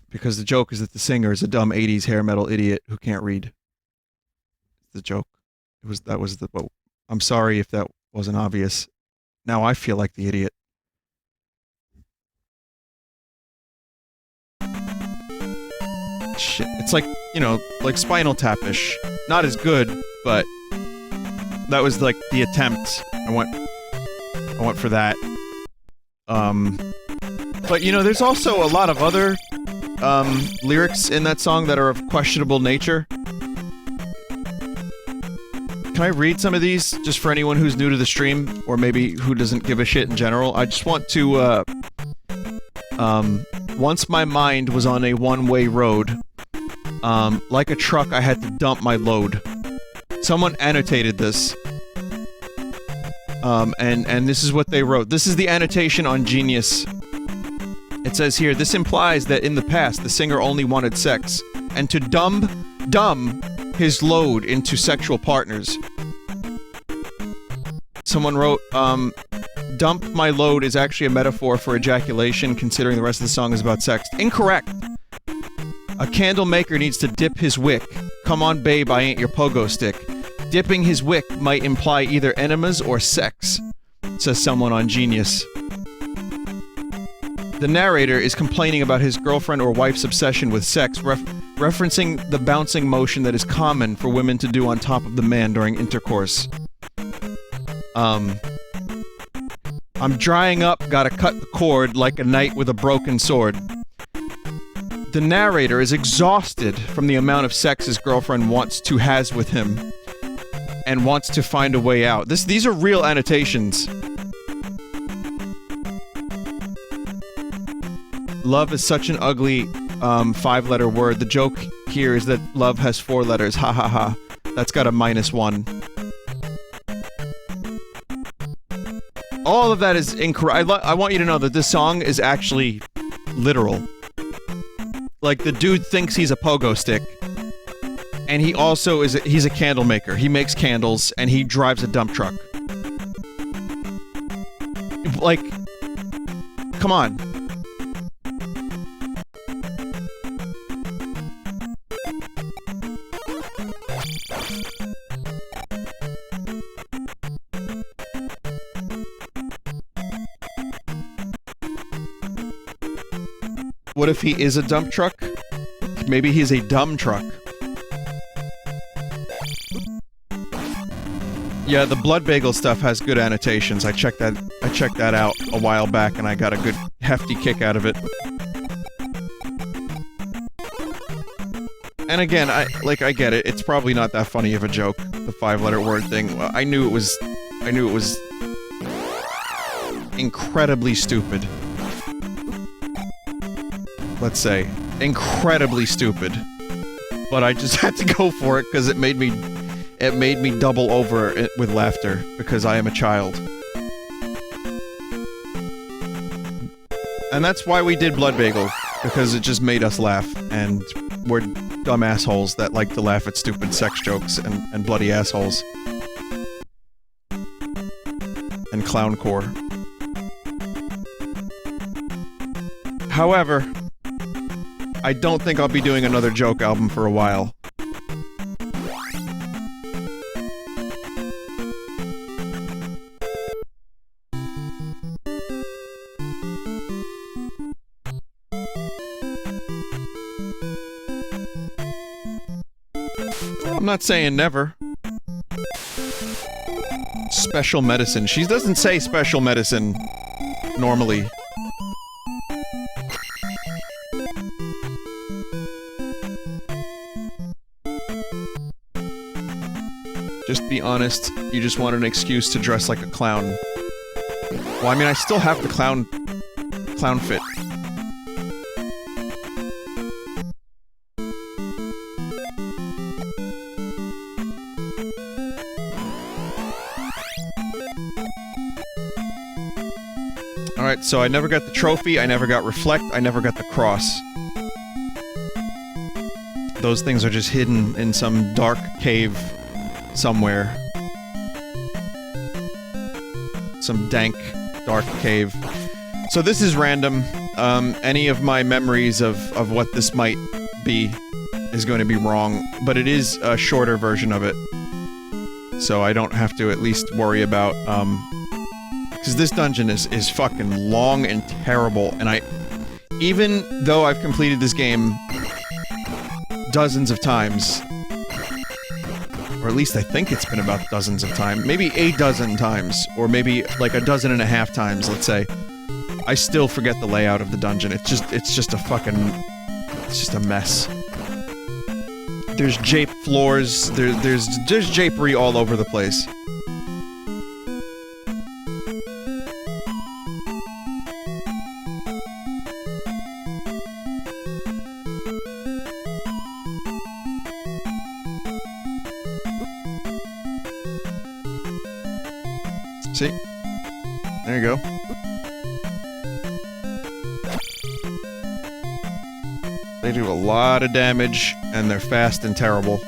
because the joke is that the singer is a dumb 80s hair metal idiot who can't read. The joke. I'm sorry if that wasn't obvious. Now I feel like the idiot. Shit. It's like, you know, like Spinal Tap-ish. Not as good, but that was like the attempt. I went for that. But you know, there's also a lot of other lyrics in that song that are of questionable nature. Can I read some of these just for anyone who's new to the stream or maybe who doesn't give a shit in general? I just want to once my mind was on a one-way road. Like a truck, I had to dump my load. Someone annotated this. And this is what they wrote. This is the annotation on Genius. It says here, this implies that in the past, the singer only wanted sex, and to dumb his load into sexual partners. Someone wrote, dump my load is actually a metaphor for ejaculation, considering the rest of the song is about sex. Incorrect! A candle maker needs to dip his wick. Come on, babe, I ain't your pogo stick. Dipping his wick might imply either enemas or sex, says someone on Genius. The narrator is complaining about his girlfriend or wife's obsession with sex, referencing the bouncing motion that is common for women to do on top of the man during intercourse. I'm drying up, gotta cut the cord like a knight with a broken sword. The narrator is exhausted from the amount of sex his girlfriend has with him, and wants to find a way out. These are real annotations. Love is such an ugly, 5-letter word. The joke here is that love has 4 letters. Ha ha ha. That's got a -1. All of that is incorrect. I want you to know that this song is actually literal. Like, the dude thinks he's a pogo stick. And he also he's a candle maker. He makes candles, and he drives a dump truck. Like, come on. What if he is a dump truck? Maybe he's a dumb truck. Yeah, the Blood Bagel stuff has good annotations. I checked that out a while back, and I got a good hefty kick out of it. And again, I get it. It's probably not that funny of a joke, the 5-letter word thing. Well, I knew it was incredibly stupid. Let's say incredibly stupid. But I just had to go for it because it made me it made me double over with laughter because I am a child. And that's why we did Blood Bagel, because it just made us laugh, and we're dumb assholes that like to laugh at stupid sex jokes and bloody assholes. And clowncore. However, I don't think I'll be doing another joke album for a while. I'm not saying never. Special medicine. She doesn't say special medicine normally. Just be honest, you just want an excuse to dress like a clown. Well, I mean, I still have the clown fit. Alright, so I never got the trophy, I never got Reflect, I never got the cross. Those things are just hidden in some dark cave somewhere. Some dank, dark cave. So this is random. Any of my memories of what this might be is going to be wrong, but it is a shorter version of it. So I don't have to at least worry about, because this dungeon is fucking long and terrible, and even though I've completed this game dozens of times, or at least I think it's been about dozens of times, maybe a dozen times, or maybe like a dozen and a half times, let's say, I still forget the layout of the dungeon. It's just a fucking, it's just a mess. There's jape floors, there's japery all over the place. See? There you go. They do a lot of damage, and they're fast and terrible.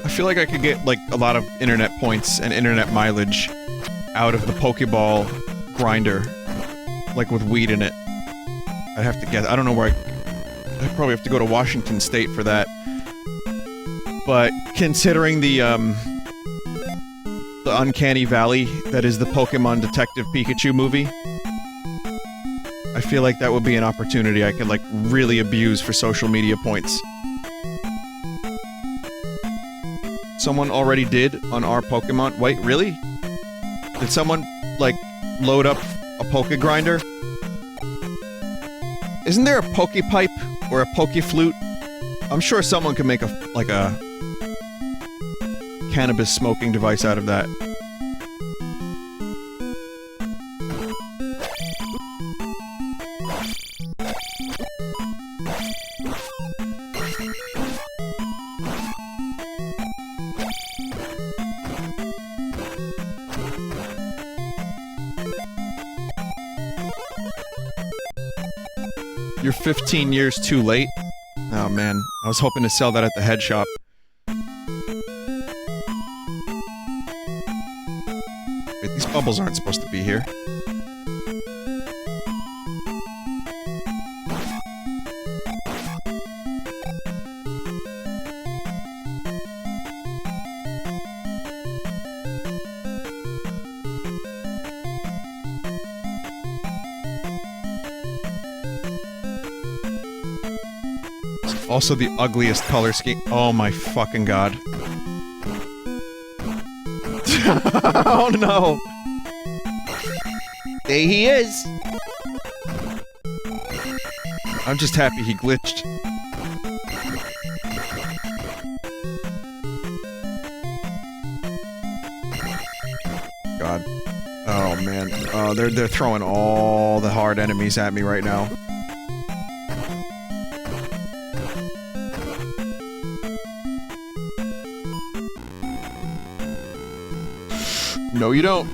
I feel like I could get, like, a lot of internet points and internet mileage out of the Pokeball grinder, like with weed in it. I'd have to guess. I don't know where I'd probably have to go to Washington State for that. But considering the uncanny valley that is the Pokemon Detective Pikachu movie, I feel like that would be an opportunity I could, like, really abuse for social media points. Someone already did on our Pokemon. Wait, really? Did someone, like, load up a Poke Grinder? Isn't there a Poke Pipe or a Poke Flute? I'm sure someone could make a cannabis smoking device out of that. You're 15 years too late? Oh man, I was hoping to sell that at the head shop. Wait, these bubbles aren't supposed to be here. Also the ugliest color scheme. Oh my fucking god. Oh no! There he is! I'm just happy he glitched. Oh man, they're throwing all the hard enemies at me right now. No, you don't.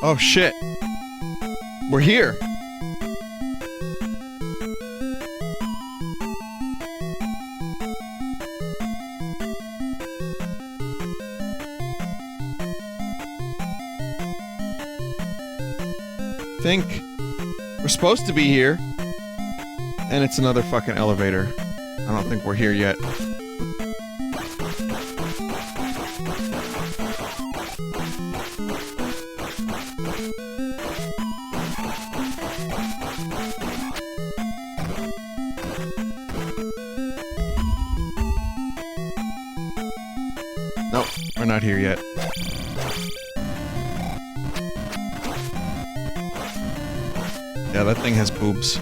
Oh shit. We're here. Think we're supposed to be here. And it's another fucking elevator. I don't think we're here yet. Nope, we're not here yet. Yeah, that thing has boobs.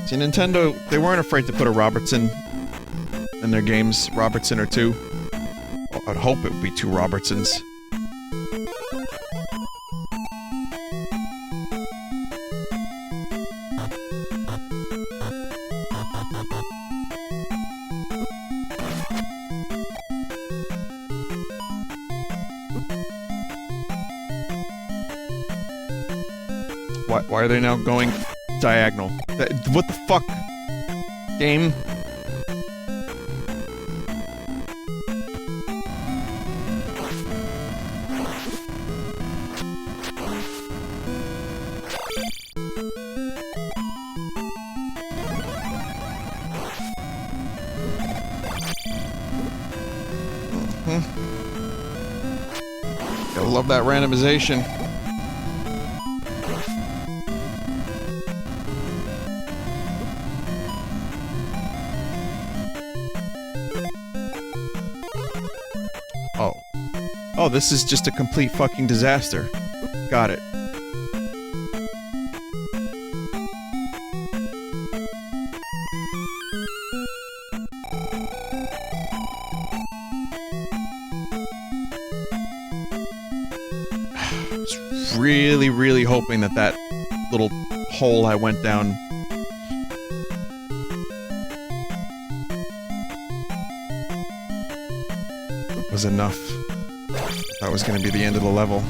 See, Nintendo, they weren't afraid to put a Robertson in their games. Robertson or two. Well, I'd hope it would be two Robertsons. Why are they now going diagonal? What the fuck? Game? Gotta love that randomization. Oh, this is just a complete fucking disaster. Got it. Really hoping that that little hole I went down was enough. That was going to be the end of the level.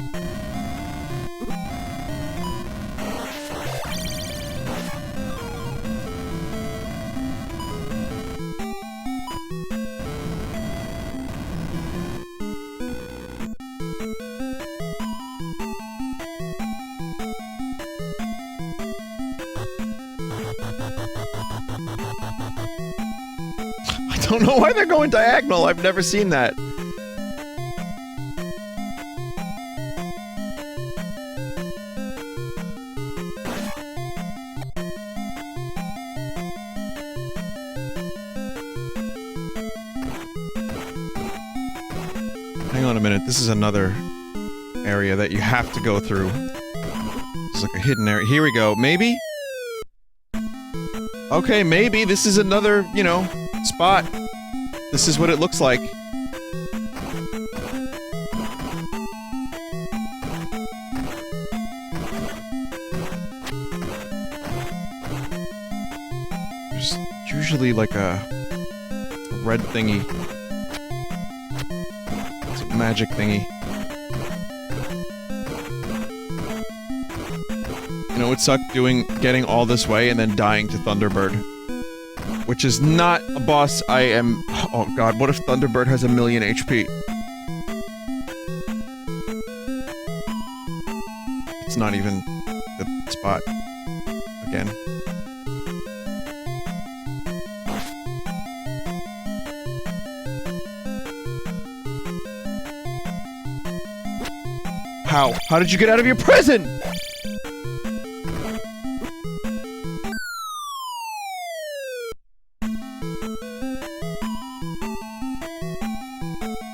I don't know why they're going diagonal. I've never seen that. Hang on a minute, this is another area that you have to go through. It's like a hidden area. Here we go. Maybe? Okay, maybe this is another, you know, spot. This is what it looks like. There's usually like a red thingy. Magic thingy. You know, it sucked getting all this way and then dying to Thunderbird. Which is not a boss I am... Oh god, what if Thunderbird has 1,000,000 HP? it's not even the spot. Again. How? How did you get out of your prison?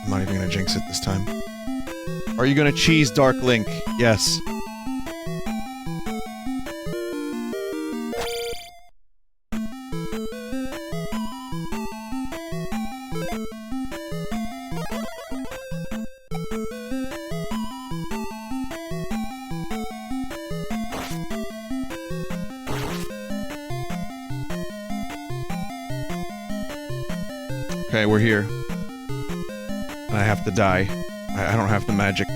I'm not even gonna jinx it this time. Are you gonna cheese Dark Link? Yes. Okay, we're here. And I have to die. I don't have the magic.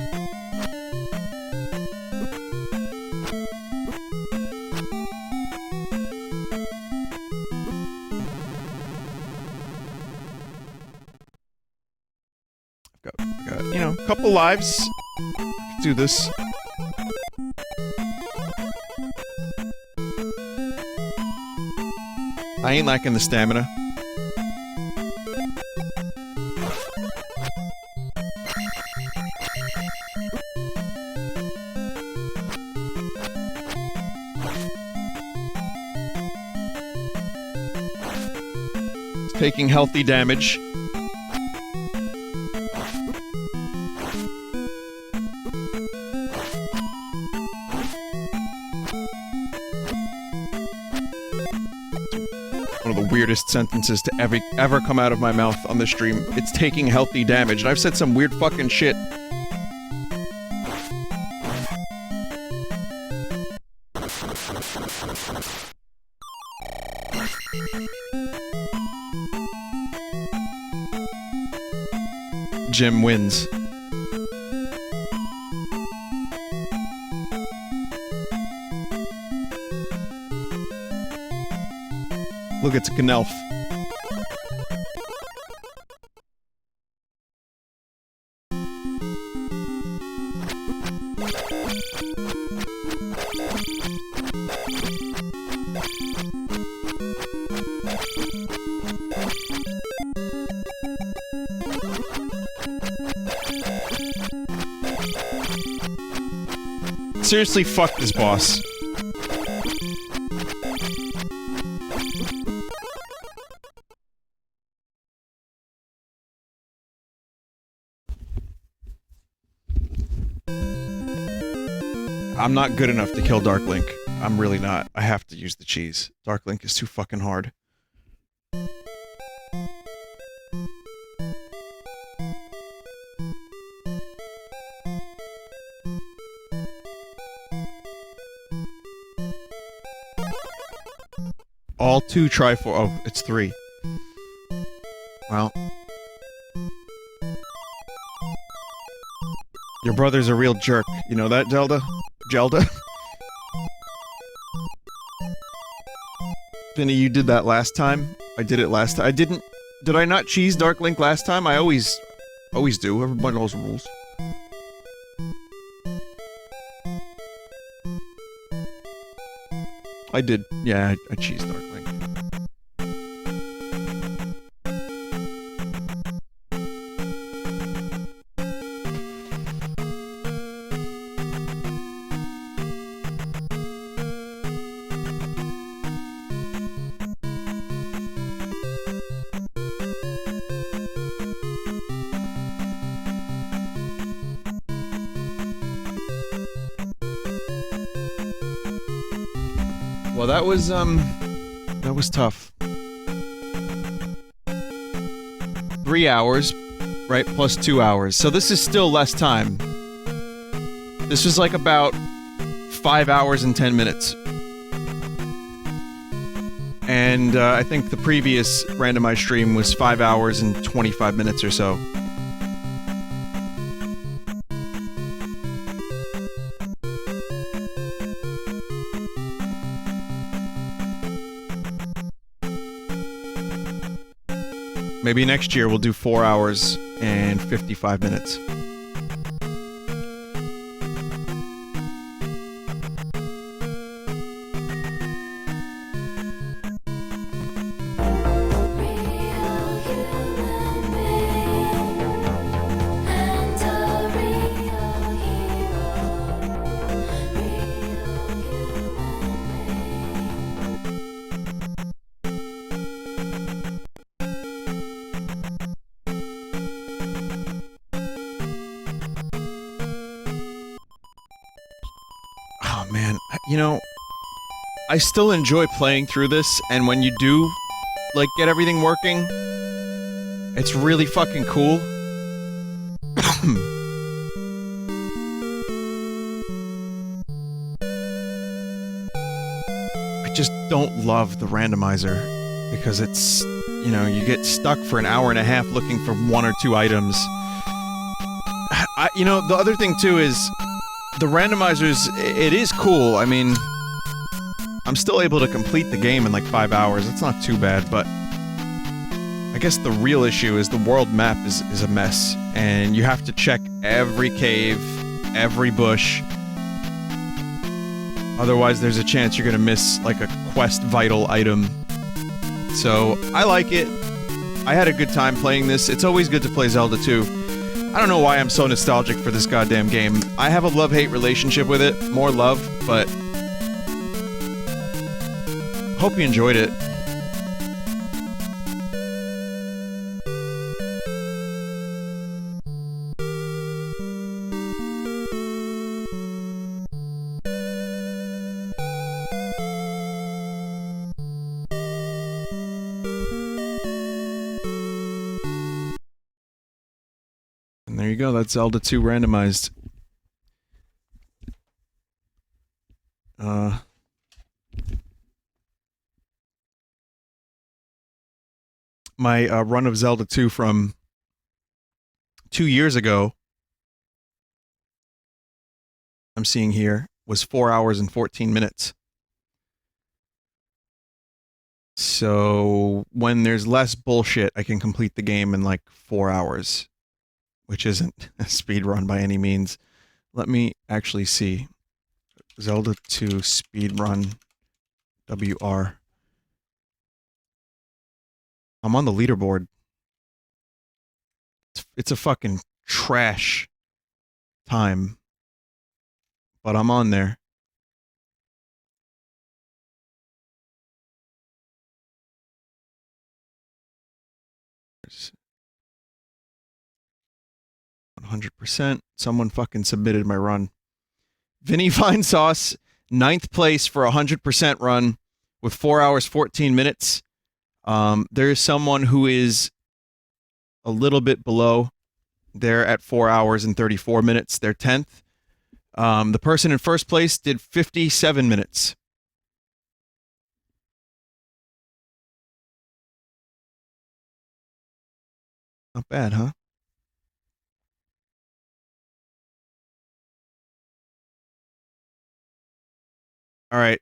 I've got, you know, a couple lives. I could do this. I ain't lacking the stamina. Taking healthy damage. One of the weirdest sentences to ever come out of my mouth on this stream. It's taking healthy damage, and I've said some weird fucking shit. Jim wins. Look, it's a Gnelf. Seriously, fuck this boss. I'm not good enough to kill Dark Link. I'm really not. I have to use the cheese. Dark Link is too fucking hard. All 2 Triforce. Oh, it's 3. Well. Your brother's a real jerk. You know that, Zelda? Zelda? Vinny, you did that last time? I did it last time. I didn't... Did I not cheese Dark Link last time? I always do. Everybody knows the rules. I did. Yeah, I cheesed Dark Link. Well, that was tough. 3 hours, right, plus 2 hours. So this is still less time. This was like about 5 hours and 10 minutes. And I think the previous randomized stream was 5 hours and 25 minutes or so. Maybe next year we'll do 4 hours and 55 minutes. man, you know, I still enjoy playing through this, and when you do, like, get everything working, it's really fucking cool. I just don't love the randomizer, because it's, you know, you get stuck for an hour and a half looking for one or two items. You know, the other thing, too, is the randomizers, it is cool. I mean, I'm still able to complete the game in like 5 hours. It's not too bad, but I guess the real issue is the world map is a mess, and you have to check every cave, every bush. Otherwise, there's a chance you're gonna miss, like, a quest vital item. So, I like it. I had a good time playing this. It's always good to play Zelda 2. I don't know why I'm so nostalgic for this goddamn game. I have a love-hate relationship with it. More love, but... hope you enjoyed it. And there you go, that's Zelda 2 randomized. My run of Zelda 2 from 2 years ago, I'm seeing here, was 4 hours and 14 minutes. So when there's less bullshit, I can complete the game in like 4 hours, which isn't a speed run by any means. Let me actually see. Zelda 2 speed run WR. I'm on the leaderboard. It's a fucking trash time, but I'm on there. There's 100%. Someone fucking submitted my run. Vinny Vinesauce, 9th place for a 100% run with 4 hours, 14 minutes. There is someone who is a little bit below. They're at 4 hours and 34 minutes. They're 10th. The person in first place did 57 minutes. Not bad, huh? All right.